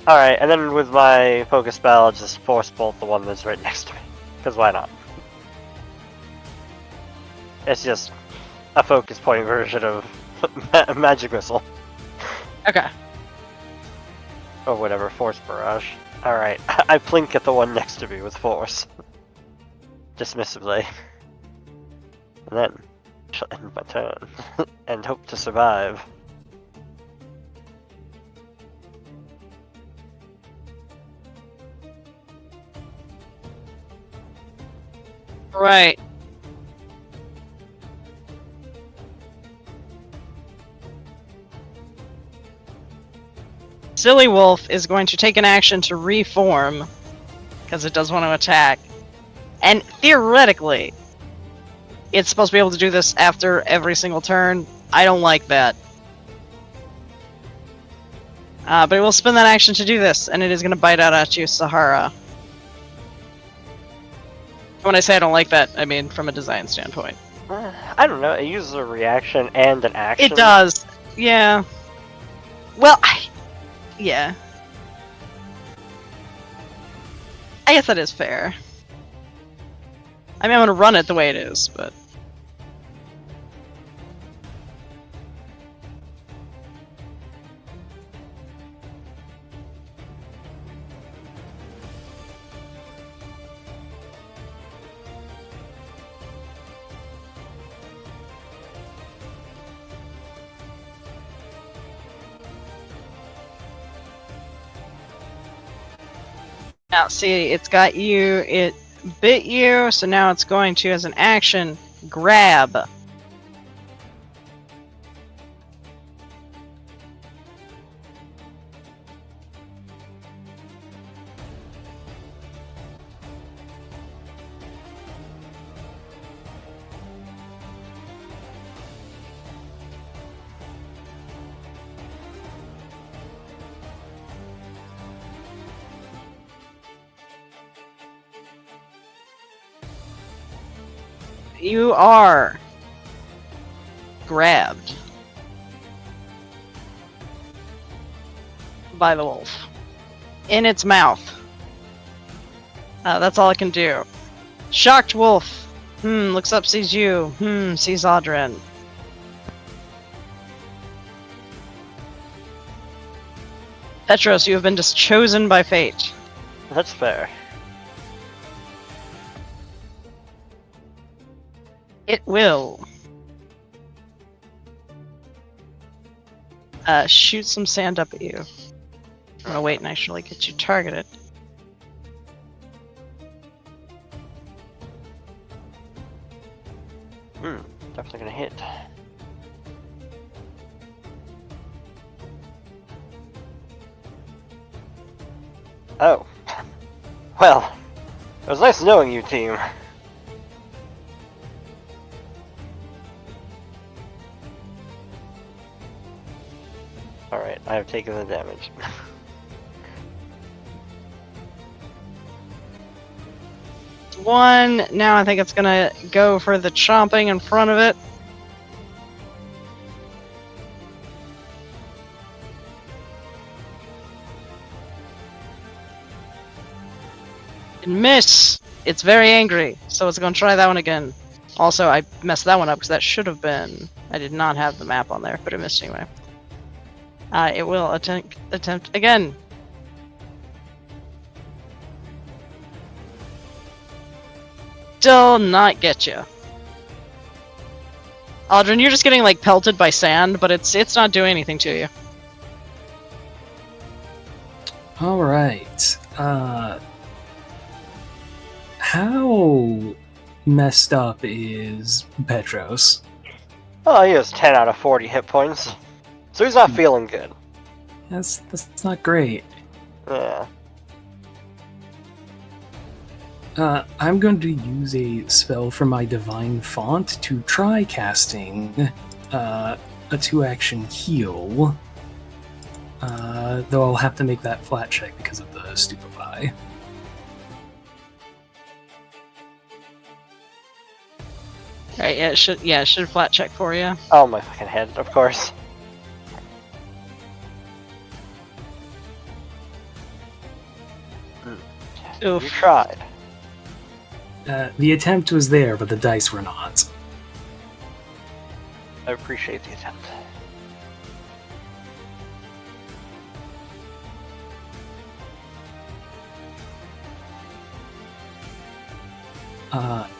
Alright, and then with my focus spell, I'll just force bolt the one that's right next to me. Because why not? It's just a focus point version of Magic Missile. Okay. Or whatever, Force Barrage. Alright, I blink at the one next to me with force. Dismissively. And then, shall end my turn. And hope to survive. Right. Silly Wolf is going to take an action to reform, because it does want to attack. And theoretically, it's supposed to be able to do this after every single turn. I don't like that. But it will spend that action to do this, and it is going to bite out at you, Sahara. When I say I don't like that, I mean from a design standpoint. I don't know. It uses a reaction and an action. It does. Yeah. Well, yeah. I guess that is fair. I mean, I'm gonna run it the way it is, but... Now, see, it's got you, it bit you, so now it's going to, as an action, grab. You are grabbed by the wolf in its mouth. That's all it can do. Shocked wolf. Looks up, sees you. Sees Audrin. Petros, you have been just chosen by fate. That's fair. It will shoot some sand up at you. I'm gonna wait and actually get you targeted. Definitely gonna hit. Oh. Well, it was nice knowing you, team. Alright, I have taken the damage. One, now I think it's gonna go for the chomping in front of it. And miss! It's very angry, so it's gonna try that one again. Also, I messed that one up because that should have been... I did not have the map on there, but it missed anyway. It will attempt again. Still not get you. Audrin, you're just getting like pelted by sand, but it's not doing anything to you. All right. How messed up is Petros? Oh, he has 10 out of 40 hit points. So he's not feeling good. That's not great. Yeah. I'm going to use a spell from my divine font to try casting a 2-action heal. Though I'll have to make that flat check because of the stupefy. Alright, yeah, it should flat check for you. Oh, my fucking head, of course. Oof. You tried. The attempt was there, but the dice were not. I appreciate the attempt.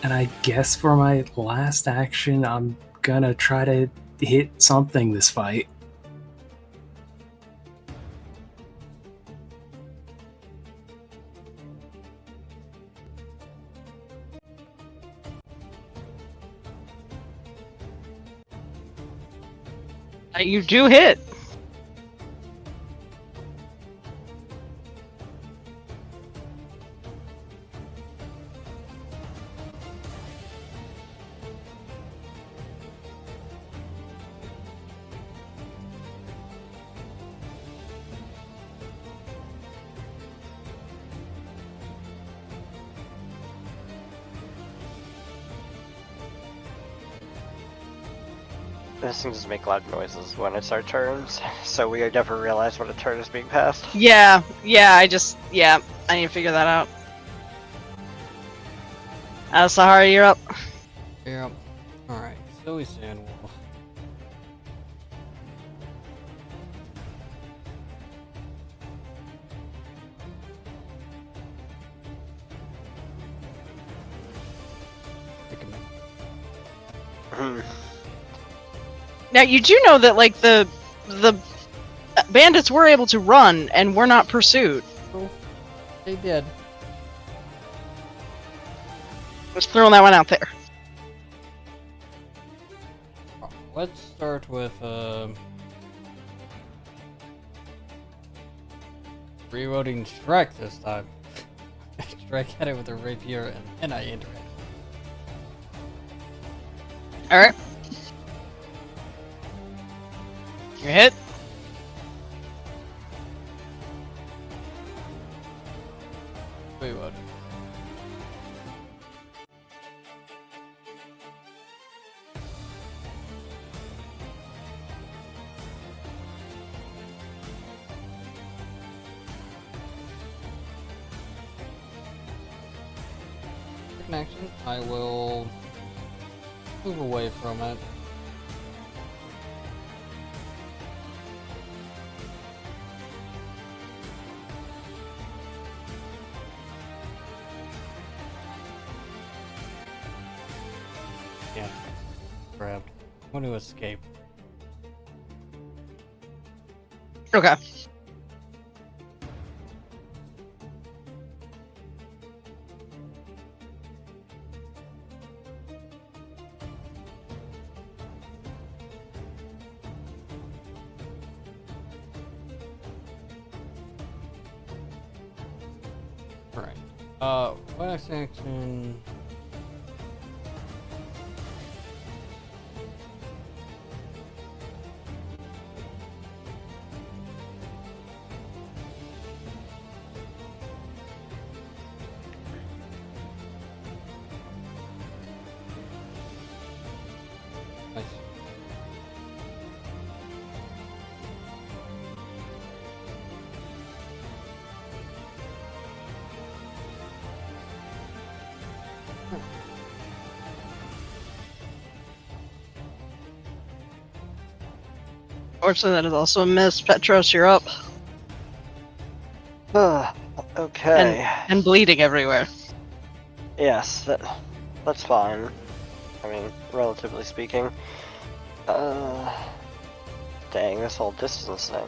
And I guess for my last action, I'm gonna try to hit something this fight. You do hit. This thing does make loud noises when it's our turns, so we never realize when a turn is being passed. Yeah, I need to figure that out. Sahara, you're up. Yeah. Alright, so we stand wolf. Pick him up. Now you do know that like the bandits were able to run and were not pursued. Oh, they did. Just throwing that one out there. Let's start with reloading strike this time. Strike at it with a rapier and then I enter it. Alright. You hit. Reload. Action, I will move away from it. Yeah, grabbed. I want to escape. Okay. Last action. Nice. Fortunately, that is also a miss. Petros, you're up. Okay. And bleeding everywhere. Yes, that's fine. I mean, relatively speaking. Dang, this whole distance thing.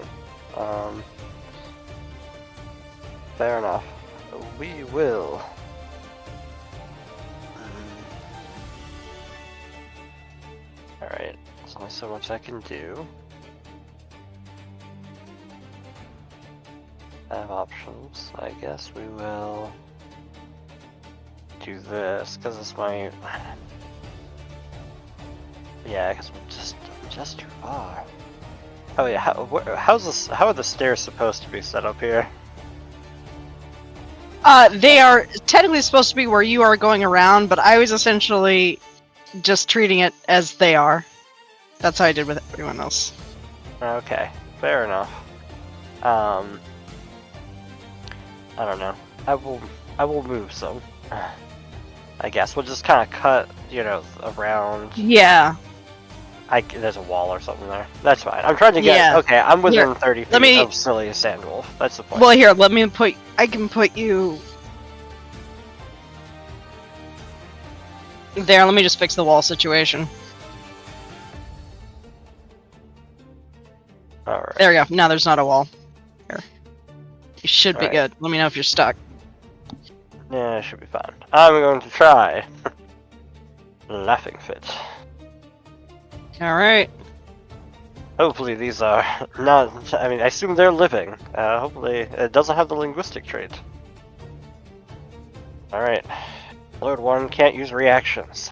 Fair enough. We will. Alright, there's only so much I can do. I have options. I guess we will do this, because this might... Yeah, I guess I'm just too far. Oh yeah, how are the stairs supposed to be set up here? They are technically supposed to be where you are going around, but I was essentially just treating it as they are. That's how I did with everyone else. Okay, fair enough. I don't know. I will move some. I guess we'll just kind of cut, around. Yeah. There's a wall or something there. That's fine. I'm trying to get. Yeah. Okay, I'm within Here, 30 feet of silly Sandwolf. That's the point. Well, here, I can put you there. Let me just fix the wall situation. All right. There we go. Now there's not a wall. Here. You should be Alright. good. Let me know if you're stuck. Yeah, it should be fine. I'm going to try. Laughing fit. Alright. Hopefully these are not. I mean, I assume they're living. Hopefully it doesn't have the linguistic trait. All right. Lord 1 can't use reactions.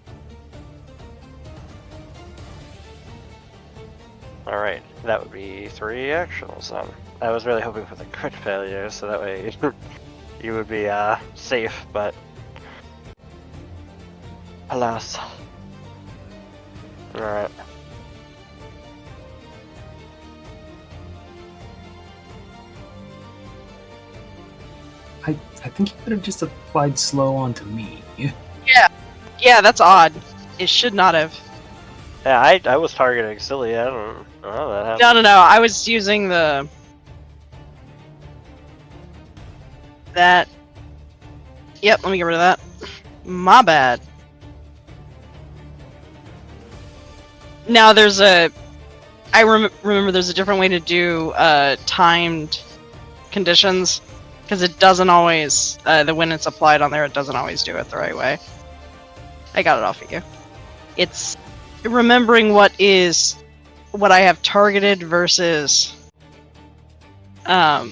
All right, that would be 3 actions then. I was really hoping for the crit failure, so that way you would be safe, but alas. All right. I think you could have just applied slow onto me. Yeah, that's odd. It should not have. Yeah, I was targeting silly. I don't know how that happened. No, no, no. I was using that. Yep, let me get rid of that. My bad. Now there's a. I remember there's a different way to do timed conditions, because it doesn't always. When it's applied on there, it doesn't always do it the right way. I got it off of you. It's remembering what I have targeted versus there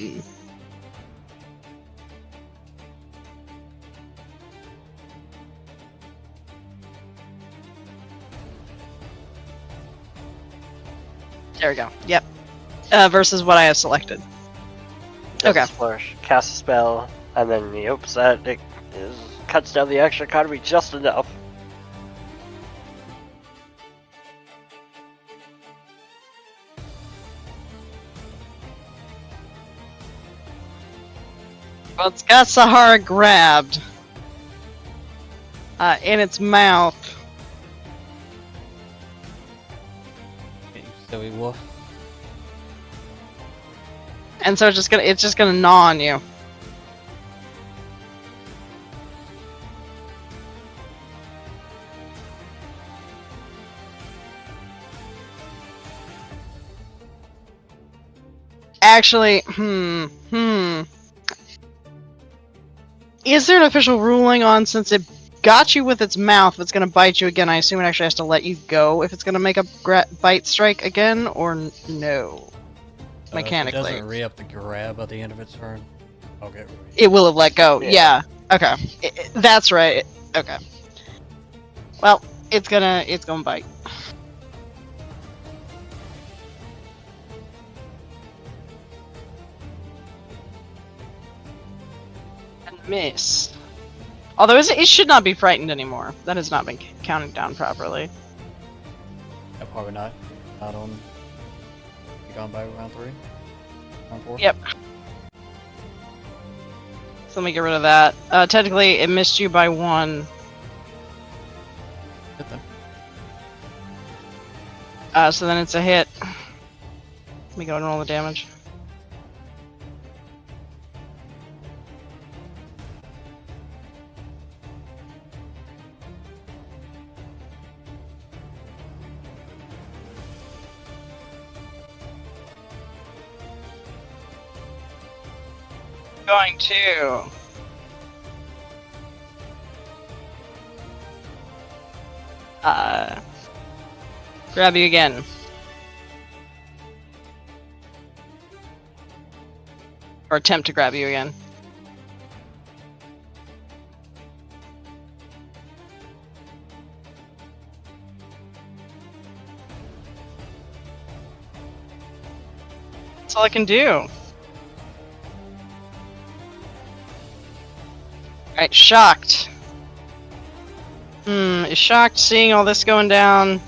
we go. Yep. Versus what I have selected. Okay. Flourish, cast a spell, and then he hopes that it cuts down the extra economy just enough. Well, it's got Sahara grabbed in its mouth. You silly wolf. And so it's just gonna gnaw on you. Actually, is there an official ruling on, since it got you with its mouth, if it's gonna bite you again? I assume it actually has to let you go if it's gonna make a bite strike again, or no? Mechanically. If it doesn't re-up the grab at the end of its turn, I'll get rid of it. It will have let go. Yeah. Yeah. Okay. That's right. Okay. Well, it's gonna bite. And miss. Although it should not be frightened anymore. That has not been counted down properly. Yeah, probably not. Not on. You gone by round 3? Round 4? Yep. So let me get rid of that. Technically, it missed you by 1. Hit them. So then it's a hit. Let me go and roll the damage. Going to grab you again. Or attempt to grab you again. That's all I can do. Alright, shocked. Is shocked seeing all this going down.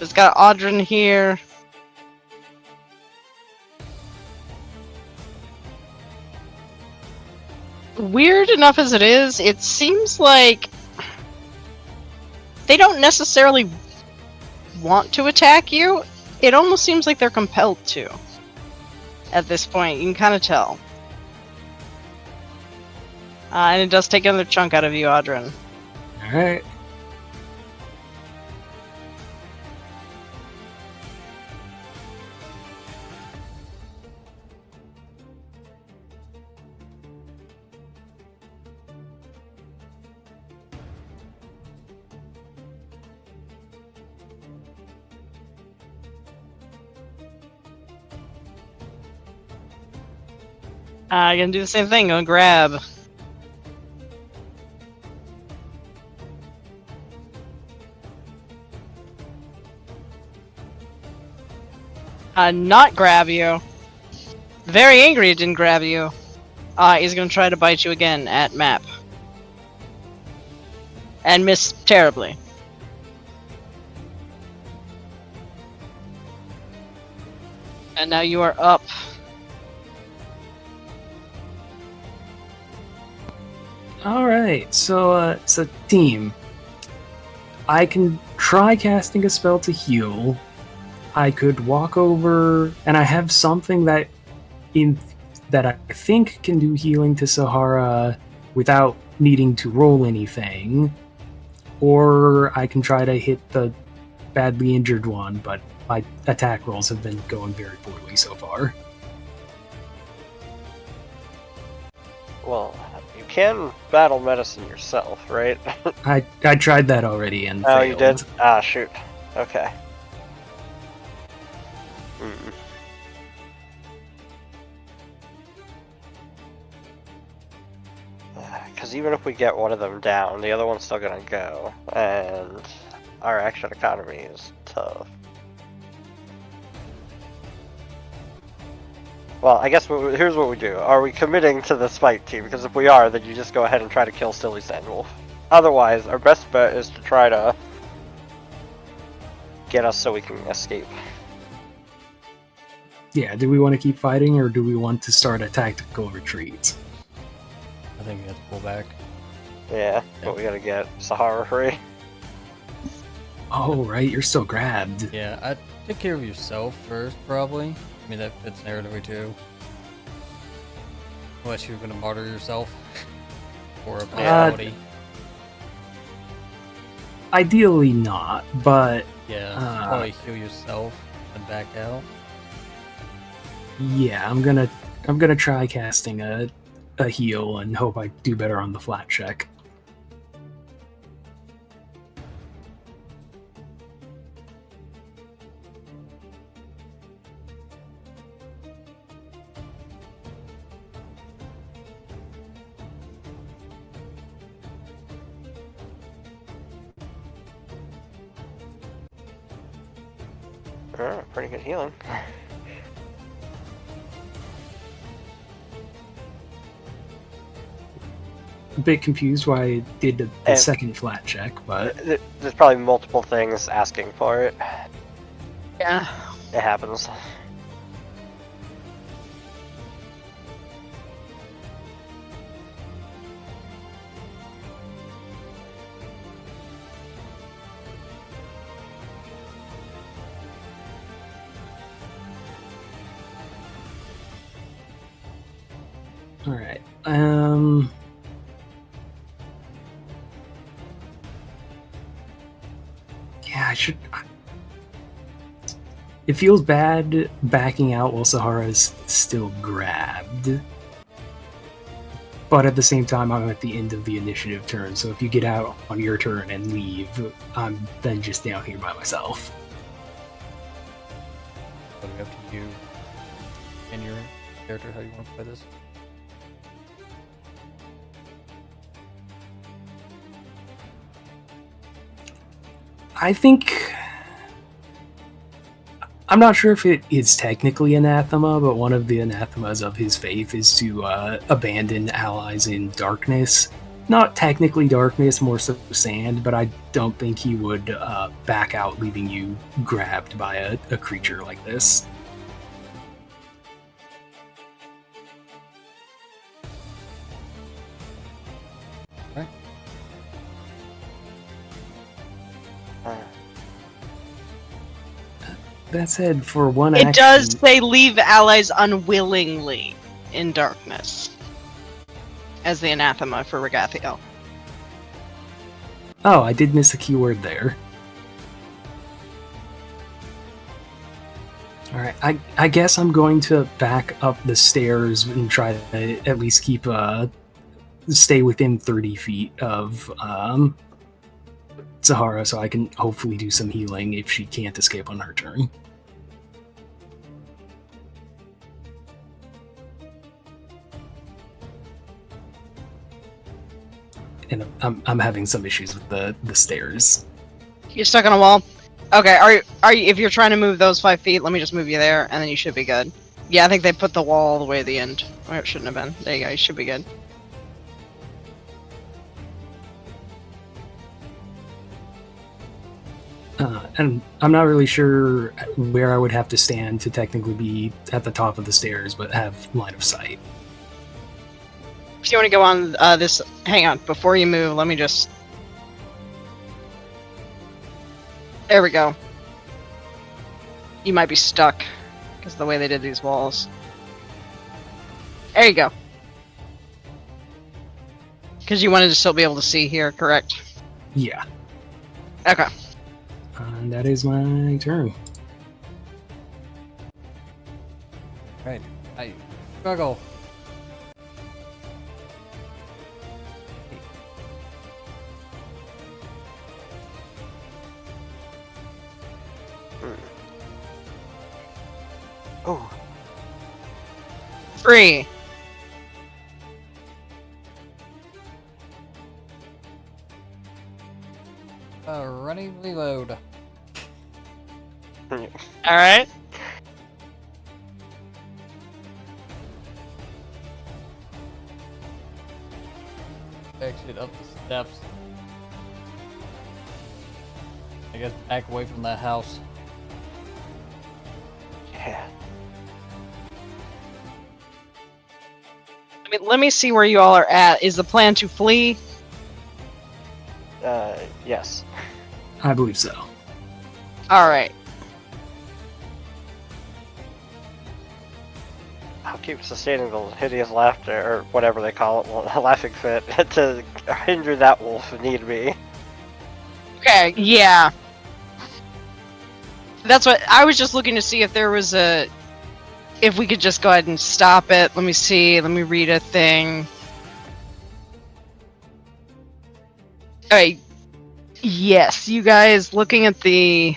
It's got Audrin here. Weird enough as it is, it seems like they don't necessarily want to attack you. It almost seems like they're compelled to. At this point, you can kind of tell. And it does take another chunk out of you, Audrin. Alright. I'm gonna do the same thing, go grab. Not grab you. Very angry it didn't grab you. He's gonna try to bite you again at map. And miss terribly. And now you are up. All right, so team, I can try casting a spell to heal. I could walk over, and I have something that I think can do healing to Sahara without needing to roll anything. Or I can try to hit the badly injured one, but my attack rolls have been going very poorly so far. Well, you can battle medicine yourself, right? I tried that already and Oh, failed. you did? Ah, shoot. Okay. Because even if we get one of them down, the other one's still gonna go, and our action economy is tough. Well, I guess here's what we do. Are we committing to this fight, team? Because if we are, then you just go ahead and try to kill Silly Sandwolf. Otherwise, our best bet is to try to get us so we can escape. Yeah, do we want to keep fighting, or do we want to start a tactical retreat? I think we have to pull back. Yeah, but we gotta get Sahara free. Oh, right, you're still grabbed. Yeah, I'd take care of yourself first, probably. I mean, that fits narratively too. Unless you're gonna martyr yourself. Or a fatality. Ideally not, but Yeah, probably heal yourself and back out. yeah, I'm gonna try casting a heal and hope I do better on the flat check. Pretty good healing. A bit confused why I did the second flat check, but There's probably multiple things asking for it. Yeah. It happens. all right. Yeah, I should. It feels bad backing out while Sahara is still grabbed. But at the same time, I'm at the end of the initiative turn, so if you get out on your turn and leave, I'm then just down here by myself. So we up to you and your character how you want to play this. I think... I'm not sure if it is technically anathema, but one of the anathemas of his faith is to abandon allies in darkness. Not technically darkness, more so sand, but I don't think he would back out leaving you grabbed by a creature like this. Right. That said, for one It action... does say leave allies unwillingly in darkness as the anathema for Regathiel. Oh, I did miss a keyword there. Alright, I guess I'm going to back up the stairs and try to at least keep stay within 30 feet of Sahara so I can hopefully do some healing if she can't escape on her turn. And I'm having some issues with the stairs. You're stuck on a wall. Okay, are you? If you're trying to move those 5 feet, let me just move you there, and then you should be good. Yeah, I think they put the wall all the way to the end, or it shouldn't have been. There you go. You should be good. And I'm not really sure where I would have to stand to technically be at the top of the stairs, but have line of sight. If you want to go on this, hang on, before you move, let me just... There we go. You might be stuck, because of the way they did these walls. There you go. Because you wanted to still be able to see here, correct? Yeah. Okay. And that is my turn. Right. I struggle. Oh, 3. Running reload. Alright. Exit up the steps. I guess back away from that house. yeah. I mean, let me see where you all are at. Is the plan to flee? Yes. I believe so. Alright. I'll keep sustaining the hideous laughter, or whatever they call it, laughing fit, to hinder that wolf if need be. Okay, yeah. That's what I was just looking to see if there was a... If we could just go ahead and stop it. Let me see. Let me read a thing. Alright. Yes, you guys, looking at the...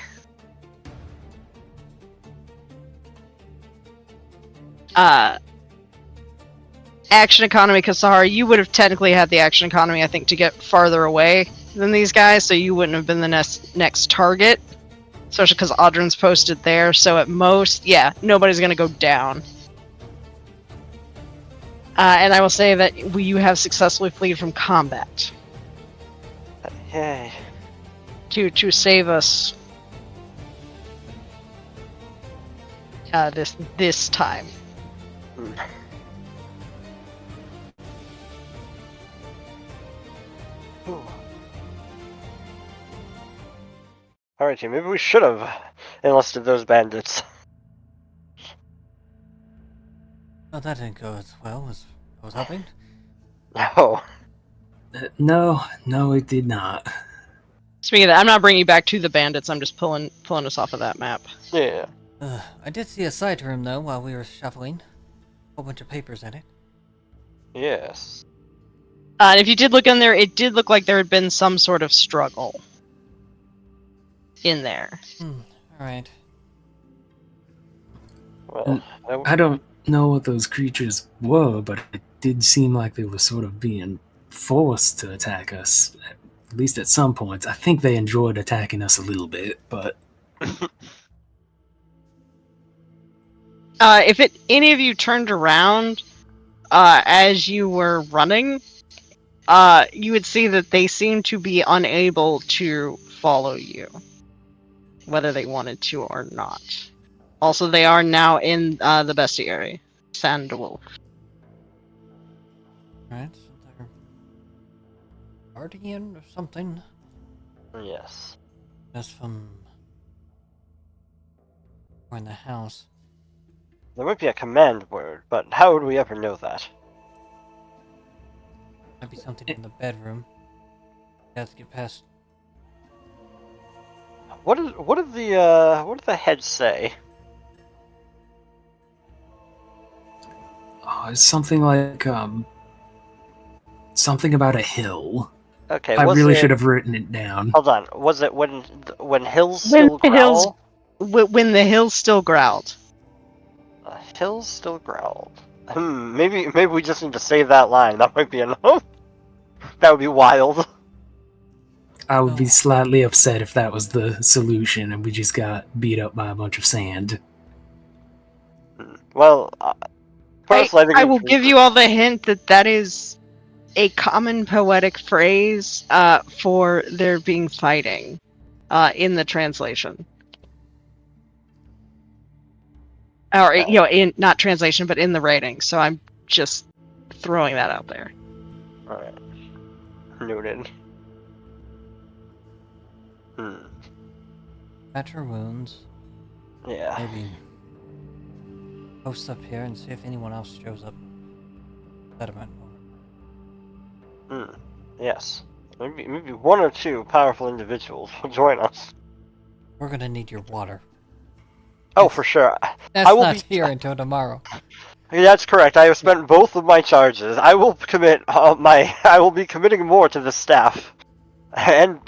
action economy, because Tahar, you would have technically had the action economy, I think, to get farther away than these guys, so you wouldn't have been the next target. Especially because Audrin's posted there, so at most, yeah, nobody's gonna go down. And I will say that you have successfully fled from combat. Yay. To save us this time. Alright, team, maybe we should have enlisted those bandits. Oh, that didn't go as well as I was hoping. No. No, it did not. Speaking of that, I'm not bringing you back to the bandits, I'm just pulling us off of that map. Yeah. I did see a side room though while we were shuffling. Whole bunch of papers in it. Yes. And if you did look in there, it did look like there had been some sort of struggle in there. Alright. Well, I don't know what those creatures were, but it did seem like they were sort of being forced to attack us, at least at some points. I think they enjoyed attacking us a little bit, but... If any of you turned around as you were running, you would see that they seem to be unable to follow you, whether they wanted to or not. Also, they are now in the bestiary, Sandwolf. Alright, so they're guardian or something. yes. Just from or in the house. There might be a command word, but how would we ever know that? Might be something in the bedroom. You have to get past. What did the heads say? Oh, it's something like, something about a hill. Okay, I was really it... should have written it down. Hold on, was it when hills still growl? When the hills still growled. Hills still growled. Maybe we just need to save that line. That might be enough. That would be wild. I would be slightly upset if that was the solution and we just got beat up by a bunch of sand. Well, personally, I will give you all the hint that is a common poetic phrase for there being fighting in the translation. Or, in not translation, but in the writing. So I'm just throwing that out there. Alright. Noted. Patch your wounds. Yeah. Maybe post up here and see if anyone else shows up. Settlement. Yes. Maybe one or two powerful individuals will join us. We're gonna need your water. Oh, for sure. That's I will not be here until tomorrow. Yeah, that's correct. I have spent both of my charges. I will commit I will be committing more to the staff, and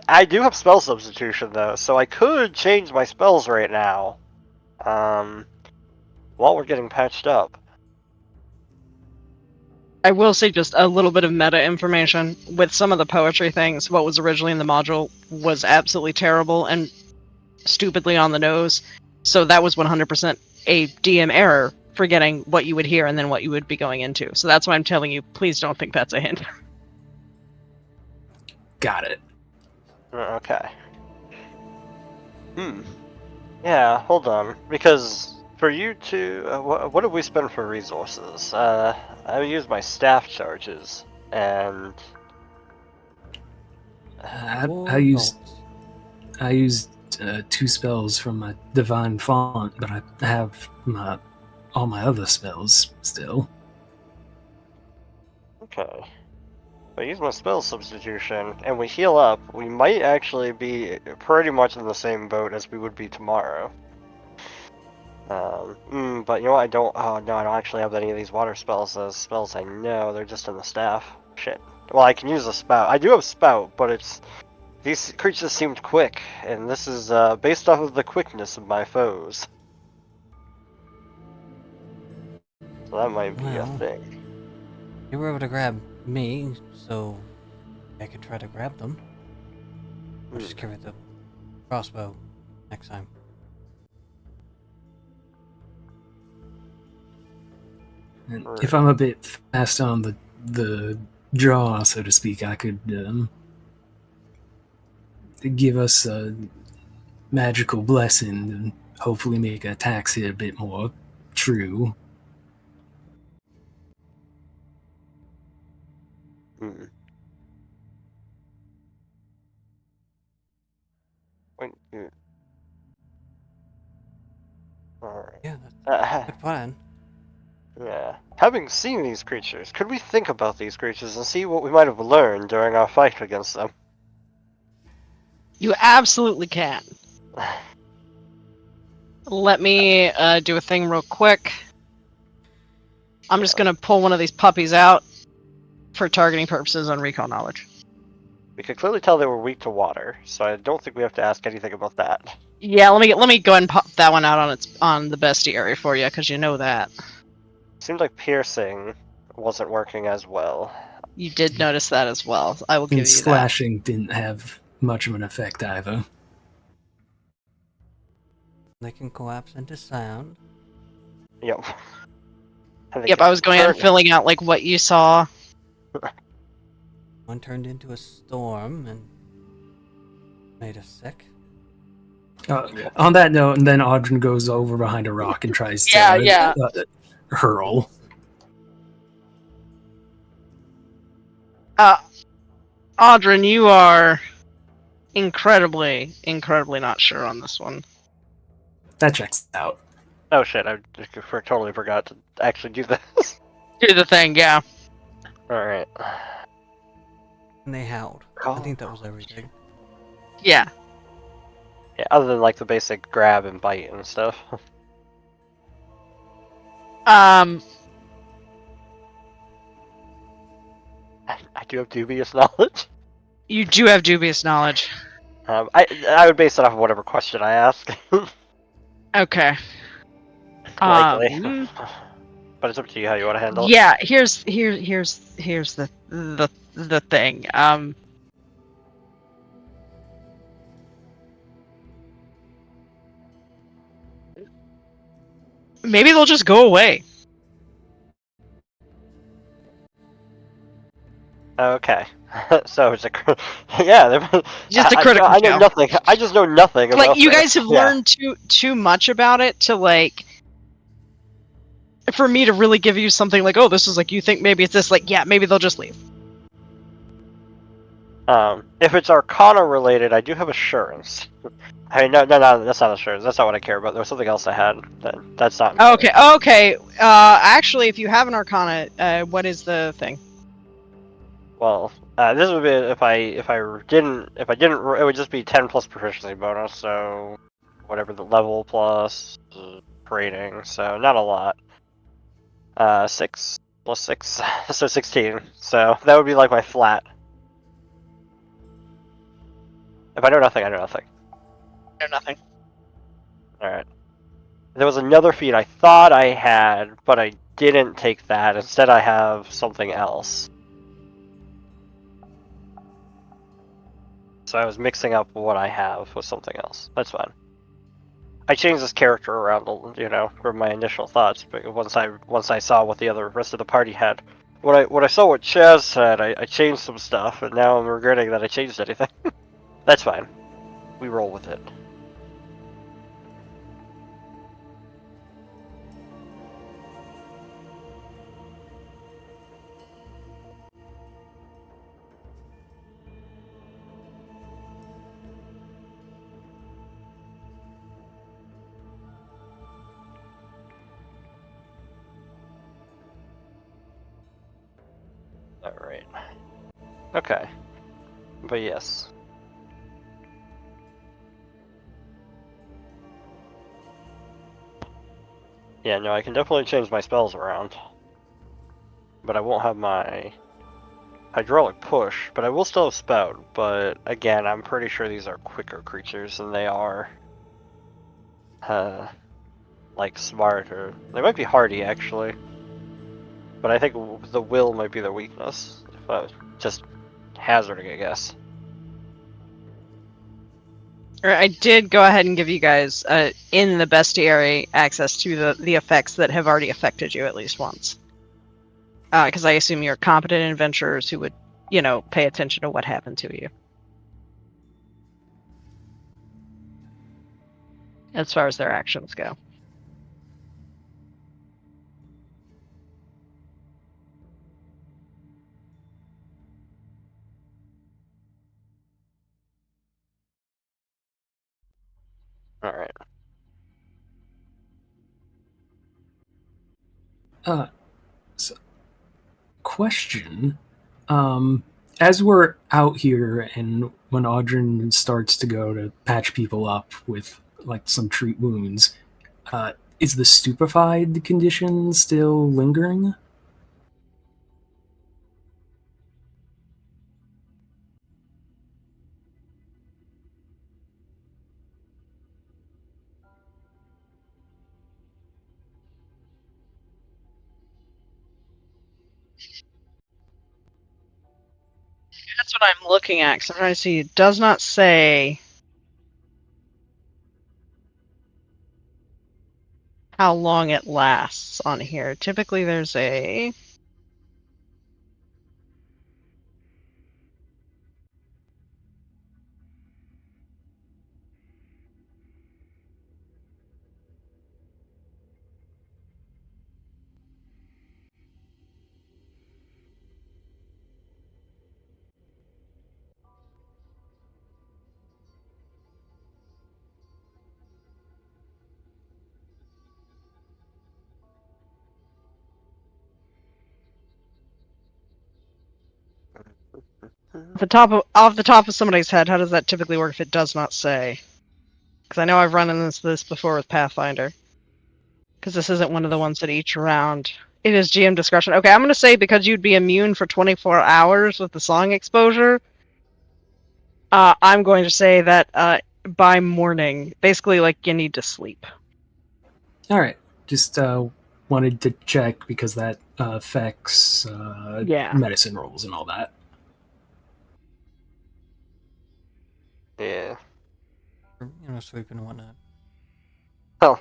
I do have spell substitution though, so I could change my spells right now. While we're getting patched up. I will say just a little bit of meta information. With some of the poetry things, what was originally in the module was absolutely terrible and stupidly on the nose. So that was 100% a DM error, forgetting what you would hear and then what you would be going into. So that's why I'm telling you, please don't think that's a hint. Got it. Okay. Yeah, hold on. Because for you to... what did we spend for resources? I used my staff charges, and... I used 2 spells from my divine font, but I have all my other spells still. Okay. If I use my spell substitution, and we heal up, we might actually be pretty much in the same boat as we would be tomorrow. But you know what, I don't actually have any of these water spells as spells I know, they're just in the staff. Shit. Well, I can use a spout. I do have spout, but it's... These creatures seemed quick, and this is based off of the quickness of my foes. So that might be a thing. You were able to grab me, so I could try to grab them. I'll just carry the crossbow next time. And if I'm a bit fast on the draw, so to speak, I could give us a magical blessing and hopefully make attacks hit a bit more true. Alright. Yeah, that's a good plan. Yeah. Having seen these creatures, could we think about these creatures and see what we might have learned during our fight against them? You absolutely can. Let me do a thing real quick. I'm just going to pull one of these puppies out for targeting purposes on recall knowledge. We could clearly tell they were weak to water, so I don't think we have to ask anything about that. Yeah, let me go ahead and pop that one out on the bestie area for you, because you know that. Seemed like piercing wasn't working as well. You did notice that as well. I will give you that. Slashing didn't have much of an effect either. They can collapse into sound. Yep. Yep, I was going and filling out like what you saw. One turned into a storm and made us sick. On that note, and then Audrey goes over behind a rock and tries to hurl. Audrey, you are incredibly not sure on this one. That checks out. Oh shit, I totally forgot to actually do this. Do the thing, yeah. Alright. And they howled. I think that was everything. Yeah. Yeah, other than like the basic grab and bite and stuff. I do have dubious knowledge. You do have dubious knowledge. I would base it off of whatever question I ask. Okay. Likely. But it's up to you how you want to handle it. Yeah, here's the thing. Maybe they'll just go away. Okay. So it's a yeah. Just a critical. I know nothing. I just know nothing about. Like you guys have learned too much about it to like for me to really give you something like, oh, this is like, you think maybe it's this, like, yeah, maybe they'll just leave. If it's Arcana related, I do have assurance. I mean, no, that's not assurance. That's not what I care about. There was something else I had. That's not. Okay. Actually, if you have an Arcana, what is the thing? Well, this would be if I didn't, it would just be 10 plus proficiency bonus. So whatever the level plus rating. So not a lot. 6 plus 6, so 16. So that would be like my flat. If I know nothing, I know nothing. No, nothing. Alright. There was another feat I thought I had, but I didn't take that. Instead, I have something else. So I was mixing up what I have with something else. That's fine. I changed this character around, you know, from my initial thoughts, but once I saw what the rest of the party had, when I saw what Chaz had, I changed some stuff, and now I'm regretting that I changed anything. That's fine. We roll with it. Alright. Okay. But yes. Yeah, no, I can definitely change my spells around. But I won't have my hydraulic push, but I will still have spout. But again, I'm pretty sure these are quicker creatures than they are like smart, or they might be hardy actually. But I think the will might be their weakness. If I was just hazarding, I guess. I did go ahead and give you guys in the bestiary access to the effects that have already affected you at least once. Because I assume you're competent adventurers who would, you know, pay attention to what happened to you. As far as their actions go. Alright. So, question. As we're out here and when Audrin starts to go to patch people up with like some treat wounds, is the stupefied condition still lingering? That's what I'm looking at, because I'm trying to see. It does not say how long it lasts on here. Typically there's a... off the top of somebody's head, how does that typically work if it does not say? Because I know I've run into this before with Pathfinder. Because this isn't one of the ones that each round. It is GM discretion. Okay, I'm going to say because you'd be immune for 24 hours with the song exposure, I'm going to say that by morning, basically like you need to sleep. All right, just wanted to check because that affects medicine rolls and all that. Yeah. You know, sleep and whatnot. Well,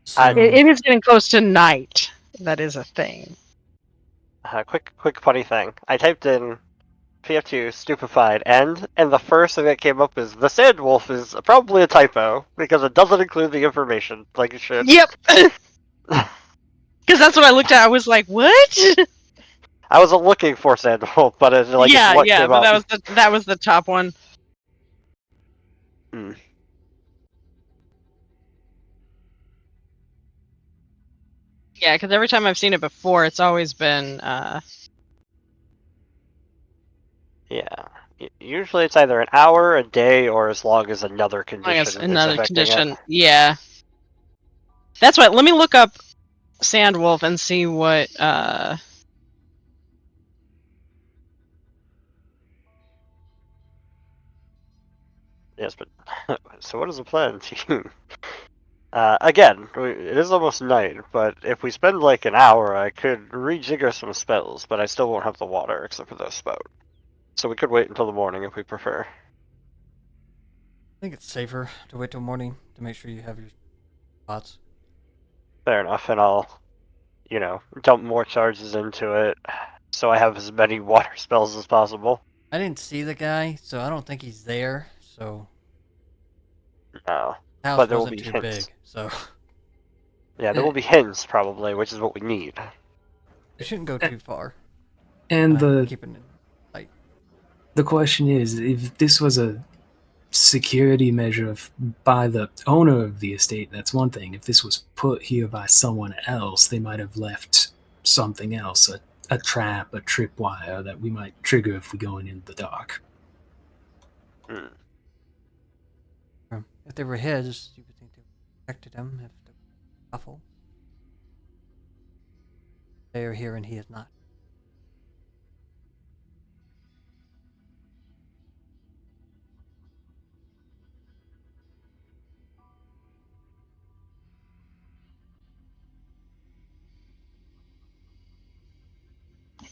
So, It is getting close to night. That is a thing. quick funny thing. I typed in PF2 stupefied and the first thing that came up is the sand wolf is probably a typo because it doesn't include the information like it should. Yep. Because that's what I looked at. I was like, what? I wasn't looking for Sandalwood, but it's like it's what yeah, came but up. that was the top one. Hmm. Yeah, because every time I've seen it before, it's always been Yeah. Usually it's either an hour, a day, or as long as another I guess condition is another affecting it. condition. Yeah. That's why let me look up Sandwolf and see what Yes, but so what is the plan, team? Again, it is almost night, but if we spend like an hour, I could rejigger some spells, but I still won't have the water except for the spout. So we could wait until the morning if we prefer. I think it's safer to wait till morning to make sure you have your spots. Fair enough, and I'll, dump more charges into it, so I have as many water spells as possible. I didn't see the guy, so I don't think he's there. So No, the house but there will wasn't be too hints. big, so Yeah, there will be hints probably, which is what we need. we shouldn't go too far. And Keeping it light. the question is, if this was a security measure by the owner of the estate, that's one thing. If this was put here by someone else, they might have left something else, a trap, a tripwire that we might trigger if we go in the dark. Hmm. If they were his, you would think they protected him if they were awful. They are here and he is not.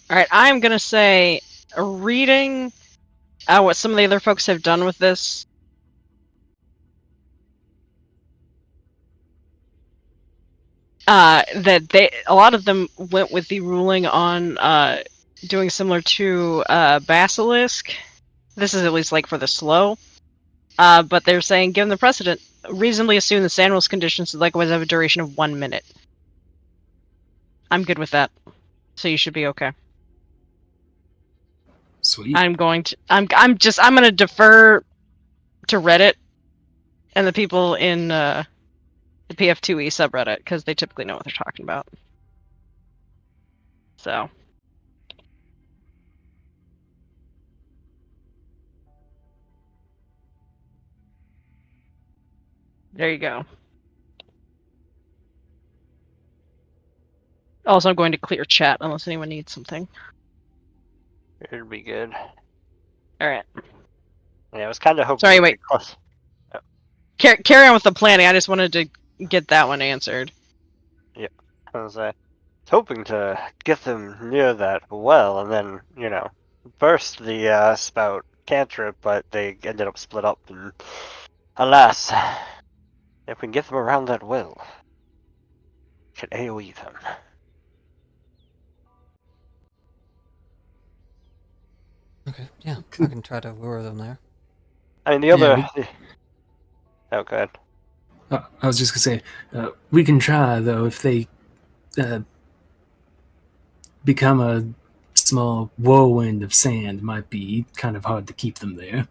Alright, I'm gonna say reading what some of the other folks have done with this. That a lot of them went with the ruling on doing similar to Basilisk. This is at least like for the slow. But they're saying, given the precedent, reasonably assume the Sandwell's conditions likewise have a duration of 1 minute. I'm good with that. So you should be okay. Sweet. I'm gonna defer to Reddit and the people in the PF2E subreddit because they typically know what they're talking about. So there you go. Also, I'm going to clear chat unless anyone needs something. It'd be good. All right. Yeah, I was kind of hoping. Sorry, we'd wait. get close. Carry on with the planning. I just wanted to get that one answered. Yep. I was hoping to get them near that well, and then burst the spout cantrip, but they ended up split up, and alas, if we can get them around that well, we can AoE them. Okay, yeah, I can try to lure them there. I mean, the Yeah, other. Oh, go ahead. I was just gonna say, we can try though if they become a small whirlwind of sand. Might be kind of hard to keep them there.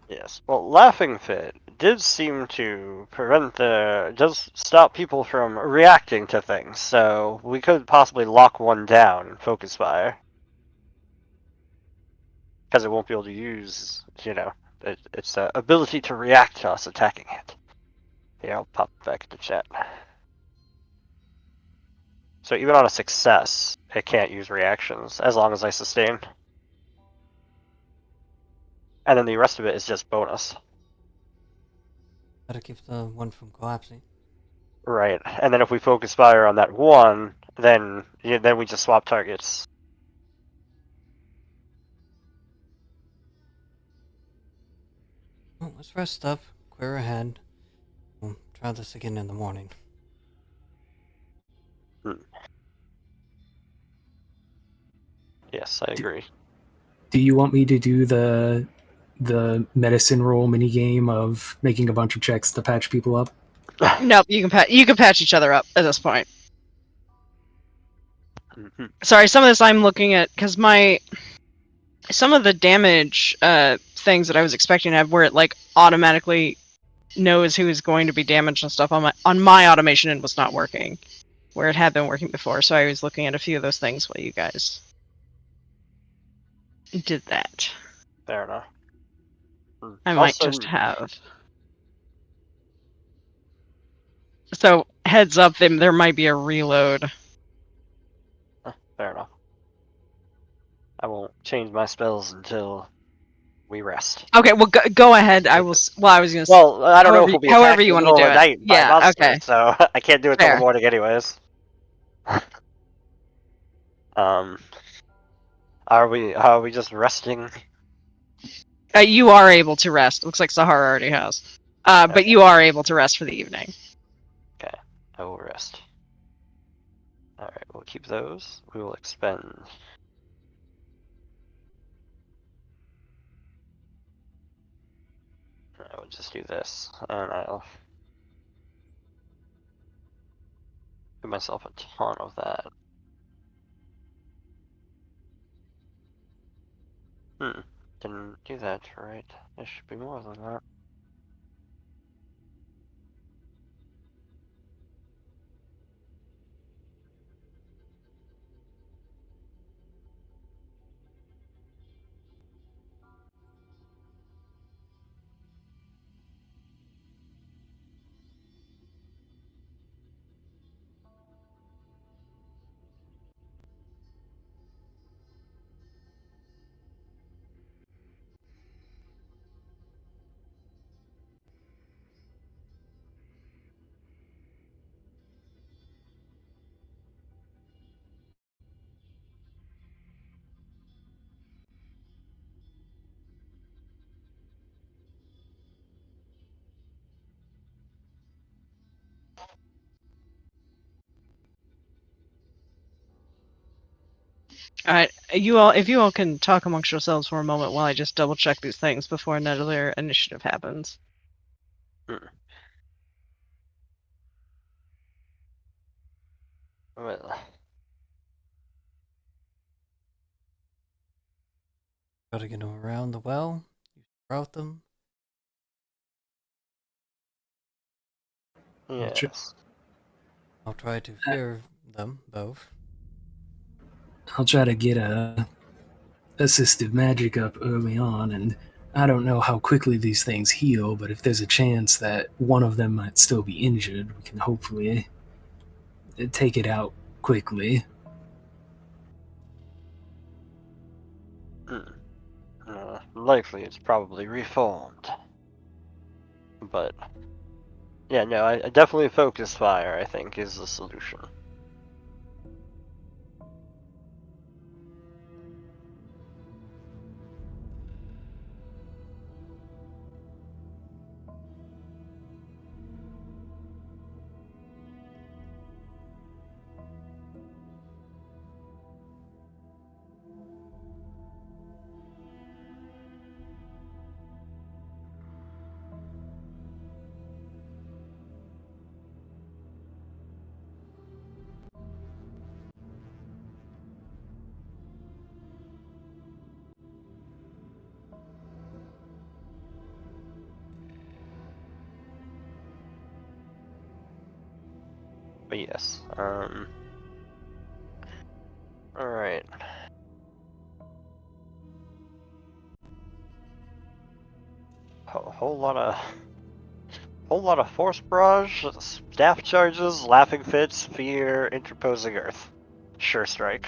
Yes. Well, Laughing Fit did seem to does stop people from reacting to things, so we could possibly lock one down and focus fire. Because it won't be able to use, its ability to react to us attacking it. Yeah, I'll pop it back into chat. So even on a success, it can't use reactions, as long as I sustain. And then the rest of it is just bonus. Gotta keep the one from collapsing. Right, and then if we focus fire on that one, then we just swap targets. Well, let's rest up, clear ahead. We'll try this again in the morning. Yes, I agree. Do you want me to do the medicine roll mini game of making a bunch of checks to patch people up? Nope, you can patch each other up at this point. Mhm. Sorry, some of this I'm looking at because some of the damage things that I was expecting to have, where it like automatically knows who is going to be damaged and stuff on my automation, and was not working, where it had been working before. So I was looking at a few of those things while you guys did that. Fair enough. I might Also, just have. So heads up, there might be a reload. fair enough. I won't change my spells until we rest. Okay, well go ahead. I will. Well, I was gonna. Well, I don't know if we'll be However attacked you in the want to middle do of the it. night by Yeah. monsters, Okay. so I can't do it till the Fair. morning anyways. Um, are we just resting? You are able to rest. Looks like Sahara already has. But Okay, you are able to rest for the evening. okay, I will rest. Alright, we'll keep those. We will expend. I will just do this, and I'll give myself a ton of that. Didn't do that right. There should be more than that. All right, you all. If you all can talk amongst yourselves for a moment while I just double check these things before another initiative happens. Hmm. Well, Gotta get them around the well. You sprout them. yes. I'll try to hear them both. I'll try to get a assistive magic up early on, and I don't know how quickly these things heal, but if there's a chance that one of them might still be injured, we can hopefully take it out quickly. Likely it's probably reformed. But, yeah, no, I definitely focus fire, I think, is the solution. But yes, alright. Whole lot of force barrage, staff charges, laughing fits, fear, interposing earth. Sure strike.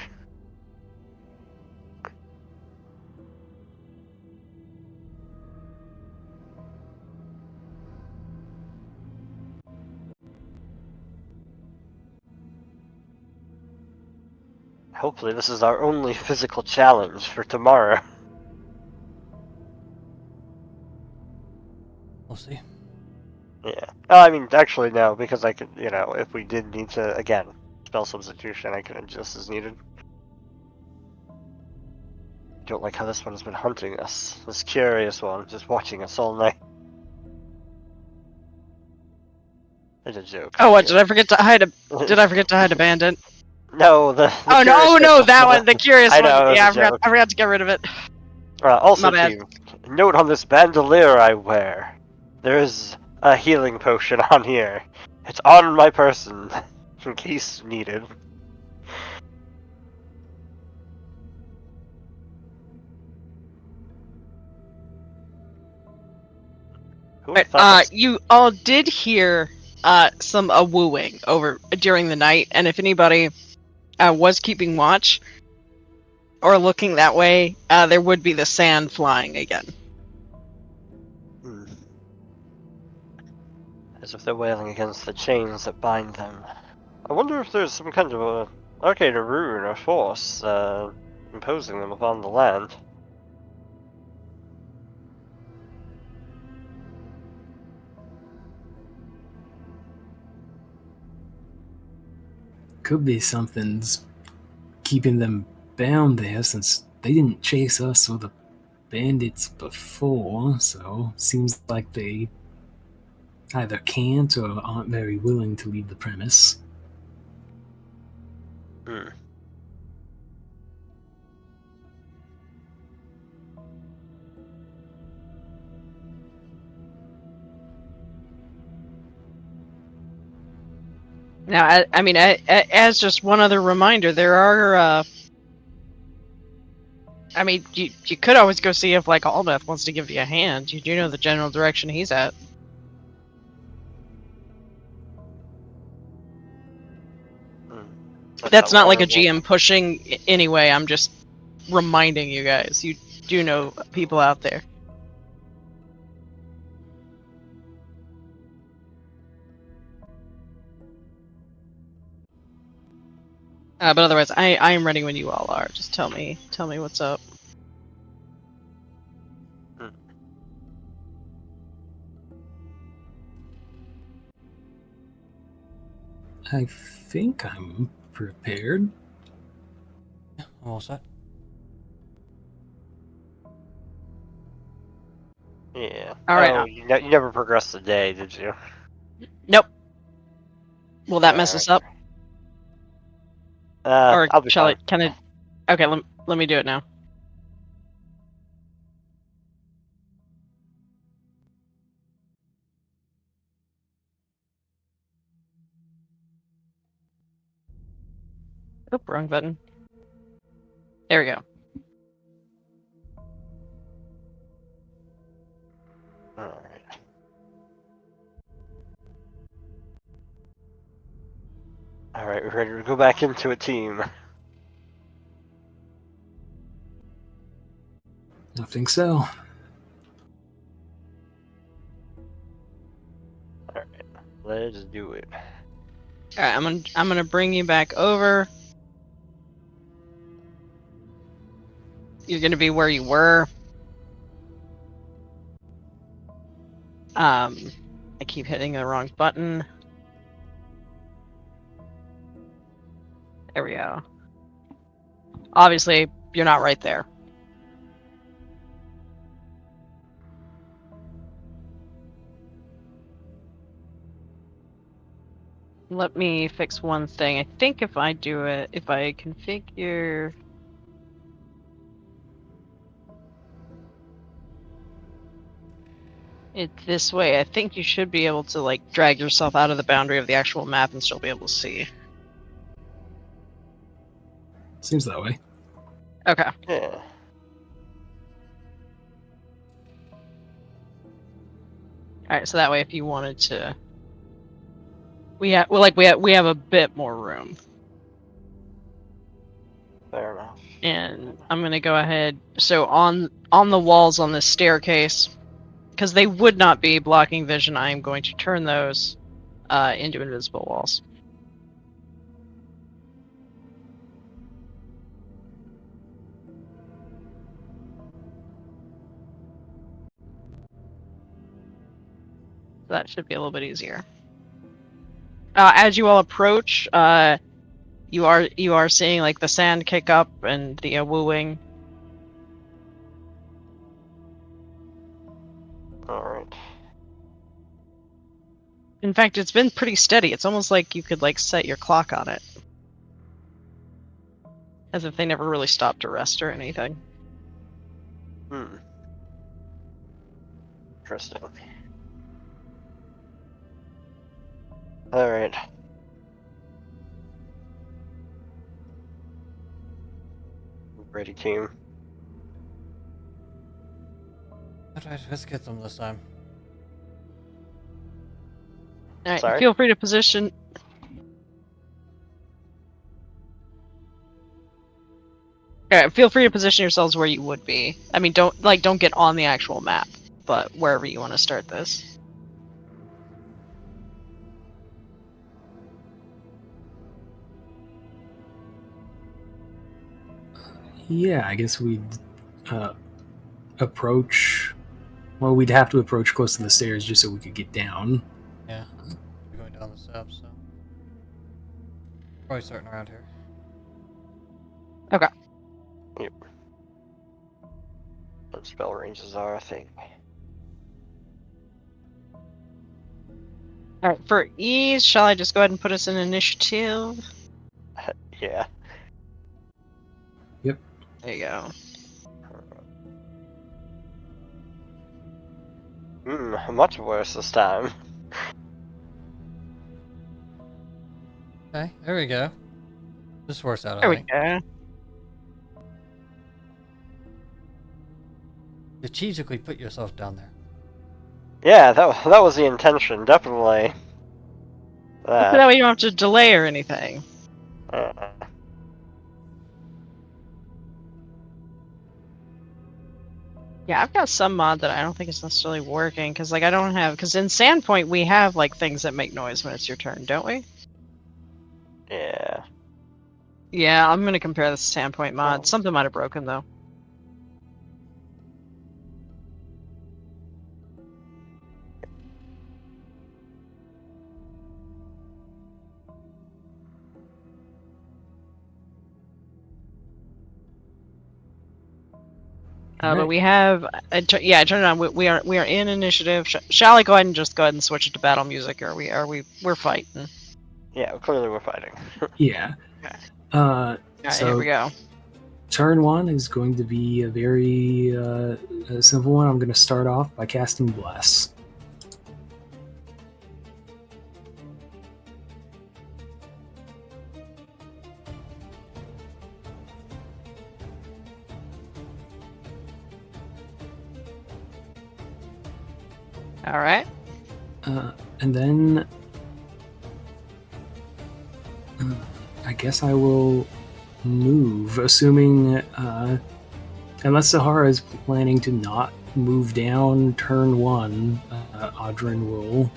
Hopefully this is our only physical challenge for tomorrow. We'll see. Yeah. Oh, I mean, actually no, because I could, if we did need to, again, spell substitution, I could adjust as needed. Don't like how this one's been hunting us. This curious one, just watching us all night. It's a joke. Oh, what did I forget to hide? Did I forget to hide a bandit? No, the Oh curious no, no, one. that one, the curious I know, one. it was Yeah, a joke. I forgot to get rid of it. Also, My bad. team, note on this bandolier I wear, there's a healing potion on here. It's on my person, in case needed. Who Right, thought you all did hear some wooing over during the night, and if anybody was keeping watch or looking that way, there would be the sand flying again. Hmm. As if they're wailing against the chains that bind them. I wonder if there's some kind of a arcane or rune or force imposing them upon the land. Could be something's keeping them bound there since they didn't chase us or the bandits before, so seems like they either can't or aren't very willing to leave the premise. Hmm. Now, I mean, as just one other reminder, there are. I mean, you could always go see if like Almeth wants to give you a hand. You do know the general direction he's at. Hmm. That's not like a horrible. GM pushing anyway. I'm just reminding you guys. You do know people out there. But otherwise, I am ready when you all are. Just tell me what's up. Hmm. I think I'm prepared. I'm all set. Yeah. All right. Oh, you never progressed the day, did you? Nope. Will that mess Alright. us up? Or I'll be shall fine. it kind of... Okay, let me do it now. Oop, wrong button. There we go. Alright. Alright, we're ready to go back into a team. I think so. Alright, let's do it. All right, I'm gonna bring you back over. You're gonna be where you were. I keep hitting the wrong button. There we go. Obviously, you're not right there. Let me fix one thing. I think if I do it, if I configure... it this way, I think you should be able to like drag yourself out of the boundary of the actual map and still be able to see. Seems that way. Okay. Yeah. Alright, so that way if you wanted to... we have a bit more room. Fair enough. And I'm gonna go ahead. So on the walls on this staircase, because they would not be blocking vision, I am going to turn those into invisible walls. That should be a little bit easier. As you all approach, you are seeing like the sand kick up and the wooing. Alright. In fact, it's been pretty steady. It's almost like you could like set your clock on it. As if they never really stopped to rest or anything. Hmm. Interesting. Alright. Ready, team. Alright, let's get them this time. Alright, Sorry? feel free to position. Alright, feel free to position yourselves where you would be. I mean, don't get on the actual map, but wherever you want to start this. Yeah, I guess we'd approach. Well, we'd have to approach close to the stairs just so we could get down. Yeah. We're going down the steps, so. Probably starting around here. Okay. Yep. What spell ranges are, I think. Alright, for ease, shall I just go ahead and put us in initiative? Yeah. There you go. Much worse this time. Okay, there we go. This works out, There I we think. go. Strategically put yourself down there. Yeah, that was the intention, definitely. That way you don't have to delay or anything. Uh, Yeah, I've got some mod that I don't think is necessarily working, because like I don't have, because in Sandpoint we have like things that make noise when it's your turn, don't we? yeah. Yeah, I'm gonna compare this to Sandpoint mod. Oh. Something might have broken though. But Alright. we have, I turned it on. We are in initiative. Shall I go ahead and switch it to battle music, or we're fighting? Yeah, clearly we're fighting. Yeah. Okay. Uh, Alright, so here we go. turn one is going to be a very a simple one. I'm going to start off by casting Bless. All right. And then I guess I will move, assuming unless Sahara is planning to not move down turn one, Audrin will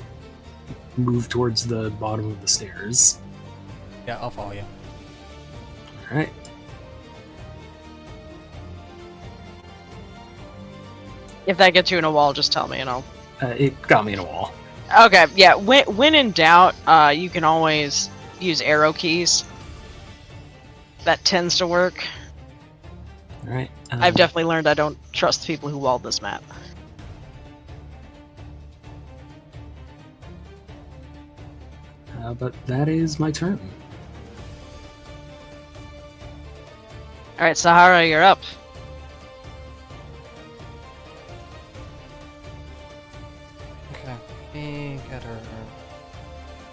move towards the bottom of the stairs. Yeah, I'll follow you. All right. If that gets you in a wall, just tell me and I'll. It got me in a wall. Okay, yeah. When in doubt, you can always use arrow keys. That tends to work. All right. I've definitely learned I don't trust the people who walled this map. But that is my turn. All right, Sahara, you're up. Okay, we got our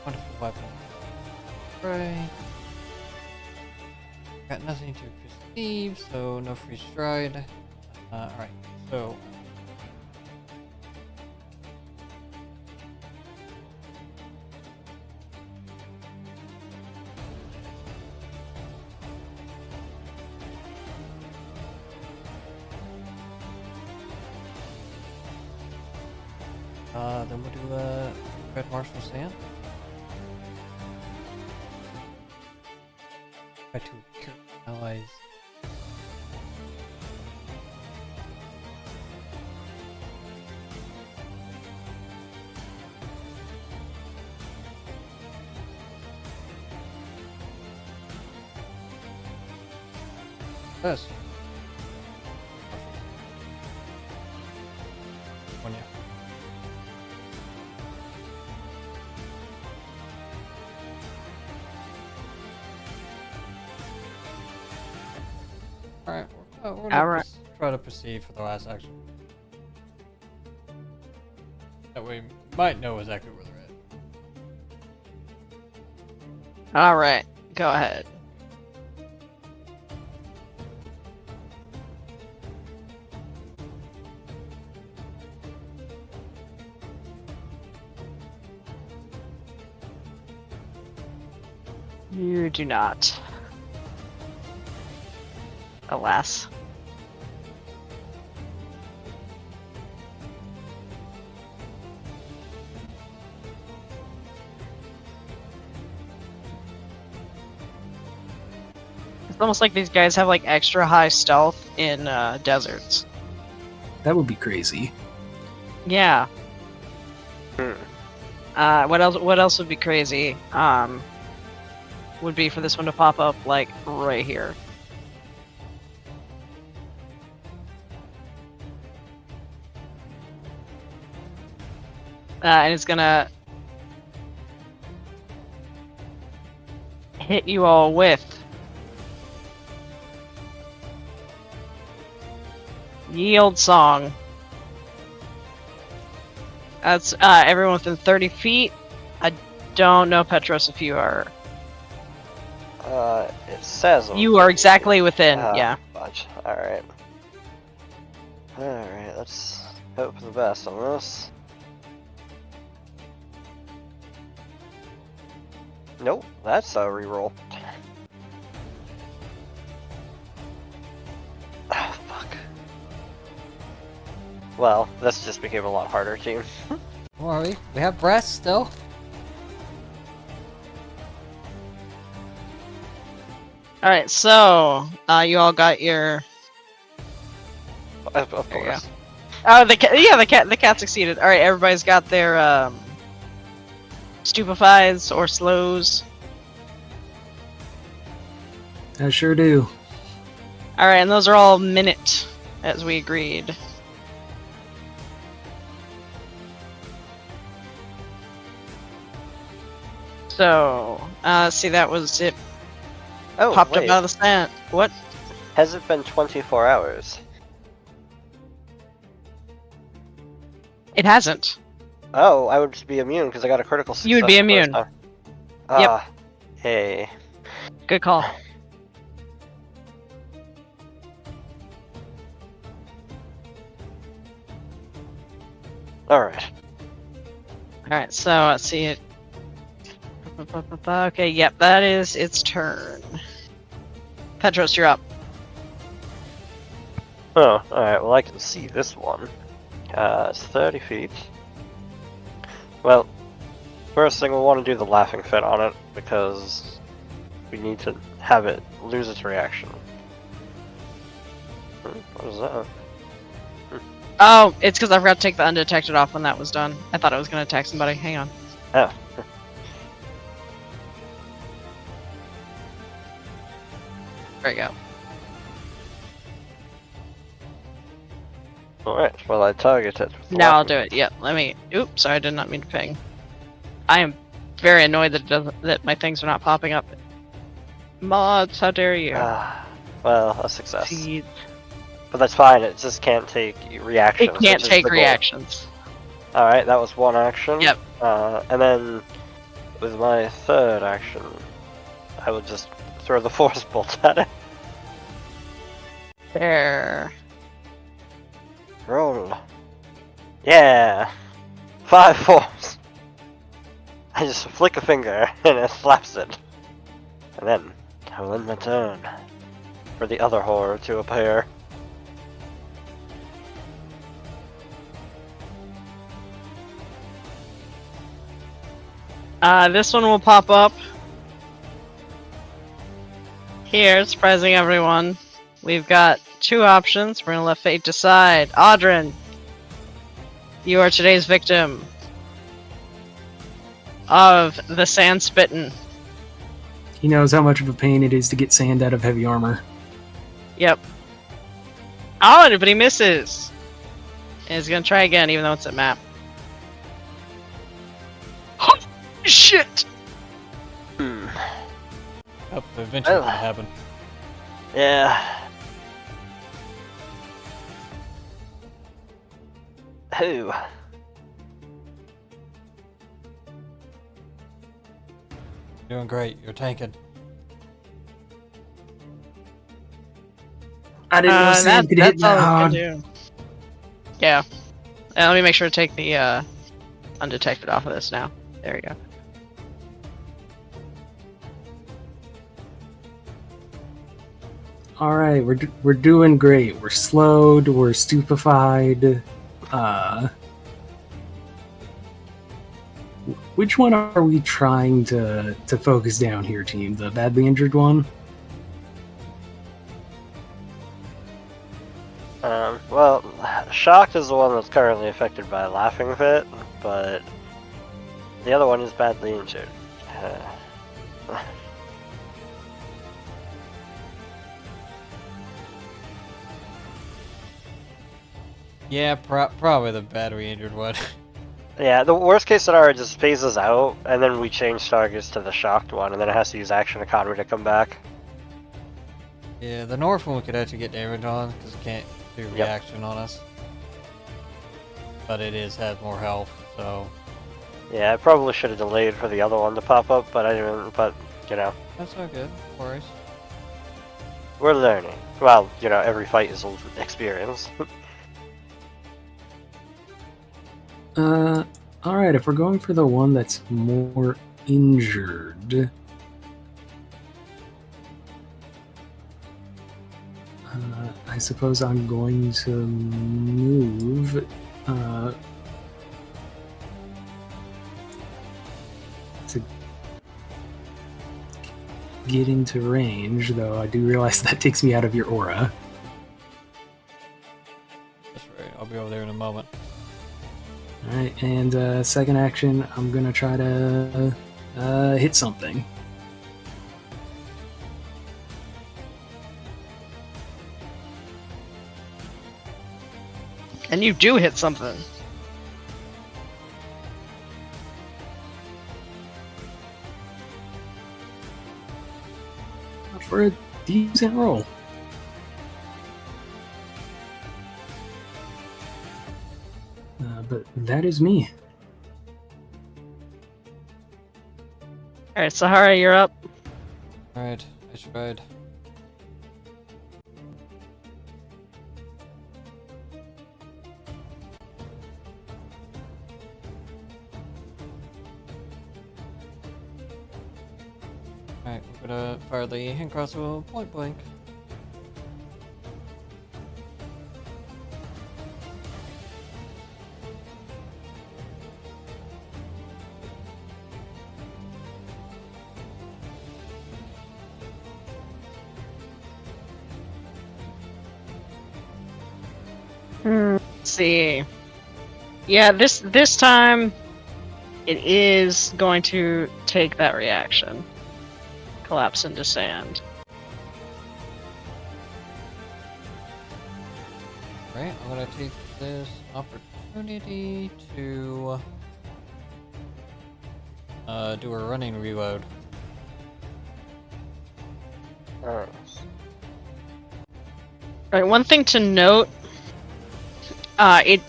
wonderful weapon. Right. Got nothing to perceive, so no free stride. Alright, so. Then we'll do Red Marshal Sand. Try to kill allies. Yes. One, yeah. Alright, we're gonna Alright. try to proceed for the last action. That way we might know exactly where they're at. Alright, go ahead. You do not. Alas. It's almost like these guys have like extra high stealth in deserts. That would be crazy. Yeah. Hmm. What else? What else would be crazy? Would be for this one to pop up like right here. And it's gonna hit you all with Yield Song. That's everyone within 30 feet. I don't know, Petros, if you are. It says You are exactly within, Ah, yeah. fudge. Alright. Alright, let's hope for the best on this. Nope, that's a reroll. Ah, fuck. Well, this just became a lot harder, team. Don't worry, we have breasts still. Alright, so, you all got your... Of There you go. course. Oh, the cat succeeded. Alright, everybody's got their, stupefies or slows. I sure do. Alright, and those are all minute, as we agreed. So, see, that was it. Oh, Popped wait. up out of the sand. What? Has it been 24 hours? It hasn't. Oh, I would be immune because I got a critical success. You would be the first immune. time. Yep. Ah, hey. Good call. Alright. Alright, so let's see it. Okay, yep, that is its turn. Petros, you're up. Oh, alright, well I can see this one. It's 30 feet. Well, first thing we'll want to do the laughing fit on it, because we need to have it lose its reaction. What is that? Oh, it's because I forgot to take the undetected off when that was done. I thought I was going to attack somebody. Hang on. Oh. There you go. Alright, well I target it. with the Now I'll laughing. do it. Yep, let me... Oops, sorry, I did not mean to ping. I am very annoyed that it doesn't, that my things are not popping up. Mods, how dare you? Ah, well, a success. Jeez. But that's fine, it just can't take reactions. It can't which is take the goal. reactions. Alright, that was one action. Yep. And then, with my third action, I would just throw the force bolt at it. There. Roll. Yeah! 5 force! I just flick a finger and it slaps it. And then, I will end my turn for the other horror to appear. This one will pop up. Here, surprising everyone. We've got two options. We're gonna let fate decide. Audrin, you are today's victim of the sand spittin'. He knows how much of a pain it is to get sand out of heavy armor. Yep. Oh, but he misses. And he's gonna try again, even though it's at map. Shit! Hmm. Oh, eventually Oh. gonna happen. Yeah. Who? Doing great. You're tanking. I didn't know Sam could hit that's all that we can hard. do. Yeah. And let me make sure to take the undetected off of this now. There we go. All right, we're doing great. We're slowed. We're stupefied. Which one are we trying to focus down here, team? The badly injured one? Well, Shocked is the one that's currently affected by a laughing fit, but the other one is badly injured. Yeah, probably the badly injured one. Yeah, the worst case scenario just phases out, and then we change targets to the Shocked one, and then it has to use action economy to come back. Yeah, the north one we could actually get damage on because it can't do reaction on us. But it has more health, so. Yeah, I probably should have delayed for the other one to pop up, but I didn't. But you know, That's not good. No worries. we're learning. Well, you know, every fight is an experience. Alright, if we're going for the one that's more injured... I suppose I'm going to move... to get into range, though I do realize that takes me out of your aura. That's right. I'll be over there in a moment. Alright, and second action, I'm gonna try to hit something. And you do hit something. For a decent roll. But that is me. Alright, Sahara, you're up. Alright, I tried. Alright, we're gonna fire the hand crossbow point blank. Let's see. Yeah, this time it is going to take that reaction. Collapse into sand. Right, I'm gonna take this opportunity to do a running reload. Alright. Alright, one thing to note, it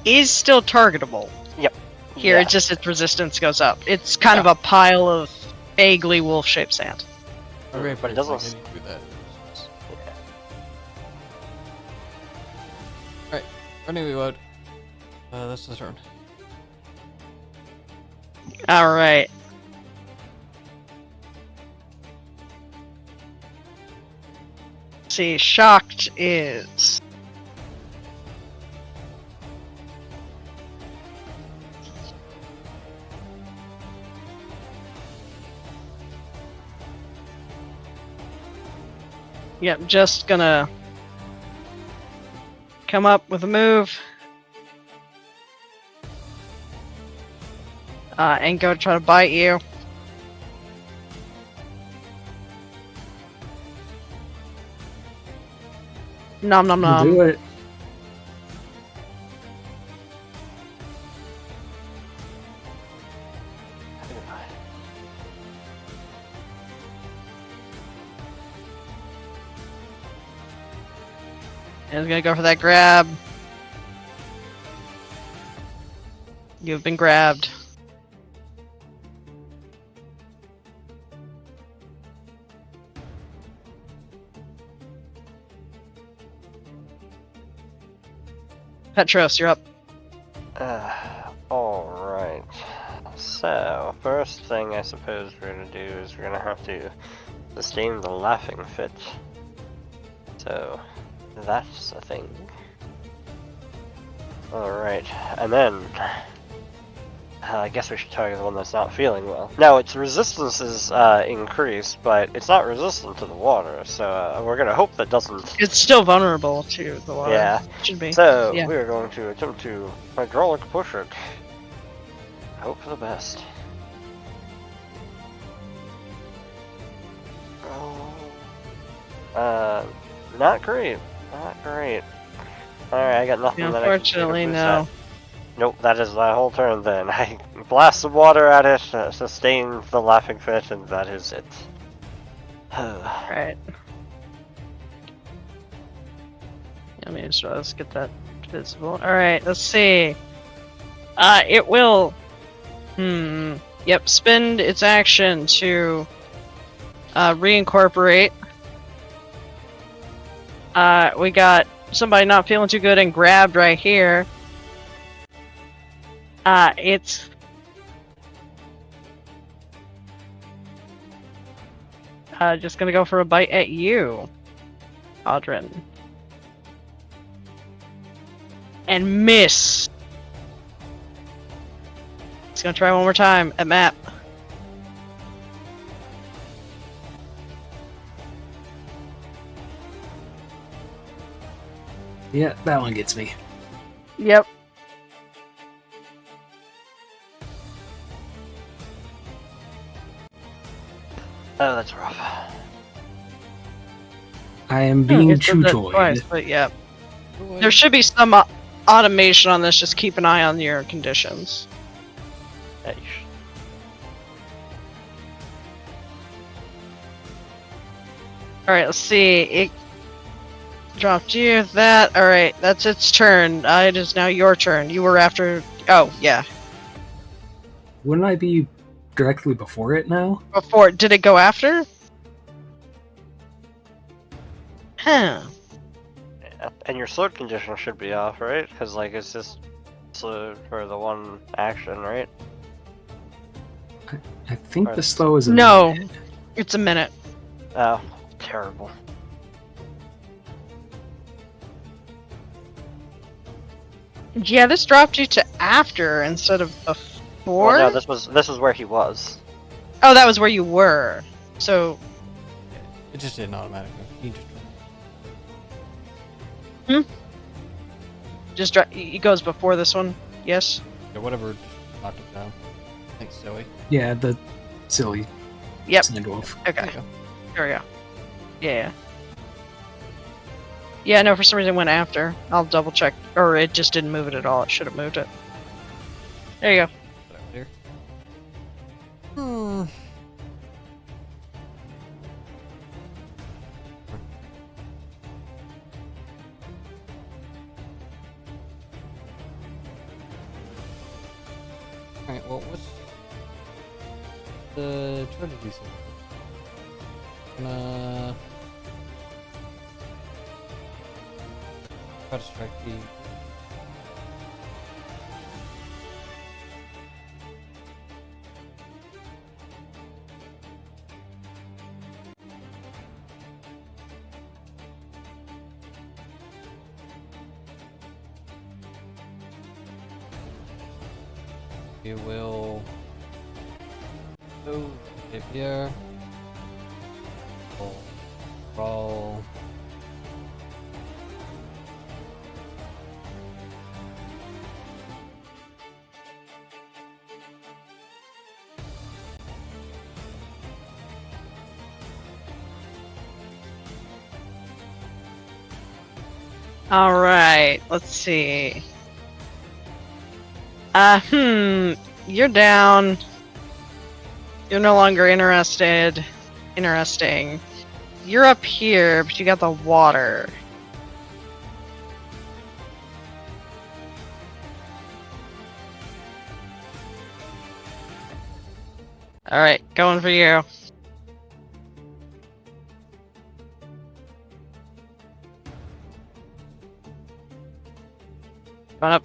is still targetable. Yep. Here, Yeah. it's just its resistance goes up. It's kind of a pile of vaguely wolf-shaped sand. Okay, But it doesn't. do that. Yeah. Alright, running reload. That's the turn. Alright. See, Shocked is... Yep, just gonna come up with a move. And go try to bite you. Nom nom nom. Do it. And it's gonna go for that grab. You've been grabbed. Petros, you're up. Alright. So, first thing I suppose we're gonna do is we're gonna have to sustain the laughing fit. So, that's a thing. Alright, and then I guess we should target the one that's not feeling well. Now, its resistance is increased, but it's not resistant to the water, so we're gonna hope that doesn't... It's still vulnerable to the water. Yeah. Should be. So, Yeah. we're going to attempt to hydraulic push it. Hope for the best. Not great. Not great. Alright, I got nothing that I can do to Unfortunately, boost no. that. Nope, that is my whole turn then. I blast some water at it, sustain the laughing fit, and that is it. Right. Let me just let's get that visible. Alright, let's see. It will... Yep, spend its action to reincorporate. We got somebody not feeling too good and grabbed right here. It's... just gonna go for a bite at you, Audrin. And miss! It's gonna try one more time at map. Yeah, that one gets me. Yep. Oh, that's rough. I am being It did that twice, choo-joyed. but yeah. There should be some automation on this, just keep an eye on your conditions. Eish. Alright, let's see. It dropped you. That. Alright, that's its turn. It is now your turn. You were after. Oh, yeah. Wouldn't I be directly before it now? Before. Did it go after? Huh. Yeah. And your sword condition should be off, right? Because, like, it's just slowed for the one action, right? I think Right. the slow is a No. minute. It's a minute. Oh, terrible. Yeah, this dropped you to after instead of before? Well, no, this was where he was. Oh, that was where you were. So, It just didn't automatically. You just it goes before this one? Yes? yeah, whatever just knocked it down. Thanks, Zoe. Yeah, the silly Yep. Snagolf. Okay. There you go. There we go. Yeah. Yeah, no, for some reason it went after. I'll double check. Or it just didn't move it at all. It should have moved it. There you go. Put it over here. Hmm. Alright, well, what's the try to do something? Try to strike the you will go here. Roll. Alright, let's see. You're down. You're no longer interested. Interesting. You're up here, but you got the water. Alright, going for you.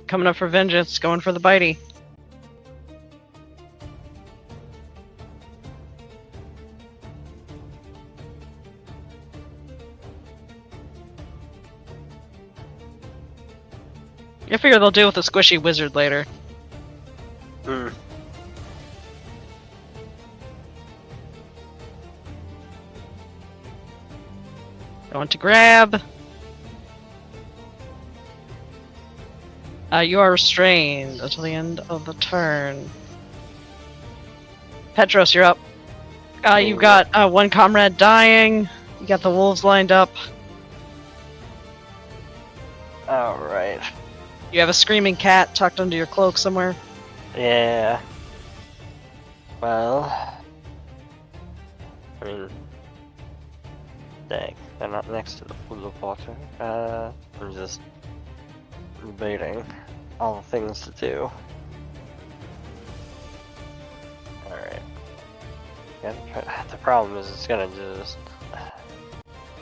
Coming up for vengeance, going for the bitey. I figure they'll deal with the squishy wizard later. Hmm. Going to grab. You are restrained until the end of the turn. Petros, you're up. You've got one comrade dying. You got the wolves lined up. Alright. You have a screaming cat tucked under your cloak somewhere. Yeah. Well. I mean. Dang. They're not next to the pool of water. I'm just debating all the things to do. Alright. The problem is it's gonna just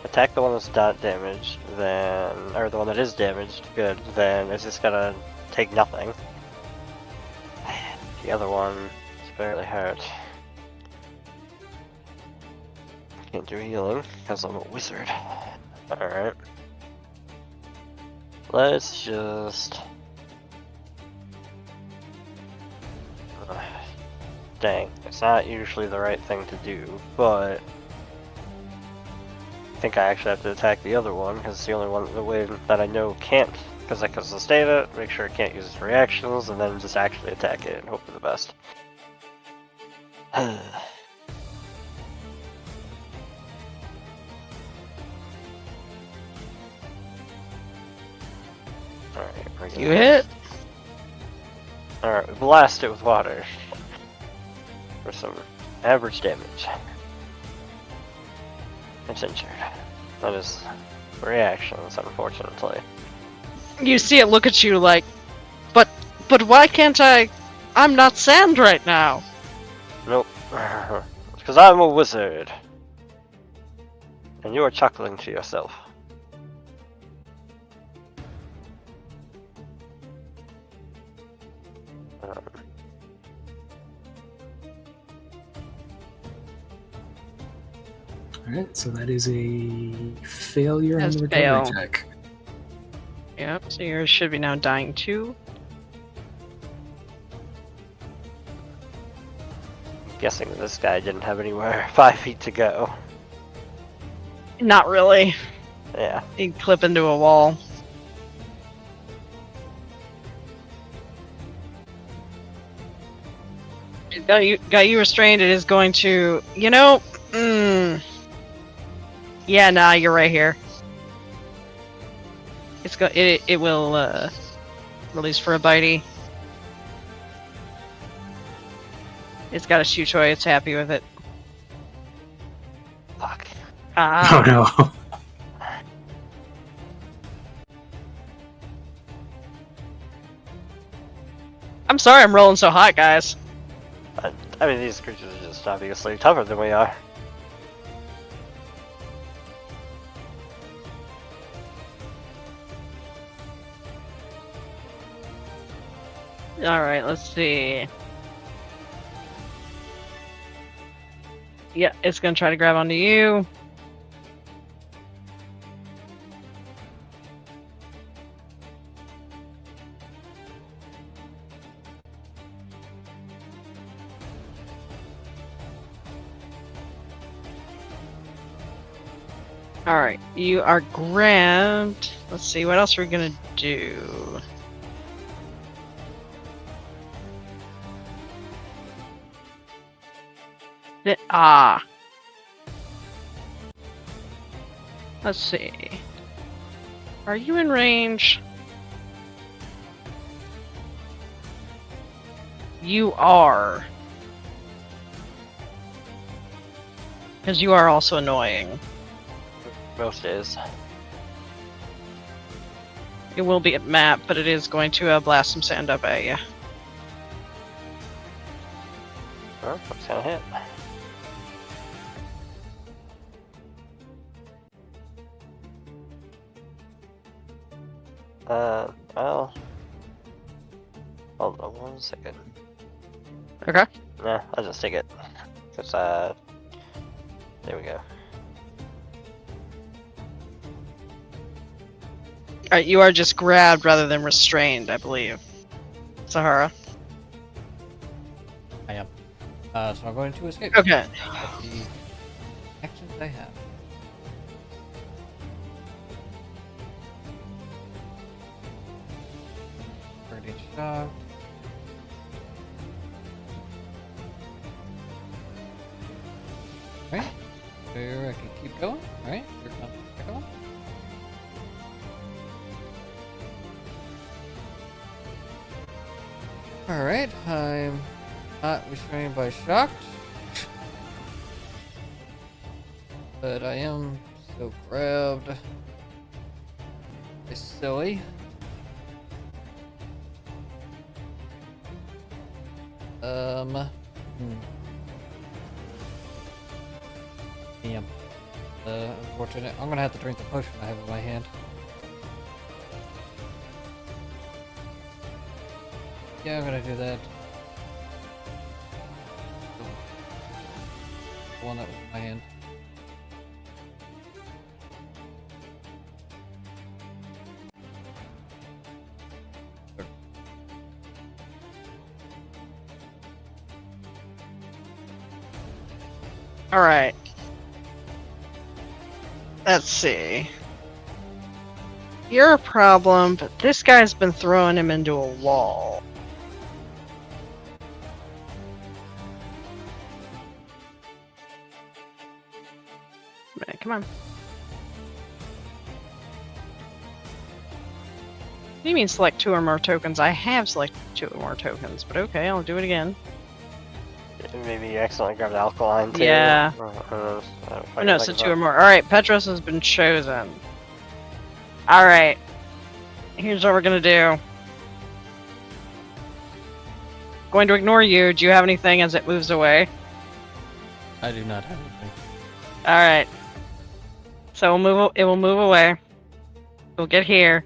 attack the one that's not damaged, then, or the one that is damaged, good, then it's just gonna take nothing. The other one is barely hurt. Can't do healing, because I'm a wizard. Alright. Let's just... Dang, it's not usually the right thing to do, but... I think I actually have to attack the other one, because it's the only one, the way that I know can't, because I can sustain it, make sure it can't use its reactions, and then just actually attack it and hope for the best. Alright, bring You hit. Alright, we blast it with water. For some average damage. It's injured. That is reactions, unfortunately. You see it look at you like, but why can't I? I'm not sand right now. Nope. It's because I'm a wizard. And you are chuckling to yourself. Alright, so that is a failure on That's the recovery fail. check. Yep. So yours should be now dying too. I'm guessing this guy didn't have anywhere 5 feet to go. Not really. Yeah. He'd clip into a wall. Got you restrained. It is going to, you know. Yeah, nah, you're right here. It will release for a bitey. It's got a shoe toy. It's happy with it. Fuck. Oh no. I'm sorry I'm rolling so hot, guys. I mean, these creatures are just obviously tougher than we are. Alright, let's see. Yeah, it's gonna try to grab onto you. Alright, you are grabbed. Let's see, what else are we gonna do? Let's see. Are you in range? You are. Because you are also annoying. Most days. It will be at map, but it is going to blast some sand up at you. Well, that's gonna hit. Well, hold on 1 second. Okay. Nah, I'll just take it. Cause, there we go. Alright, you are just grabbed rather than restrained, I believe. Sahara. I am. So I'm going to escape. Okay. That's the actions I have. Pretty shocked. Right. Here I can keep going. Alright. Here comes the second one. Alright. I'm not restrained by shocked. But I am so grabbed. It's silly. Damn. Unfortunate. I'm gonna have to drink the potion I have in my hand. Yeah, I'm gonna do that. The one that was in my hand. Alright. Let's see. You're a problem, but this guy's been throwing him into a wall. Man, come on. What do you mean select 2 or more tokens? I have selected 2 or more tokens, but okay, I'll do it again. Maybe you accidentally grabbed alkaline too. Yeah. Oh, No, so 2 or more. Alright, Petros has been chosen. Alright. Here's what we're gonna do. Going to ignore you. Do you have anything as it moves away? I do not have anything. Alright. So it will move away. We'll get here.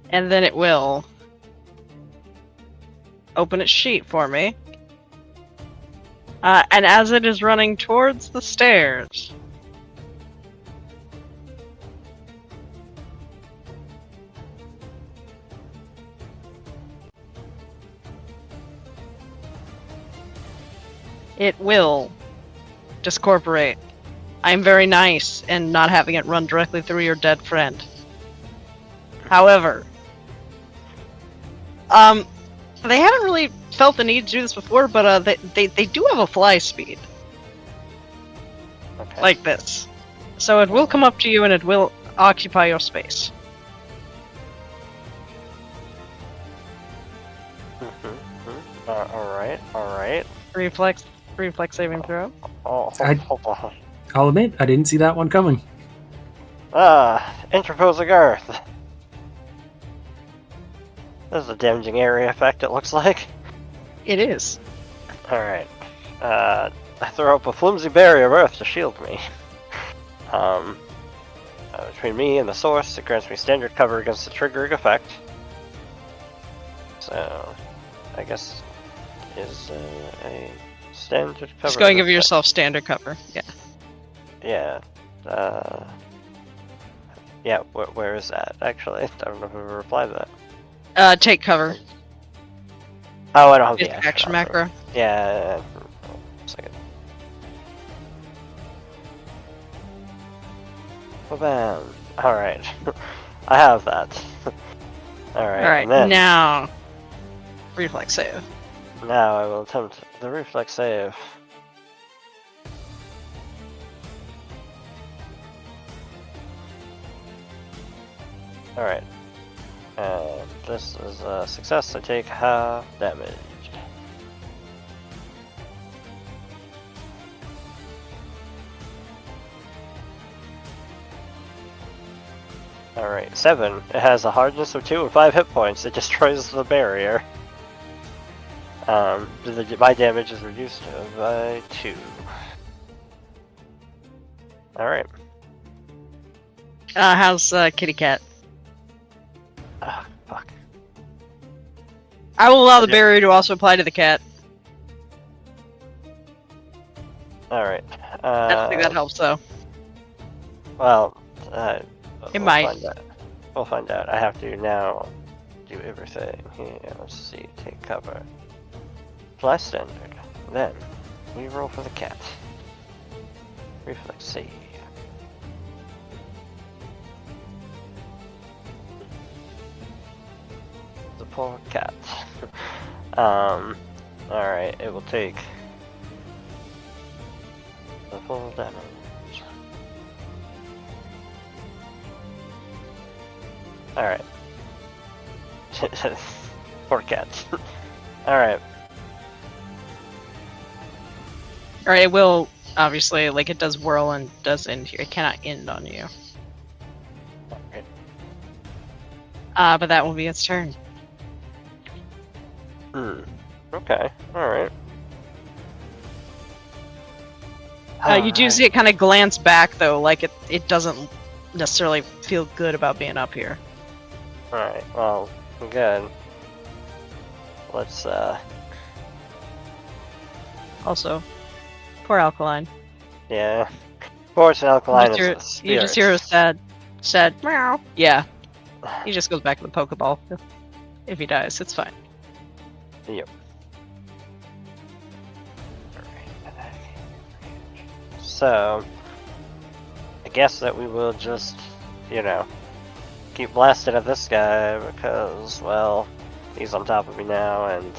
And then it will open its sheet for me. And as it is running towards the stairs, it will discorporate. I'm very nice in not having it run directly through your dead friend. However, they haven't really felt the need to do this before, but they do have a fly speed. Okay. Like this. So it will come up to you and it will occupy your space. Alright. Reflex saving throw. Oh, I- hold on. I'll admit, I didn't see that one coming. Interposing Earth. This is a damaging area effect, it looks like. It is. Alright. I throw up a flimsy barrier of Earth to shield me. Between me and the source, it grants me standard cover against the triggering effect. So, I guess is a standard cover. Just go and give effect. yourself standard cover. Yeah. Yeah. Yeah, where is that, actually? I don't know if I've ever replied to that. Take cover. Oh, I don't have the Action macro. Yeah. 1 second. Well, bam. Alright. I have that. Alright. Alright, and then, now. Reflex save. now I will attempt the reflex save. Alright. This is a success. I take half damage. Alright. 7. It has a hardness of 2 and 5 hit points. It destroys the barrier. My damage is reduced by 2. Alright. How's Kitty Cat? Ah, fuck. I will allow the barrier to also apply to the cat. Alright. I don't think that helps, though. Well, It might. Find out. We'll find out. I have to now do everything. Here, let's see. Take cover. Fly standard. Then, we roll for the cat. Reflex save. The poor cat. Alright, it will take the full damage. Alright. Poor cat. Alright. Alright, it will, obviously, like it does whirl and does end here. It cannot end on you. Alright. But that will be its turn. Okay, alright. You do see it kind of glance back, though, like it doesn't necessarily feel good about being up here. Alright, well, good. Let's, Also, poor Alkaline. yeah. Force and Alkaline is You just hear a sad meow. Yeah. He just goes back to the Pokeball. If he dies, it's fine. Yep. So, I guess that we will just, keep blasting at this guy because, well, he's on top of me now and,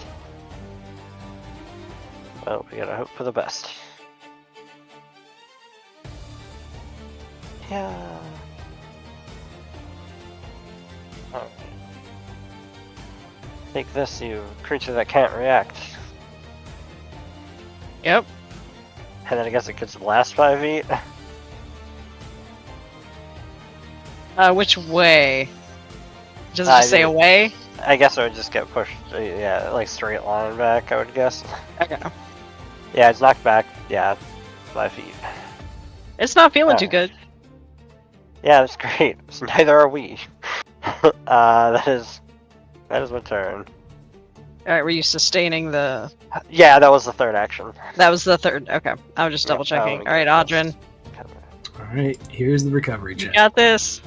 well, we gotta hope for the best. Yeah. Alright. Take this, you creature that can't react. Yep. And then I guess it gets blast 5 feet. Which way? Does it just say away? I guess I would just get pushed, yeah, like straight line back, I would guess. Okay. Yeah, it's knocked back, 5 feet. It's not feeling too good. Yeah, that's great. So neither are we. That is my turn. Alright, were you sustaining the... Yeah, that was the third action. That was the third. Okay. I was just Yeah, double checking. I'll Alright, Audrin. Alright, here's the recovery You check. got this.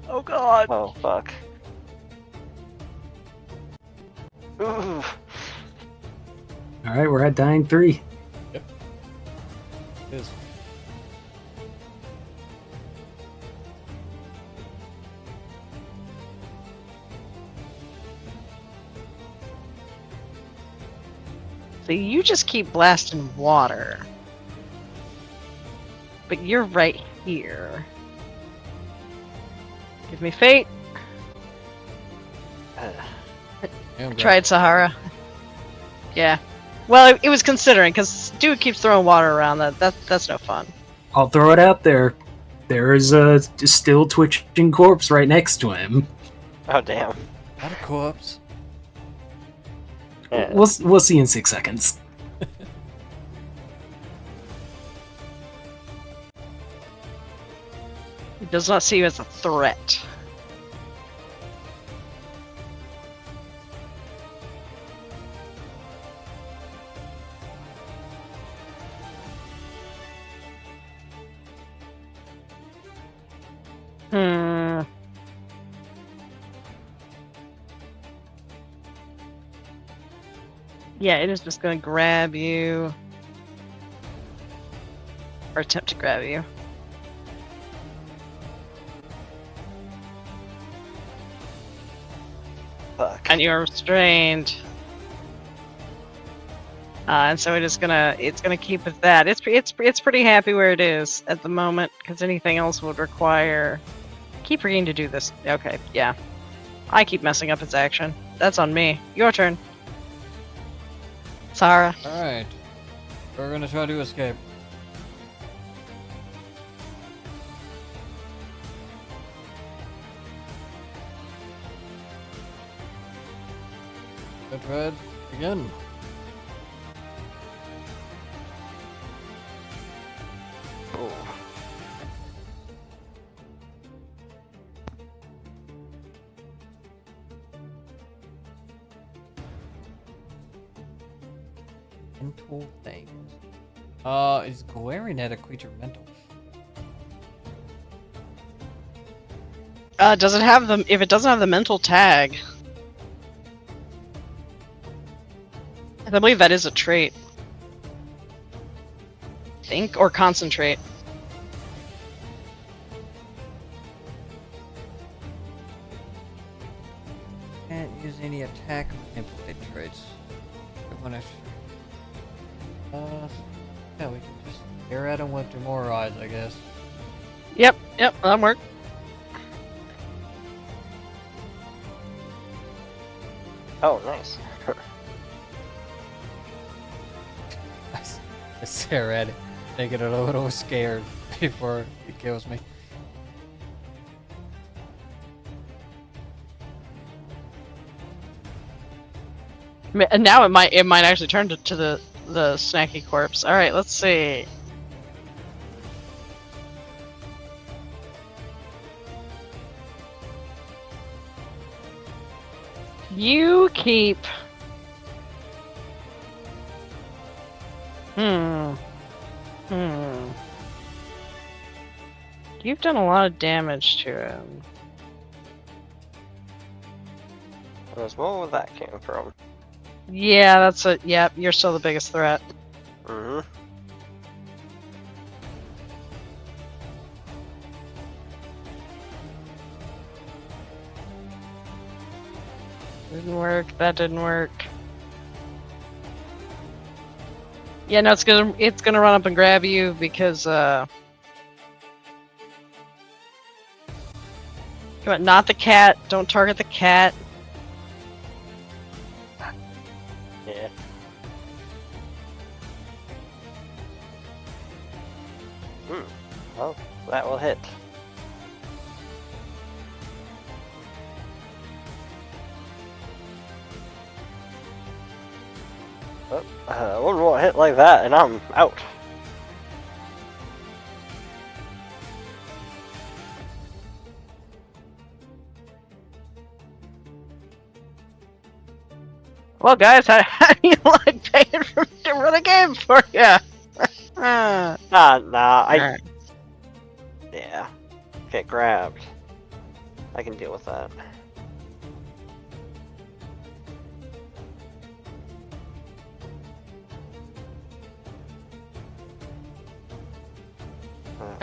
Oh god. Oh, fuck. Ooh. Alright, we're at dying 3. It is. So you just keep blasting water. But you're right here. Give me fate. Tried Sahara. Yeah. Well, it was considering, because dude keeps throwing water around. That's no fun. I'll throw it out there. There is a still twitching corpse right next to him. Oh, damn. Not a corpse. Yeah. We'll see in 6 seconds. He does not see you as a threat. Yeah, it is just going to grab you. Or attempt to grab you. Fuck. And you're restrained. And so it's gonna keep with that. It's pretty happy where it is at the moment, because anything else would require... Keep forgetting to do this. Okay, yeah. I keep messing up its action. That's on me. Your turn. Sahara. Alright. We're gonna try to escape. Good red. Again. Oh. Mental things. Is glaring at a creature mental? Does it have the? If it doesn't have the mental tag, I believe that is a trait. Think or concentrate. Can't use any attack or manipulate traits. Good one extra. Yeah, we can just stare at him with two more eyes, I guess. Yep, that'll work. Oh, nice. I stare at it, I get a little scared before it kills me. And now it might actually turn to the snacky corpse. All right, let's see. You keep. You've done a lot of damage to him. Whereas, where that came from? Yeah, that's it. Yep, you're still the biggest threat. Mm-hmm. Didn't work. That didn't work. Yeah, no, it's gonna run up and grab you because come on, not the cat. Don't target the cat. Yeah. Well, that will hit. One more hit like that, and I'm out. Well, guys, how do you like paying for to run a game for you? Nah, yeah, get grabbed. I can deal with that.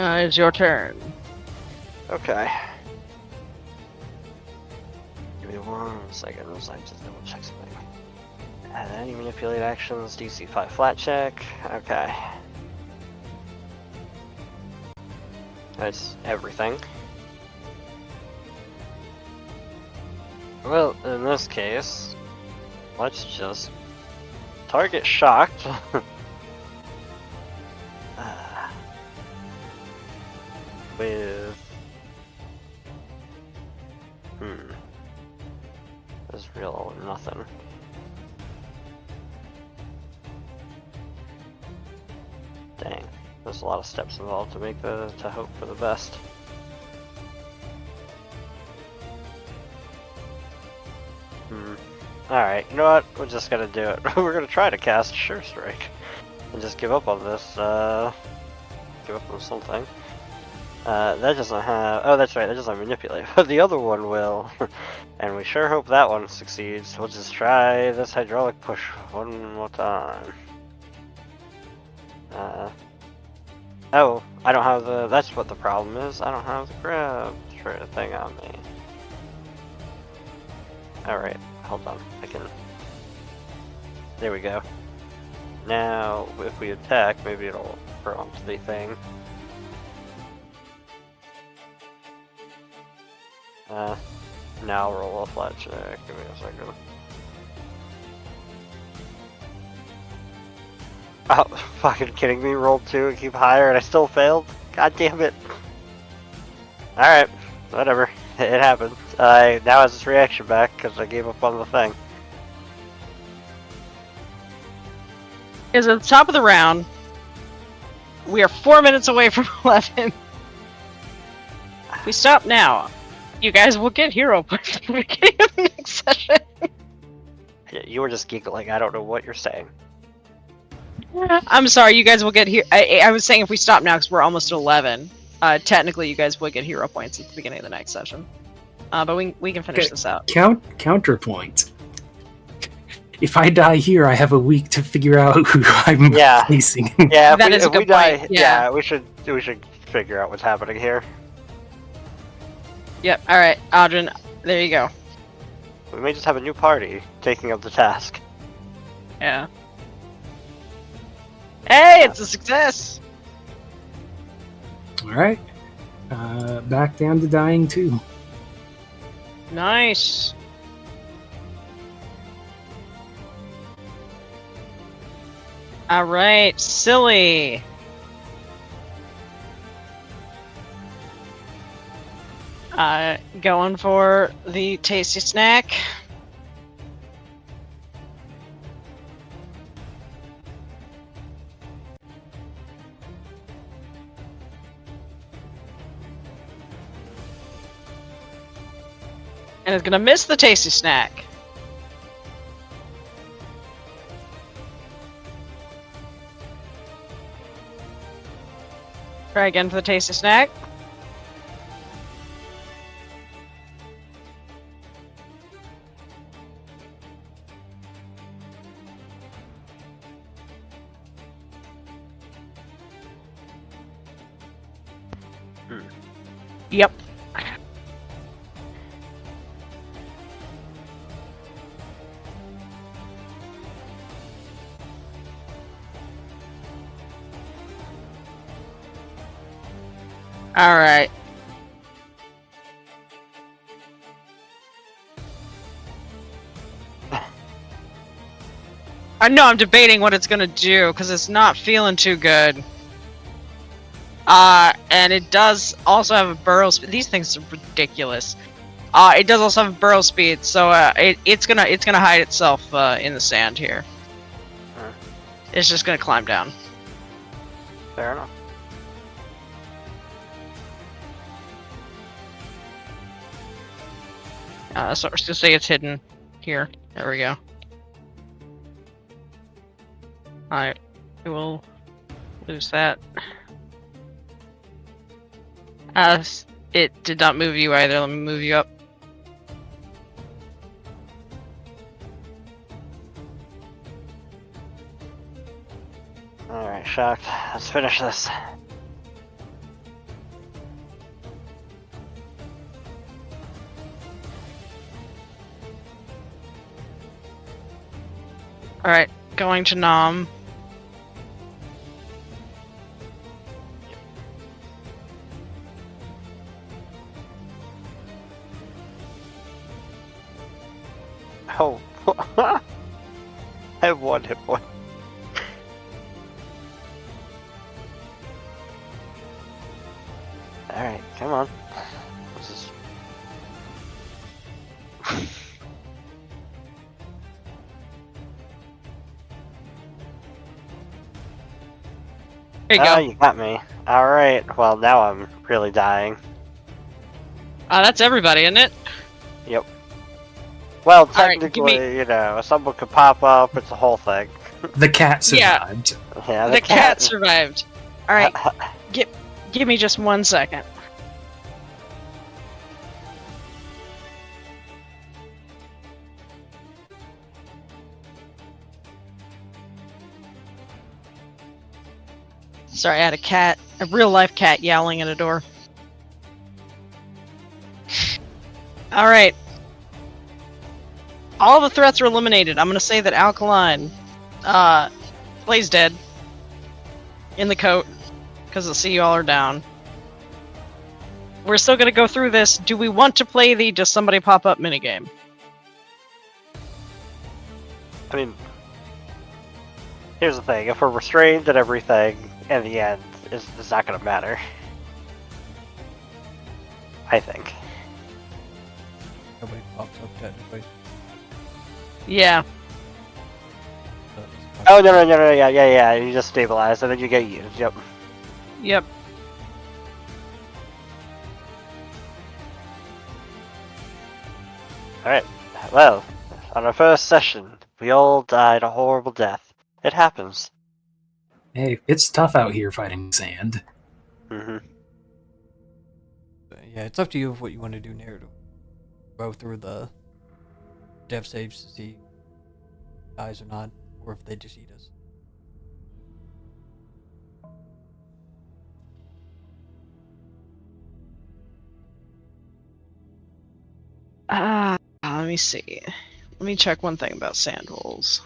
It's your turn. Okay. Give me 1 second, I just double check something. Any manipulate actions, DC 5 flat check. Okay. That's everything. Well, in this case, let's just target shocked. With there's real nothing. Dang, there's a lot of steps involved to hope for the best. Alright, you know what? We're just gonna do it. We're gonna try to cast Sure Strike and just give up on this. Give up on something. That doesn't have. Oh, that's right. That doesn't manipulate. But the other one will, and we sure hope that one succeeds. We'll just try this hydraulic push one more time. Oh, I don't have the. That's what the problem is. I don't have the grab thing on me. All right, hold on. I can. There we go. Now, if we attack, maybe it'll prompt the thing. Now roll a flat check. Give me a second. Oh, fucking kidding me? Rolled 2 and keep higher and I still failed? God damn it. Alright, whatever. It happened. Now has its reaction back because I gave up on the thing. is at the top of the round. We are 4 minutes away from 11. If we stop now, you guys will get hero points at the beginning of the next session. You were just giggling. I don't know what you're saying. I'm sorry, you guys will get here. I was saying if we stop now because we're almost at 11. Technically, you guys will get hero points at the beginning of the next session. But we can finish this out. Counterpoint. If I die here, I have a week to figure out who I'm facing. Yeah, That is a if we good die, point, yeah. we should figure out what's happening here. Yep. All right, Audrin. There you go. We may just have a new party taking up the task. Yeah. Hey, it's a success. All right. Back down to dying too. Nice. All right, silly. Going for the tasty snack. And it's gonna miss the tasty snack. Try again for the tasty snack. Yep. All right. I know I'm debating what it's gonna do because it's not feeling too good. And it does also have a burrow speed. These things are ridiculous. It does also have a burrow speed, so it's gonna hide itself in the sand here. It's just gonna climb down. Fair enough. So we're just gonna say it's hidden here. There we go. Alright, we will lose that. It did not move you either. Let me move you up. Alright, shocked. Let's finish this. Alright, going to Nom. Oh. I have one hit point. Alright, come on. This is... There you go. You got me. Alright, well now I'm really dying. That's everybody, isn't it? Yep. Well, Alright, technically, you know, someone could pop up, it's a whole thing. The cat survived. Yeah, The cat survived. Alright, give me just 1 second. Sorry, I had a real-life cat yowling at a door. Alright. All the threats are eliminated. I'm gonna say that Alkaline plays dead in the coat because the see you all are down. We're still gonna go through this. Do we want to play the does somebody pop up minigame? I mean, here's the thing, if we're restrained and everything, in the end, it's not gonna matter. I think. Nobody pops up technically. Yeah. So it's Oh, no, yeah. You just stabilize, and then you get used. Yep. Yep. Alright. Well, on our first session, we all died a horrible death. It happens. Hey, it's tough out here fighting sand. Mm-hmm. Yeah, it's up to you what you want to do narrative. Go through the dev saves to see if dies or not, or if they just eat us. Let me see. Let me check one thing about sand rolls.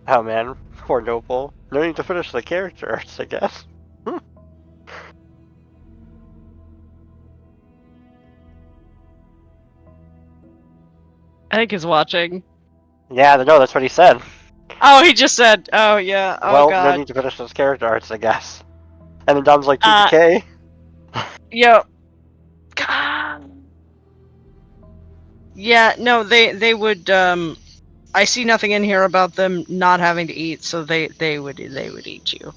Oh man, poor Noble. No need to finish the character arts, I guess. I think he's watching. Yeah, no, that's what he said. Oh, he just said, oh yeah, oh Well, no god. need to finish those character arts, I guess. And then Dom's like, Uh, TPK? Yo. God. Yeah, no, they would, I see nothing in here about them not having to eat, so they would eat you.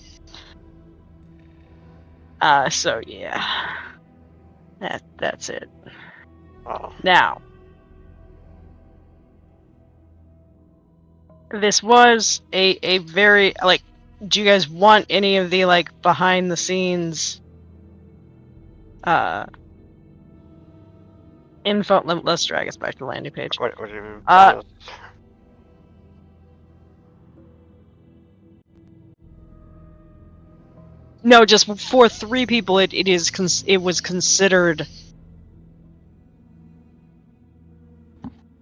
So yeah. That's it. Oh. Now, this was a very, like, do you guys want any of the, like, behind the scenes info? Let's drag us back to the landing page. What do you mean? No, just for 3 people, it was considered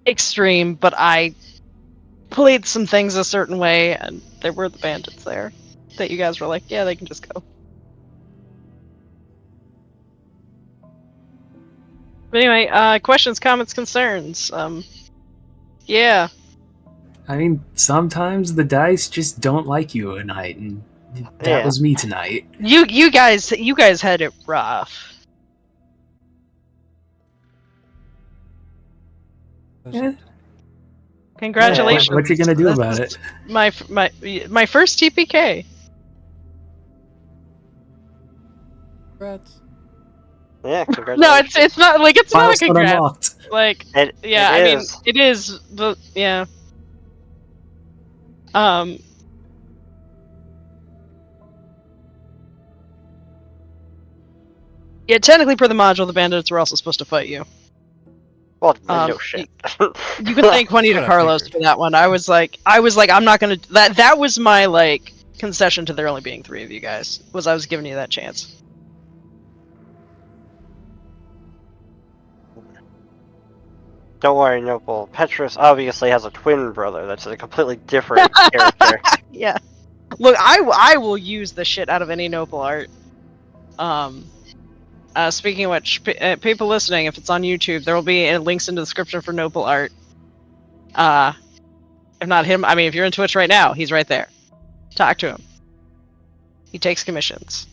extreme, but I played some things a certain way, and there were the bandits there that you guys were like, yeah, they can just go. But anyway, questions, comments, concerns. Yeah. I mean, sometimes the dice just don't like you at night, and that Yeah. was me tonight. You guys had it rough. Yeah. Congratulations. What you gonna do This about is it? My first TPK. Congrats. Yeah, No, congratulations. it's not like it's not a Milestone congrats. unlocked. Like, It I mean, is. it is, but yeah. Yeah, technically, per the module, the bandits were also supposed to fight you. Well, no shit. You can thank Juanita What I Carlos figured. for that one. I was like, I'm not gonna. That was my like concession to there only being 3 of you guys. Was I was giving you that chance. Don't worry, Noble. Petrus obviously has a twin brother that's a completely different character. Yeah. Look, I will use the shit out of any noble art. Speaking of which, people listening, if it's on YouTube, there will be links in the description for noble art. If not him, I mean, if you're in Twitch right now, he's right there. Talk to him. He takes commissions.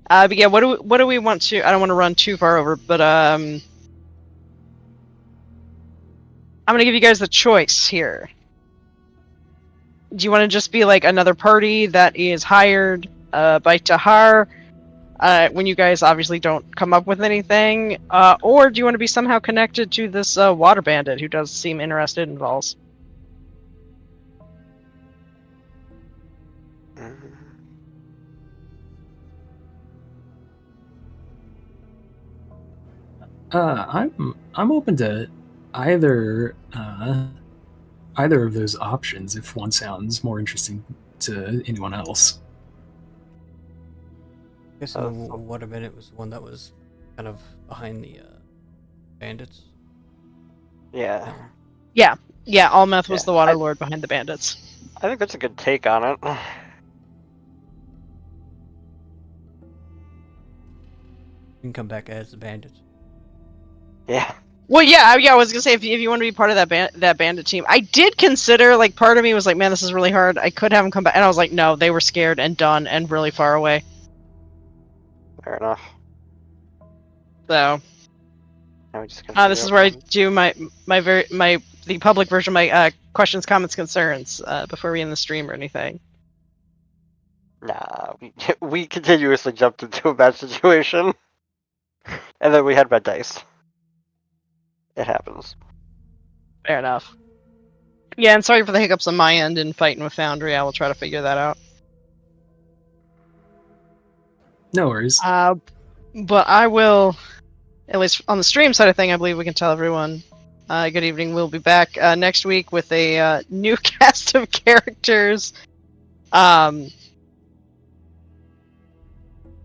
But yeah, what do we want to? I don't want to run too far over, but I'm gonna give you guys the choice here. Do you want to just be like another party that is hired by Tahar when you guys obviously don't come up with anything, or do you want to be somehow connected to this water bandit who does seem interested in Valz? I'm open to either of those options if one sounds more interesting to anyone else. I guess the water bandit was the one that was kind of behind the bandits. Yeah. No. Yeah, Almeth was Yeah, the Water Lord behind the bandits. I think that's a good take on it. You can come back as the bandits. Yeah. Well, yeah, I was gonna say if you want to be part of that bandit team, I did consider, like, part of me was like, man, this is really hard. I could have them come back, and I was like, no, they were scared and done and really far away. Fair enough. So, Now we just This is where I do the public version of my questions, comments, concerns before we end the stream or anything. Nah, we continuously jumped into a bad situation, and then we had red dice. It happens. Fair enough. Yeah, and sorry for the hiccups on my end in fighting with Foundry. I will try to figure that out. No worries. But I will, at least on the stream side of thing, I believe we can tell everyone good evening. We'll be back next week with a new cast of characters.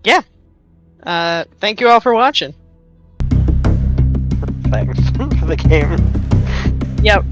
Yeah. Thank you all for watching. Thanks for the game. Yep.